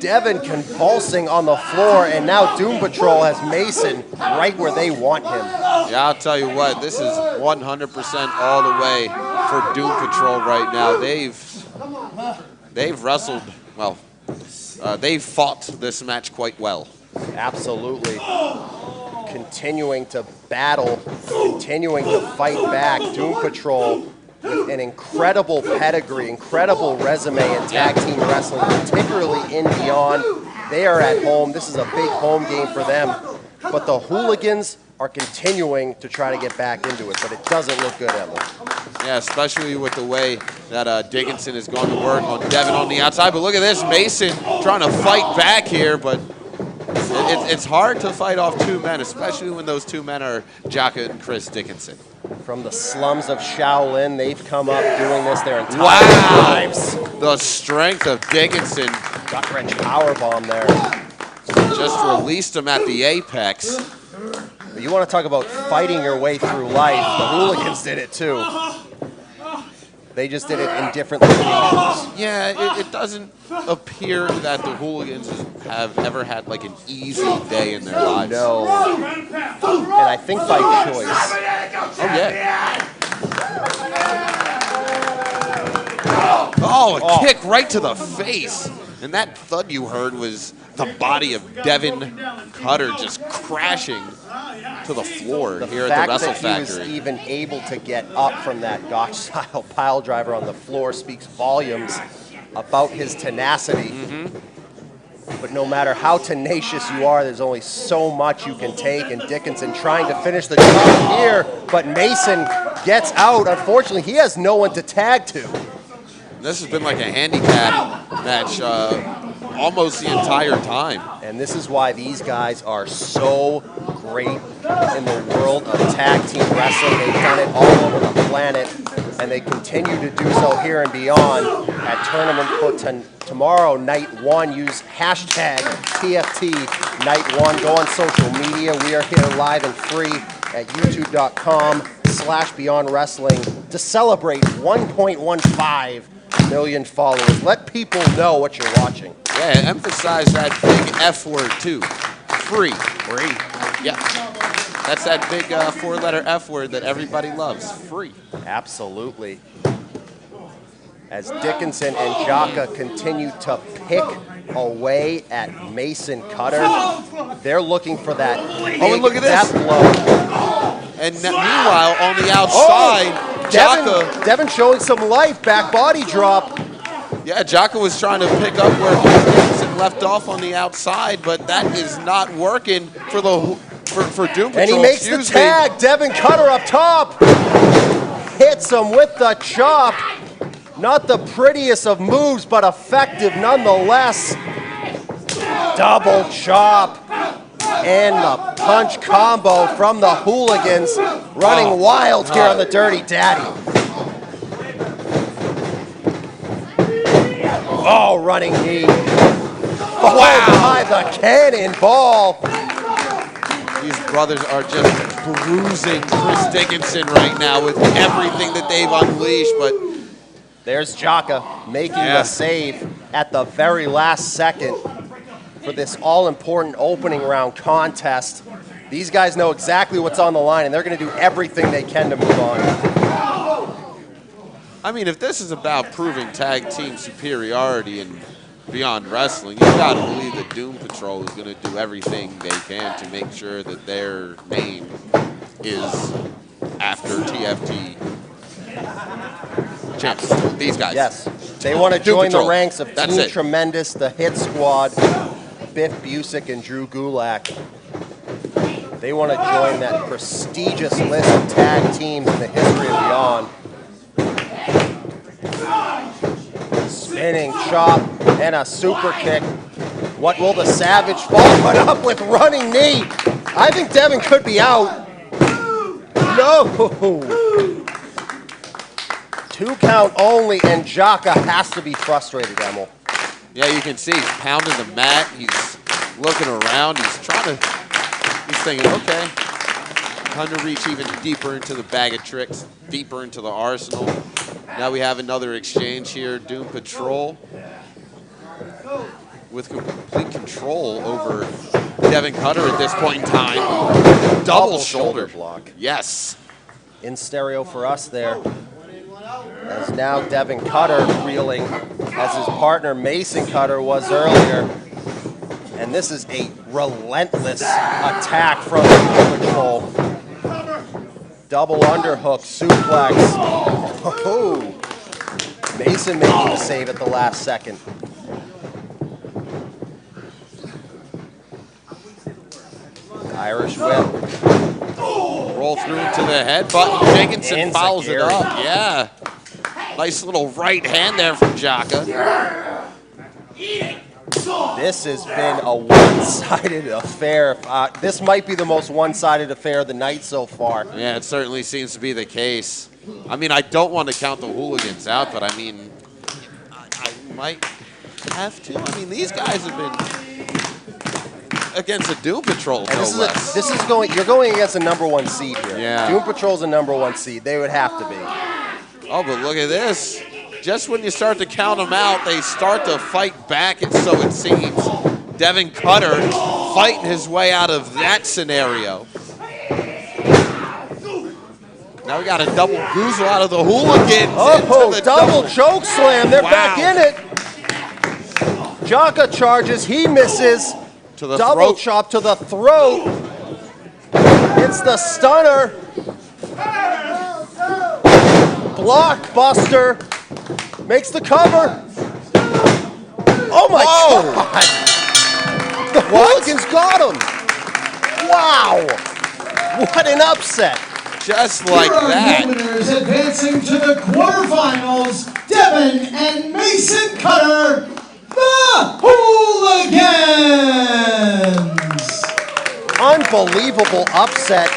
Devin convulsing on the floor, and now Doom Patrol has Mason right where they want him. Yeah, I'll tell you what, this is 100% all the way for Doom Patrol right now. They've wrestled, well, they've fought this match quite well. Absolutely. Continuing to battle, continuing to fight back. Doom Patrol with an incredible pedigree, incredible resume in tag team wrestling, particularly in Beyond. They are at home. This is a big home game for them. But the Hooligans are continuing to try to get back into it, but it doesn't look good, Emily. Yeah, especially with the way that Dickinson is going to work on Devin on the outside. But look at this, Mason trying to fight back here, but It's hard to fight off two men, especially when those two men are Jaka and Chris Dickinson. From the slums of Shaolin, they've come up doing this their entire lives. The strength of Dickinson. Gut wrench powerbomb there. Just released him at the apex. But you want to talk about fighting your way through life. The hooligans did it too. They just did it in different locations. Yeah, it doesn't appear that the hooligans have ever had like an easy day in their lives. No. And I think by choice. Oh, yeah. Oh, a kick right to the face. And that thud you heard was the body of Devin Cutter just crashing to the floor here at the Wrestle The fact that he was Factory. even able to get up from that Gotch-style pile driver on the floor speaks volumes about his tenacity. But no matter how tenacious you are, there's only so much you can take, and Dickinson trying to finish the job here, but Mason gets out. Unfortunately, he has no one to tag to. This has been like a handicap match almost the entire time. And this is why these guys are so great in the world of tag team wrestling. They've done it all over the planet, and they continue to do so here and beyond at Tournament Foot tomorrow, night one. Use hashtag TFT night one. Go on social media. We are here live and free at youtube.com/Beyond Wrestling to celebrate 1.15 million followers. Let people know what you're watching. Yeah, emphasize that big F word too. Free. Free. Yeah. That's that big four-letter F word that everybody loves. Free. Absolutely. As Dickinson and Jaka continue to pick away at Mason Cutter, they're looking for that big and look at this. death blow. And meanwhile, on the outside, Jaka. Devin showing some life, back body drop. Yeah, Jaka was trying to pick up where Dickinson left off on the outside, but that is not working for Doom Patrol. And he makes the tag. Devin Cutter up top. Hits him with the chop. Not the prettiest of moves, but effective nonetheless. Double chop. And the punch combo from the hooligans. Running wild here on the Dirty Daddy. Oh, running knee. Followed by the cannonball. These brothers are just bruising Chris Dickinson right now with everything that they've unleashed, but there's Jaka making the save at the very last second for this all-important opening round contest. These guys know exactly what's on the line, and they're going to do everything they can to move on. I mean, if this is about proving tag team superiority and Beyond Wrestling, you got to believe that Doom Patrol is going to do everything they can to make sure that their name is after TFT champs. These guys. Yes. They want to join the ranks of That's Team Tremendous, the Hit Squad, Biff Busick, and Drew Gulak. They want to join that prestigious list of tag teams in the history of Beyond. Spinning chop and a super kick. What will the Savage follow it up with? Running knee. I think Devin could be out. No. 2 count only, and Jaka has to be frustrated, Emil. Yeah, you can see he's pounding the mat. He's looking around. He's thinking, okay, time to reach even deeper into the bag of tricks, deeper into the arsenal. Now we have another exchange here. Doom Patrol with complete control over Devin Cutter at this point in time. Double shoulder block. Yes. In stereo for us there. As now Devin Cutter reeling as his partner Mason Cutter was earlier. And this is a relentless attack from Doom Patrol. Double underhook, suplex. Oh, Mason making the save at the last second. Irish whip. Roll through to the headbutt. Dickinson follows it up. Yeah. Nice little right hand there from Jaka. This has been a one-sided affair. This might be the most one-sided affair of the night so far. Yeah, it certainly seems to be the case. I mean, I don't want to count the hooligans out, but I mean, I might have to. I mean, these guys have been against the Doom Patrol, no less. You're going against a #1 seed here. Yeah. Doom Patrol's a #1 seed. They would have to be. Oh, but look at this. Just when you start to count them out, they start to fight back, and so it seems. Devin Cutter fighting his way out of that scenario. Now we got a double goozle out of the hooligans. Oh, double choke slam. They're back in it. Jaka charges. He misses. To the double throat. chop to the throat. It's the stunner. Blockbuster. Makes the cover. Oh my God. The hooligans got him. Wow. What an upset. Just like Here are that. your winners advancing to the quarterfinals, Devin and Mason Cutter, the Hooligans. Unbelievable upset.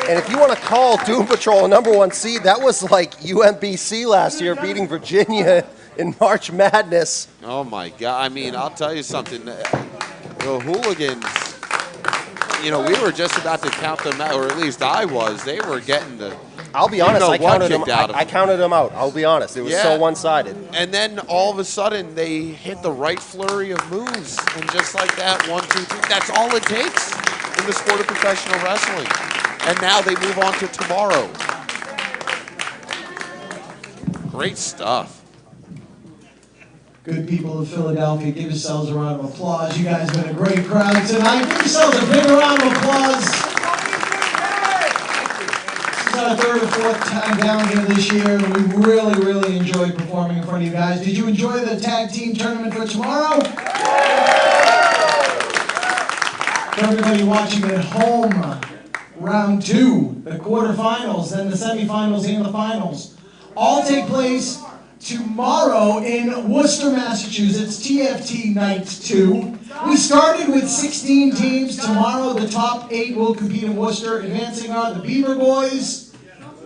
And if you want to call Doom Patrol a #1 seed, that was like UMBC last year beating Virginia in March Madness. Oh my God. I mean, I'll tell you something. The hooligans, you know, we were just about to count them out, or at least I was. They were getting the. I'll be honest, know I what counted them. kicked out of I them. counted them out. I'll be honest, it was so Yeah. one-sided. And then all of a sudden they hit the right flurry of moves. And just like that, 1, 2, 3, that's all it takes in the sport of professional wrestling. And now they move on to tomorrow. Great stuff. Good people of Philadelphia, give yourselves a round of applause. You guys have been a great crowd tonight. Give yourselves a big round of applause. This is our third or fourth time down here this year. We really, really enjoyed performing in front of you guys. Did you enjoy the tag team tournament for tomorrow? For everybody watching at home, round 2, the quarterfinals, then the semifinals and the finals, all take place tomorrow in Worcester, Massachusetts, TFT Night 2. We started with 16 teams. Tomorrow, the top 8 will compete in Worcester. Advancing are the Beaver Boys,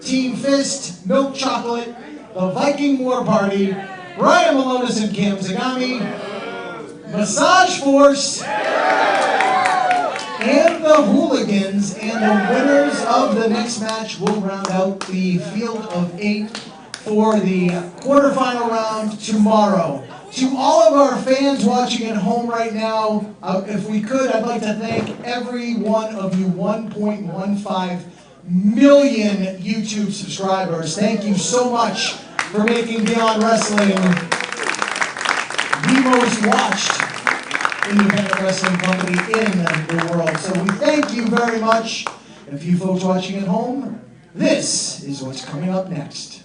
Team Fist, Milk Chocolate, the Viking War Party, Ryan Malonis and Cam Zagami, Massage Force, and the Hooligans. And the winners of the next match will round out the field of 8 for the quarterfinal round tomorrow. To all of our fans watching at home right now, if we could, I'd like to thank every one of you 1.15 million YouTube subscribers. Thank you so much for making Beyond Wrestling the most watched independent wrestling company in the world. So we thank you very much. And for you folks watching at home, this is what's coming up next.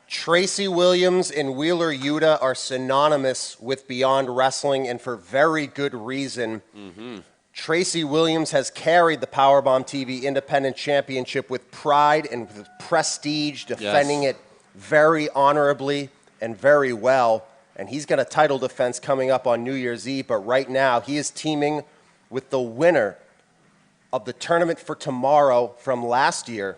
Tracy Williams and Wheeler Yuta are synonymous with Beyond Wrestling, and for very good reason. Tracy Williams has carried the Powerbomb TV Independent Championship with pride and with prestige, defending it very honorably and very well. And he's got a title defense coming up on New Year's Eve, but right now he is teaming with the winner of the tournament for tomorrow from last year,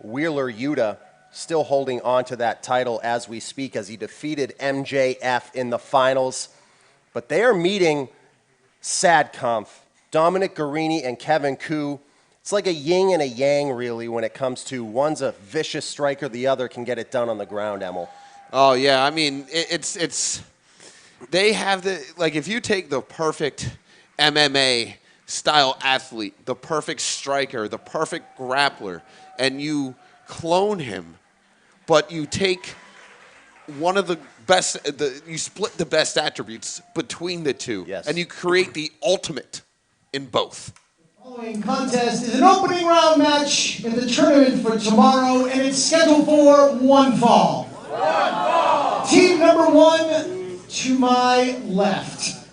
Wheeler Yuta, still holding on to that title as we speak, as he defeated MJF in the finals. But they are meeting Sadkampf, Dominic Guarini and Kevin Koo. It's like a yin and a yang, really, when it comes to one's a vicious striker, the other can get it done on the ground, Emil. Oh, yeah. I mean, they have the, like, if you take the perfect MMA style athlete, the perfect striker, the perfect grappler, and you clone him, but you take one of the best, you split the best attributes between the two, and you create the ultimate in both. The following contest is an opening round match in the tournament for tomorrow, and it's scheduled for one fall. Team number 1 to my left,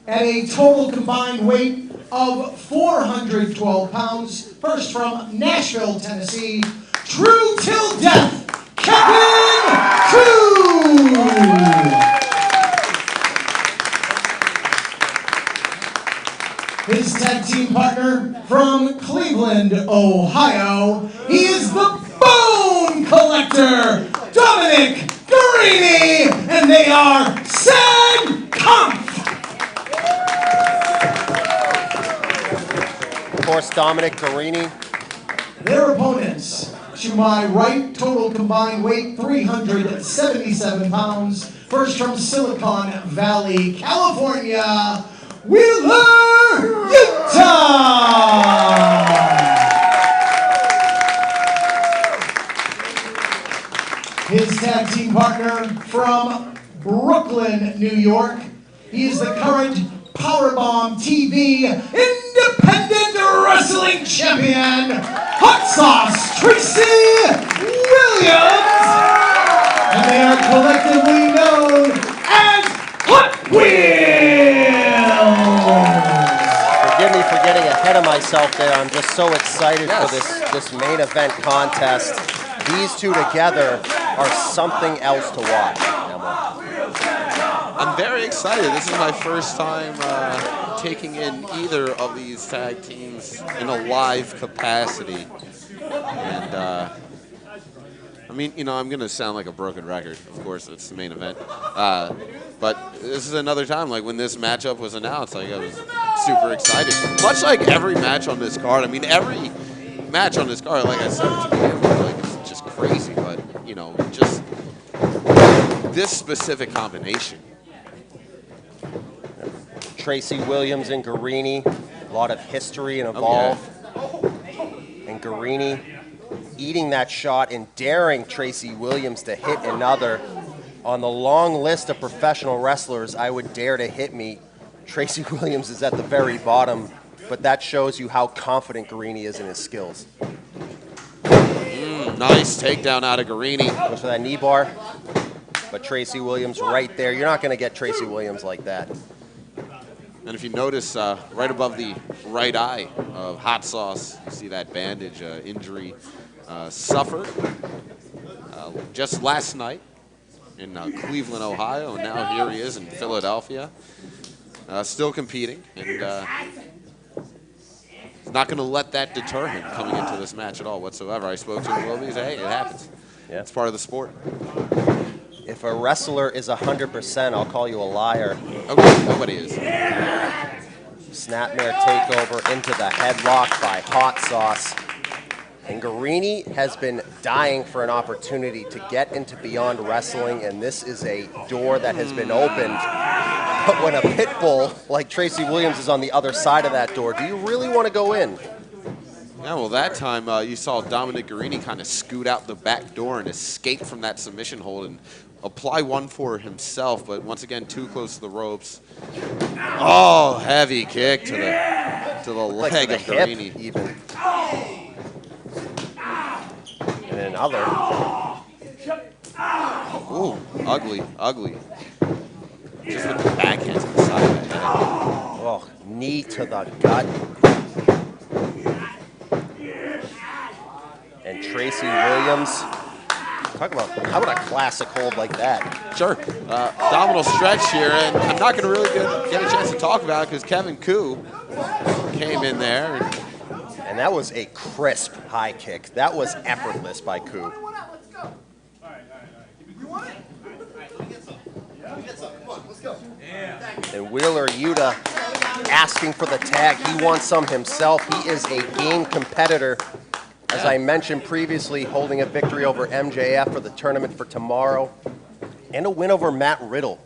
at a total combined weight of 412 pounds, first from Nashville, Tennessee, True Till Death, Kevin Koo. His tag team partner from Cleveland, Ohio, he is the Bone Collector, Dominic Guarini, and they are Sad Kampf. Of course, Dominic Guarini. Their opponents, to my right, total combined weight 377 pounds. First from Silicon Valley, California, Wheeler, Utah. His tag team partner from Brooklyn, New York. He is the current Powerbomb TV Independent Wrestling Champion, Hot Sauce Tracy Williams. And they are collectively known as Hot Wheels. Forgive me for getting ahead of myself there. I'm just so excited for this main event contest. These two together are something else to watch, Emma. I'm very excited. This is my first time taking in either of these tag teams in a live capacity. And, I mean, you know, I'm going to sound like a broken record. Of course, it's the main event. But this is another time, like, when this matchup was announced, like, I was super excited. Much like every match on this card. I mean, every match on this card, like I said to begin with, like, it's just crazy. But, you know, just this specific combination. Tracy Williams and Guarini, a lot of history and Evolve. And Guarini eating that shot and daring Tracy Williams to hit another. On the long list of professional wrestlers I would dare to hit me, Tracy Williams is at the very bottom, but that shows you how confident Guarini is in his skills. Nice takedown out of Guarini. Goes for that knee bar, but Tracy Williams right there. You're not going to get Tracy Williams like that. And if you notice, right above the right eye of Hot Sauce, you see that bandage injury suffered just last night in Cleveland, Ohio, and now here he is in Philadelphia, still competing, and he's not going to let that deter him coming into this match at all whatsoever. I spoke to him a little bit. He said, hey, it happens. Yeah. It's part of the sport. If a wrestler is 100%, I'll call you a liar. Okay, nobody is. Snapmare takeover into the headlock by Hot Sauce. And Guarini has been dying for an opportunity to get into Beyond Wrestling, and this is a door that has been opened. But when a pit bull like Tracy Williams is on the other side of that door, do you really want to go in? Yeah, well, that time you saw Dominic Guarini kind of scoot out the back door and escape from that submission hold and apply one for himself, but once again, too close to the ropes. Oh, heavy kick to the leg of Guarini. Even. And another. Ooh, ugly, ugly. Just with the backhand to the side of the head. Oh, knee to the gut. And Tracy Williams. Talk about, how about a classic hold like that? Sure. Abdominal stretch here, and I'm not going to really get a chance to talk about it because Kevin Koo came in there. And that was a crisp high kick. That was effortless by Koo. And Wheeler Yuta asking for the tag. He wants some himself. He is a game competitor. As I mentioned previously, holding a victory over MJF for the tournament for tomorrow, and a win over Matt Riddle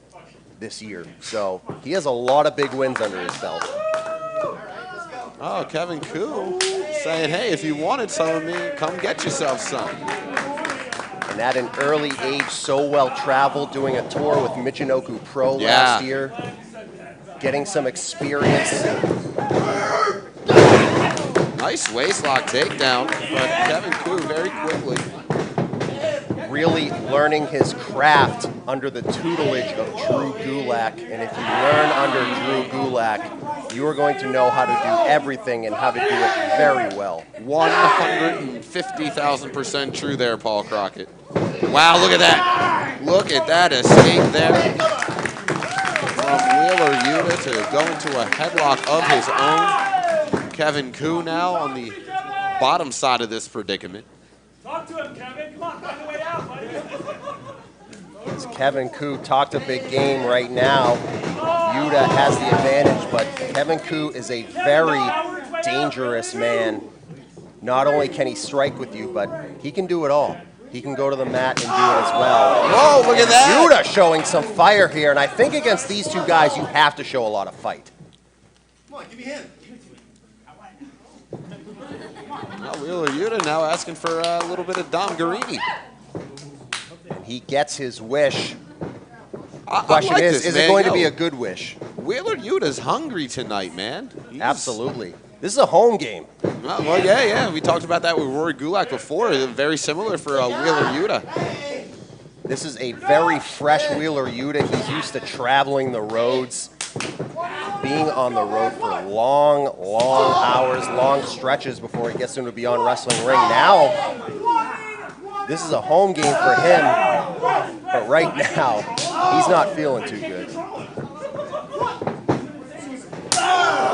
this year. So he has a lot of big wins under his belt. Oh, Kevin Koo saying, hey, if you wanted some of me, come get yourself some. And at an early age, so well traveled, doing a tour with Michinoku Pro last year, getting some experience. Nice waistlock takedown, but Kevin Koo very quickly. Really learning his craft under the tutelage of Drew Gulak. And if you learn under Drew Gulak, you are going to know how to do everything and how to do it very well. 150,000% true there, Paul Crockett. Wow, look at that. Look at that escape there. From Wheeler Yuta to go into a headlock of his own. Kevin Koo now on the bottom side of this predicament. Talk to him, Kevin. Come on, find a way out, buddy. As Kevin Koo talked a big game right now, Yuta has the advantage, but Kevin Koo is a very dangerous man. Not only can he strike with you, but he can do it all. He can go to the mat and do it as well. Whoa, look at that. Yuta showing some fire here, and I think against these two guys, you have to show a lot of fight. Come on, give me him. Well, Wheeler Yuta now asking for a little bit of Dom Guarini. He gets his wish. I Question like is this, it man. going to Yo, be a good wish? Wheeler Yuta's hungry tonight, man. Absolutely. This is a home game. Well, yeah. We talked about that with Rory Gulak before. Very similar for Wheeler Yuta. This is a very fresh Wheeler Yuta. He's used to traveling the roads, being on the road for long hours, long stretches before he gets into a Beyond Wrestling ring. Now, this is a home game for him, but right now, he's not feeling too good.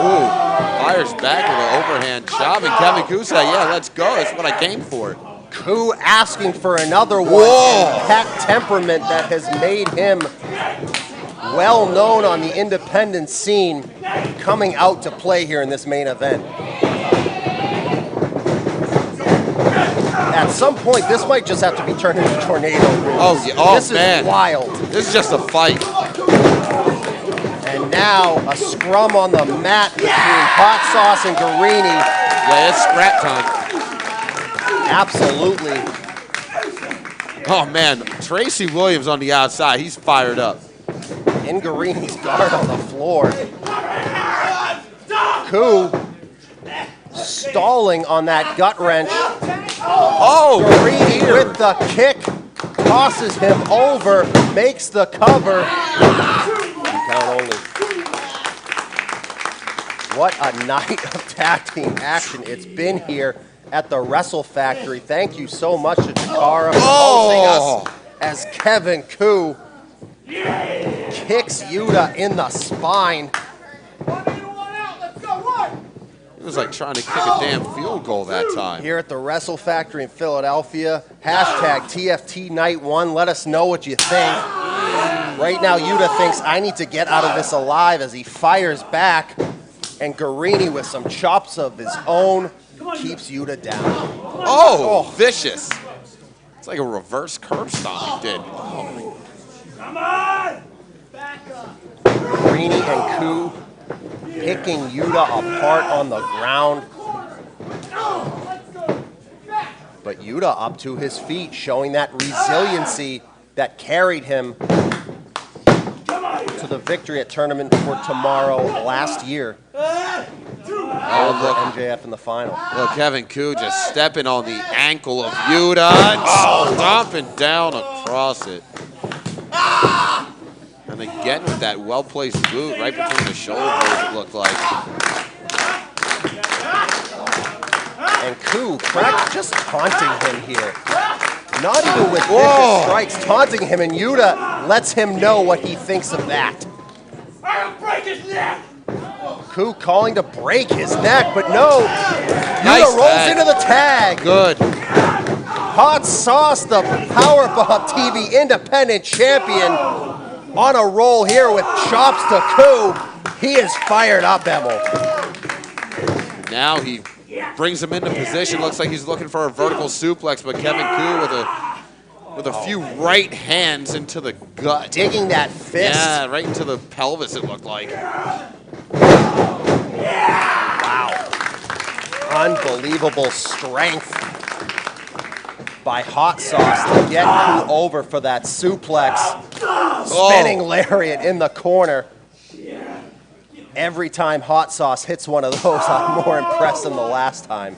Ooh, fires back with an overhand chop, and Kevin Koo said, yeah, let's go. That's what I came for. Koo asking for another one. Whoa. That temperament that has made him well known on the independent scene coming out to play here in this main event. At some point, this might just have to be turned into tornado rules. Oh, yeah. Oh, this man. is wild. This is just a fight. And now a scrum on the mat between Hot Sauce and Guarini. Yeah, it's scrap time. Absolutely. Oh, man. Tracy Williams on the outside. He's fired up. In Guarini's guard on the floor. Koo stalling on that gut wrench. Oh, Guarini with the kick, tosses him over, makes the cover. Count only. What a night of tag team action it's been here at the Wrestle Factory. Thank you so much to Chikara for hosting us as Kevin Koo kicks Yuta in the spine. It was like trying to kick a damn field goal that time. Here at the Wrestle Factory in Philadelphia. Hashtag TFT Night 1. Let us know what you think. Right now, Yuta thinks, I need to get out of this alive as he fires back. And Guarini, with some chops of his own, keeps Yuta down. Oh, vicious. It's like a reverse curb stomp he did. Come on! Back up. Guarini and Koo picking Yuta apart on the ground. But Yuta up to his feet, showing that resiliency that carried him to the victory at Tournament for Tomorrow last year. Over MJF in the final. Look, Kevin Koo just stepping on the ankle of Yuta and stomping down across it. And again with that well-placed boot right between the shoulders, it looked like. And Koo just taunting him here. Not even with vicious strikes, taunting him, and Yuta lets him know what he thinks of that. I'll break his neck! Koo calling to break his neck, but no. Nice Yuta rolls tag. into the tag. Good. Hot Sauce, the Powerbomb TV Independent Champion, on a roll here with chops to Koo. He is fired up, Emil. Now he brings him into position. Looks like he's looking for a vertical suplex, but Kevin Koo with a few right hands into the gut. Digging that fist. Yeah, right into the pelvis, it looked like. Wow. Unbelievable strength by Hot Sauce to get Koo over for that suplex. Spinning lariat in the corner. Every time Hot Sauce hits one of those, I'm more impressed than the last time.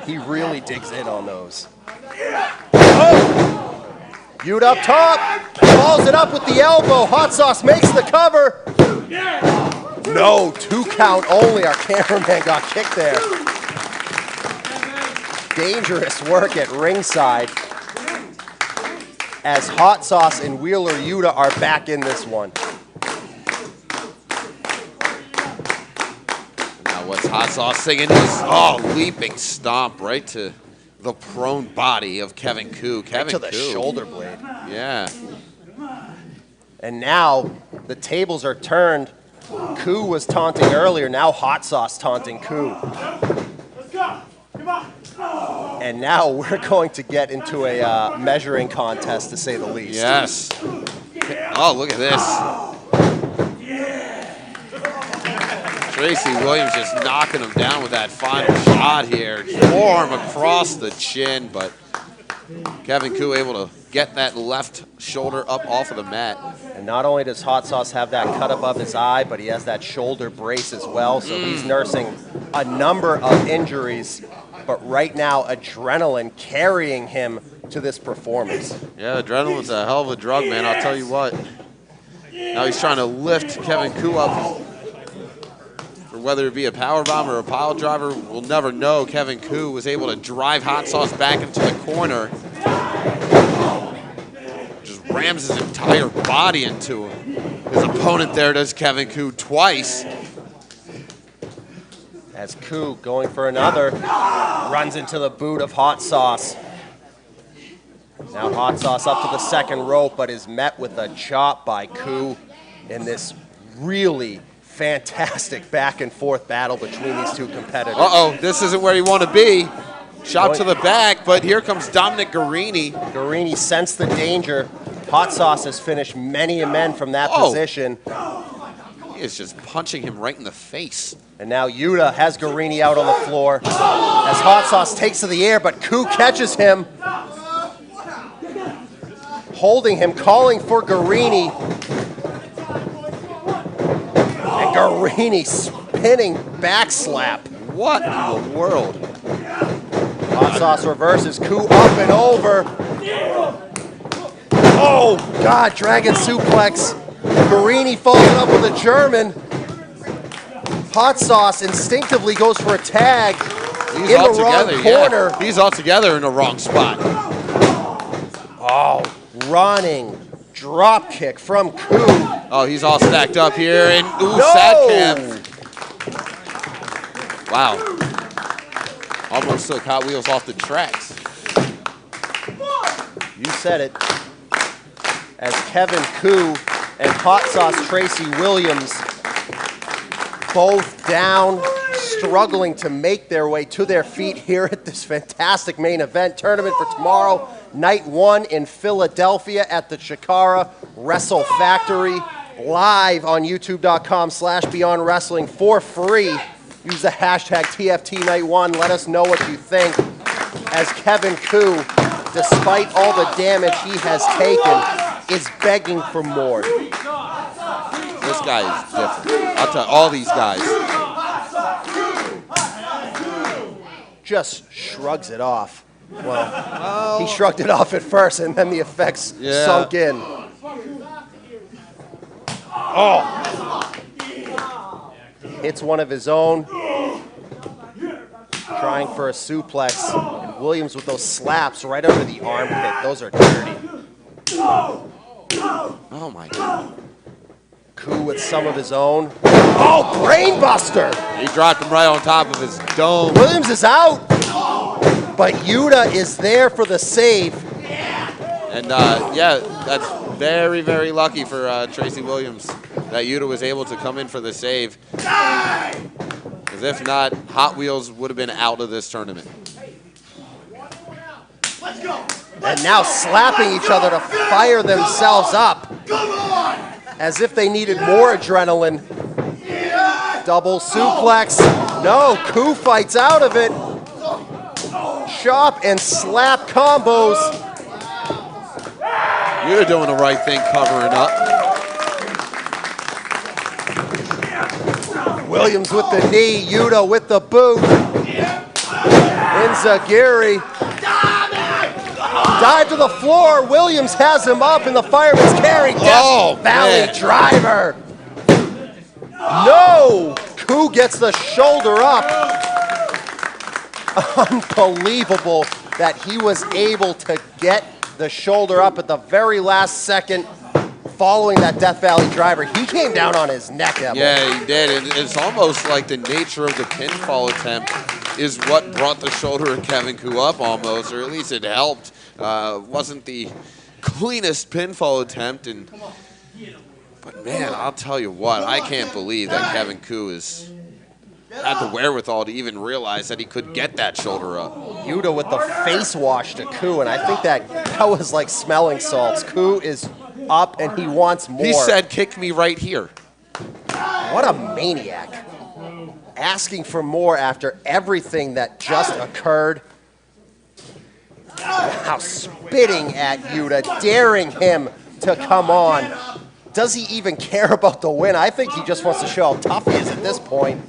He really digs in on those. Oh! Yuta up top, follows it up with the elbow. Hot Sauce makes the cover. No, 2 count only. Our cameraman got kicked there. Dangerous work at ringside. as Hot Sauce and Wheeler Yuta are back in this one. Now what's Hot Sauce singing is, leaping stomp right to the prone body of Kevin Koo. Right to the shoulder blade. Yeah. And now the tables are turned. Koo was taunting earlier, now Hot Sauce taunting Koo. Let's go. Come on. And now we're going to get into a measuring contest, to say the least. Yes. Oh, look at this. Tracy Williams just knocking him down with that final shot here. Forearm across the chin, but Kevin Koo able to get that left shoulder up off of the mat. And not only does Hot Sauce have that cut above his eye, but he has that shoulder brace as well, so he's nursing a number of injuries. But right now, adrenaline carrying him to this performance. Yeah, adrenaline's a hell of a drug, man, I'll tell you what. Now he's trying to lift Kevin Koo up. For whether it be a powerbomb or a pile driver, we'll never know. Kevin Koo was able to drive Hot Sauce back into the corner. Just rams his entire body into his opponent there, does Kevin Koo twice. As Koo going for another, runs into the boot of Hot Sauce. Now Hot Sauce up to the second rope, but is met with a chop by Koo in this really fantastic back and forth battle between these two competitors. Uh-oh, this isn't where you want to be. Shot to the back, but here comes Dominic Guarini. Guarini sensed the danger. Hot Sauce has finished many men from that position. He is just punching him right in the face. And now Yuta has Guarini out on the floor as Hot Sauce takes to the air, but Koo catches him, holding him, calling for Guarini. And Guarini spinning back slap. What in the world? Hot Sauce reverses, Koo up and over. Oh, God, dragon suplex. Guarini falls up with a German. Hot Sauce instinctively goes for a tag in the wrong corner. Yeah. He's altogether in the wrong spot. Oh, running drop kick from Koo. Oh, he's all stacked up here, and No! sad cam. Wow. Almost took Hot Wheels off the tracks. You said it. As Kevin Koo and Hot Sauce Tracy Williams both down, struggling to make their way to their feet here at this fantastic main event tournament for tomorrow, night 1 in Philadelphia at the Chikara Wrestle Factory, live on youtube.com/Beyond Wrestling for free. Use the hashtag TFT Night 1. Let us know what you think. As Kevin Koo, despite all the damage he has taken, is begging for more. This guy is different. I'll tell you, all these guys. Just shrugs it off. Well, he shrugged it off at first, and then the effects sunk in. Oh! Hits one of his own. Trying for a suplex. And Williams with those slaps right under the armpit. Those are dirty. Oh, my God. Koo with some of his own. Oh, brainbuster! He dropped him right on top of his dome. Williams is out, but Yuta is there for the save. And, yeah, that's very, very lucky for Tracy Williams that Yuta was able to come in for the save. Because if not, Hot Wheels would have been out of this tournament. And now slapping each other to fire themselves up. As if they needed more adrenaline. Double suplex. No, Koo fights out of it. Chop and slap combos. You're doing the right thing covering up. Williams with the knee, Yuta with the boot. Inzagiri. Dive to the floor. Williams has him up in the fireman's carry. Death Valley driver. No! Koo gets the shoulder up. Unbelievable that he was able to get the shoulder up at the very last second following that Death Valley driver. He came down on his neck, Emil. Yeah, he did. It's almost like the nature of the pinfall attempt is what brought the shoulder of Kevin Koo up almost, or at least it helped. Wasn't the cleanest pinfall attempt, but man, I'll tell you what, I can't believe that Kevin Koo had the wherewithal to even realize that he could get that shoulder up. Yuta with the face wash to Koo, and I think that was like smelling salts. Koo is up and he wants more. He said, kick me right here. What a maniac. Asking for more after everything that just occurred. Now spitting at Yuta, daring him to come on. Does he even care about the win? I think he just wants to show how tough he is at this point.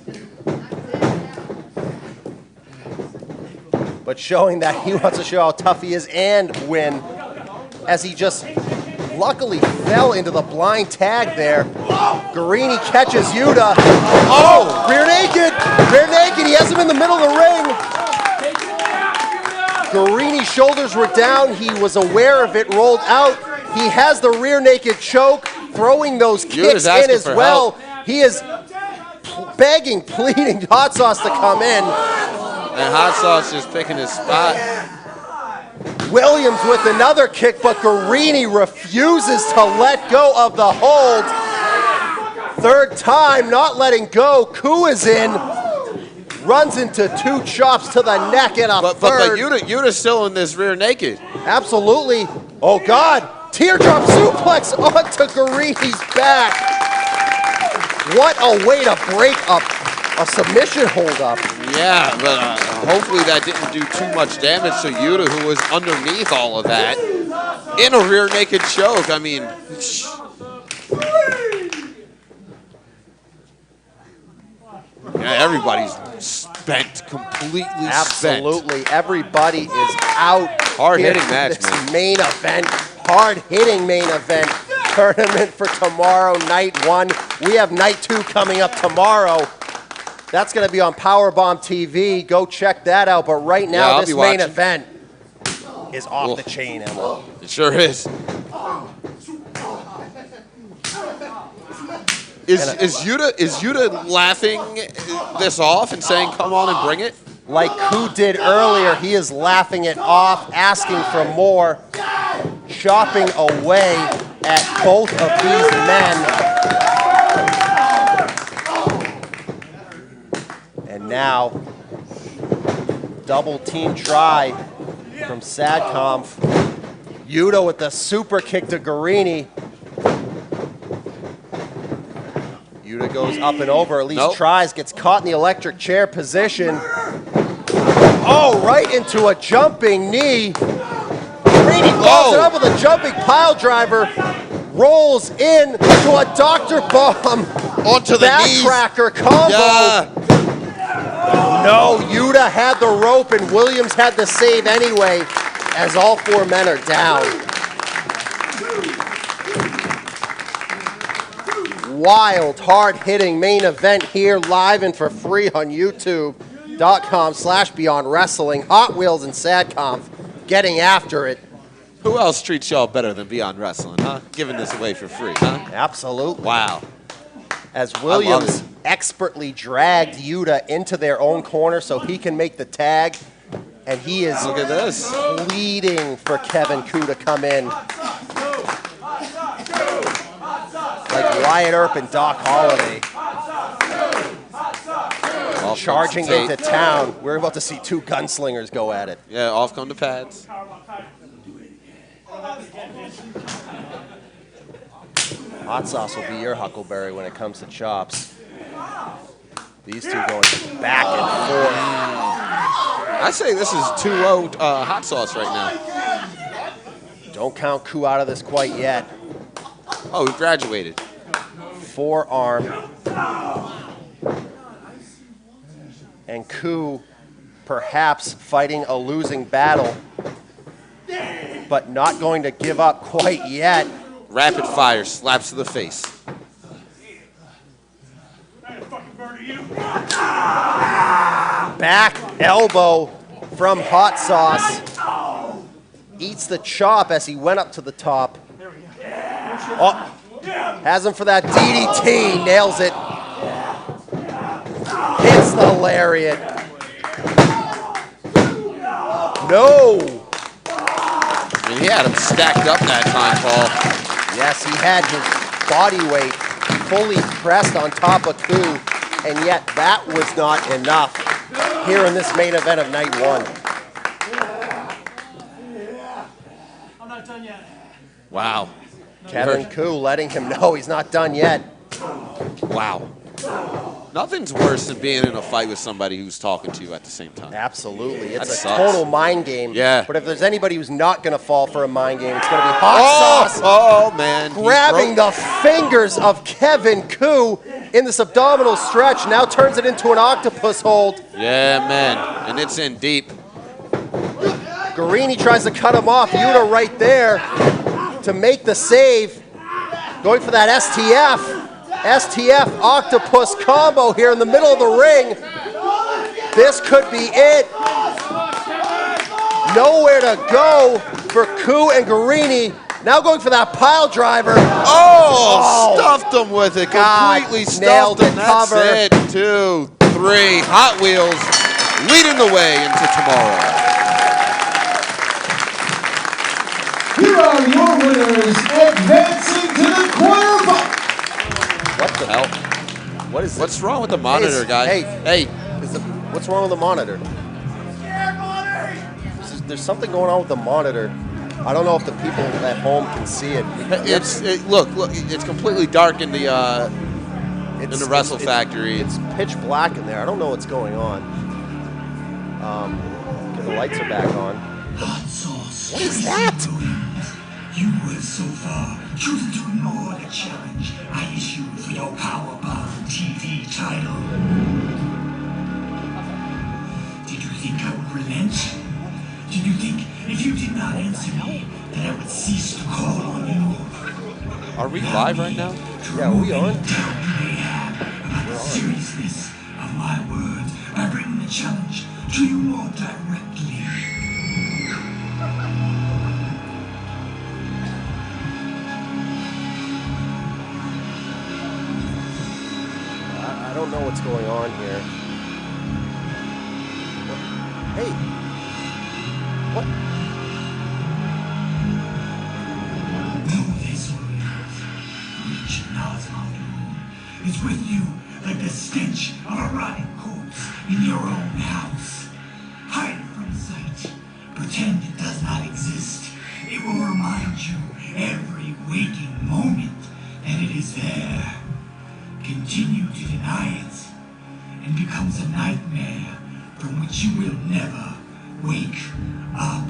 But showing that he wants to show how tough he is and win, as he just luckily fell into the blind tag there. Guarini catches Yuta. Oh, rear naked. Rear naked. He has him in the middle of the ring. Guarini's shoulders were down. He was aware of it, rolled out. He has the rear naked choke, throwing those kicks in as well. He is begging, pleading Hot Sauce to come in. And Hot Sauce just picking his spot. Williams with another kick, but Guarini refuses to let go of the hold. Third time, not letting go. Koo is in, runs into two chops to the neck and a third. But Yuta's still in this rear naked. Absolutely. Oh, God. Teardrop suplex onto Guarini's back. What a way to break up a submission hold-up. Yeah, but hopefully that didn't do too much damage to Yuta, who was underneath all of that. In a rear naked choke, I mean... Yeah, everybody's spent, completely Absolutely. Everybody is out. Hard-hitting match, this man. Main event, hard-hitting main event tournament for tomorrow, night one. We have night two coming up tomorrow. That's going to be on Powerbomb TV. Go check that out. But right now, this main event is off the chain, Emma. It sure is. Is Yuta laughing this off and saying, come on and bring it? Like Koo did earlier, he is laughing it off, asking for more, chopping away at both of these men. And now, double team try from Sadconf. Yuta with the super kick to Guarini. Yuta goes up and over, at least tries, gets caught in the electric chair position. Oh, right into a jumping knee. Guarini follows it up with a jumping pile driver. Rolls in to a Dr. Bomb onto the backcracker combo. Yeah. No, Yuta had the rope and Williams had the save anyway, as all four men are down. Wild, hard-hitting main event here, live and for free on YouTube.com/Beyond Wrestling. Hot Wheels and Sadconf getting after it. Who else treats y'all better than Beyond Wrestling, huh? Giving this away for free, huh? Absolutely. Wow. As Williams expertly dragged Yuta into their own corner so he can make the tag. And he is Look at this. pleading for Kevin Koo to come in. Like Wyatt Earp and Doc Holliday. Charging into town. We're about to see two gunslingers go at it. Yeah, off come the pads. Hot Sauce will be your Huckleberry when it comes to chops. These two going back and forth. I say this is 2-0 Hot Sauce right now. Don't count Koo out of this quite yet. Oh, he graduated. Forearm. And Koo perhaps fighting a losing battle, but not going to give up quite yet. Rapid fire slaps to the face. Back elbow from Hot Sauce. eats the chop as he went up to the top. Oh, has him for that DDT, nails it. Hits the lariat. No. And he had him stacked up that time, Paul. Yes, he had his body weight fully pressed on top of Ku, and yet that was not enough here in this main event of night 1. I'm not done yet. Wow. Kevin Ku letting him know he's not done yet. Wow. Nothing's worse than being in a fight with somebody who's talking to you at the same time. Absolutely. It's That a sucks. total mind game. Yeah. But if there's anybody who's not going to fall for a mind game, it's going to be Hot Sauce. Oh, man. He Grabbing broke- the fingers of Kevin Ku in this abdominal stretch. Now turns it into an octopus hold. Yeah, man. And it's in deep. Guarini tries to cut him off. Yuta right there to make the save. Going for that STF. STF octopus combo here in the middle of the ring. This could be it. Nowhere to go for Ku and Guarini. Now going for that pile driver. Oh, stuffed him with it. God, Completely nailed stuffed him. it, That's cover. it. 2, 3. Hot Wheels leading the way into tomorrow. Here are your winners, advancing to the quarterfinals. What the Hell. What is What's wrong with the monitor, guy? Hey, what's wrong with the monitor? There's something going on with the monitor. I don't know if the people at home can see it. Look, it's completely dark in the Wrestle it's- Factory. It's pitch black in there. I don't know what's going on. Okay, the lights are back on. What is that? You were so far choosing to ignore the challenge I issued for your Powerbomb TV title. Did you think I would relent? Did you think if you did not answer me that I would cease to call on you? Are we live right now? Yeah, we on? Doubt you may have about the seriousness of my words by bringing the challenge to you more directly. I don't know what's going on here. Hey. What? Know this, Williams. Reach Nazmau is with you like the stench of a rotting corpse in your own house. Hide it from sight. Pretend it does not exist. It will remind you every waking moment that it is there. Continue to deny it, and becomes a nightmare from which you will never wake up.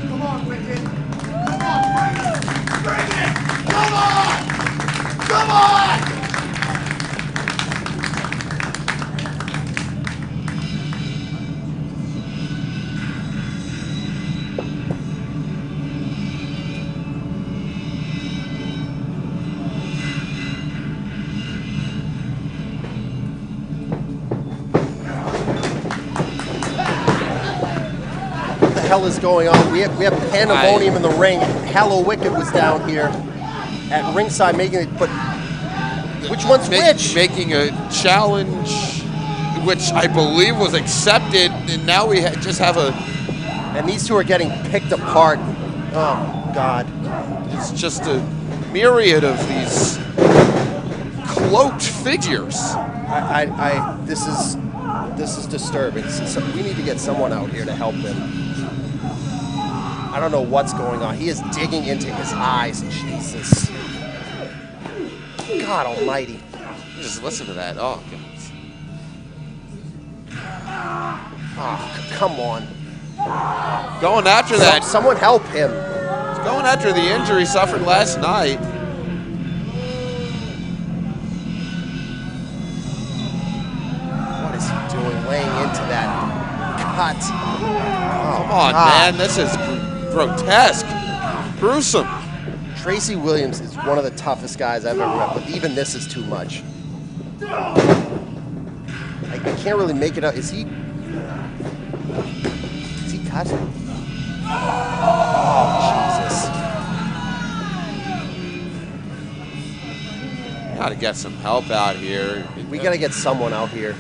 Come on, Wicked. Come on, bring it. Bring it. Come on. Come on. What the hell is going on? We have pandemonium in the ring. Hello Wicked was down here at ringside making it, but which one's which? Making a challenge, which I believe was accepted, and now we just have a... And these two are getting picked apart. Oh, God. It's just a myriad of these cloaked figures. This is disturbing. So we need to get someone out here to help him. I don't know what's going on. He is digging into his eyes. Jesus. God almighty. Just listen to that. Oh, God. Oh, come on. Going after that. Someone help him. He's going after the injury he suffered last night. What is he doing? Laying into that cut. Oh, Come on, God. man. This is grotesque. Gruesome. Tracy Williams is one of the toughest guys I've ever met, but even this is too much. I can't really make it out. Is he cut? Oh, Jesus. Gotta get some help out here. We gotta get someone out here.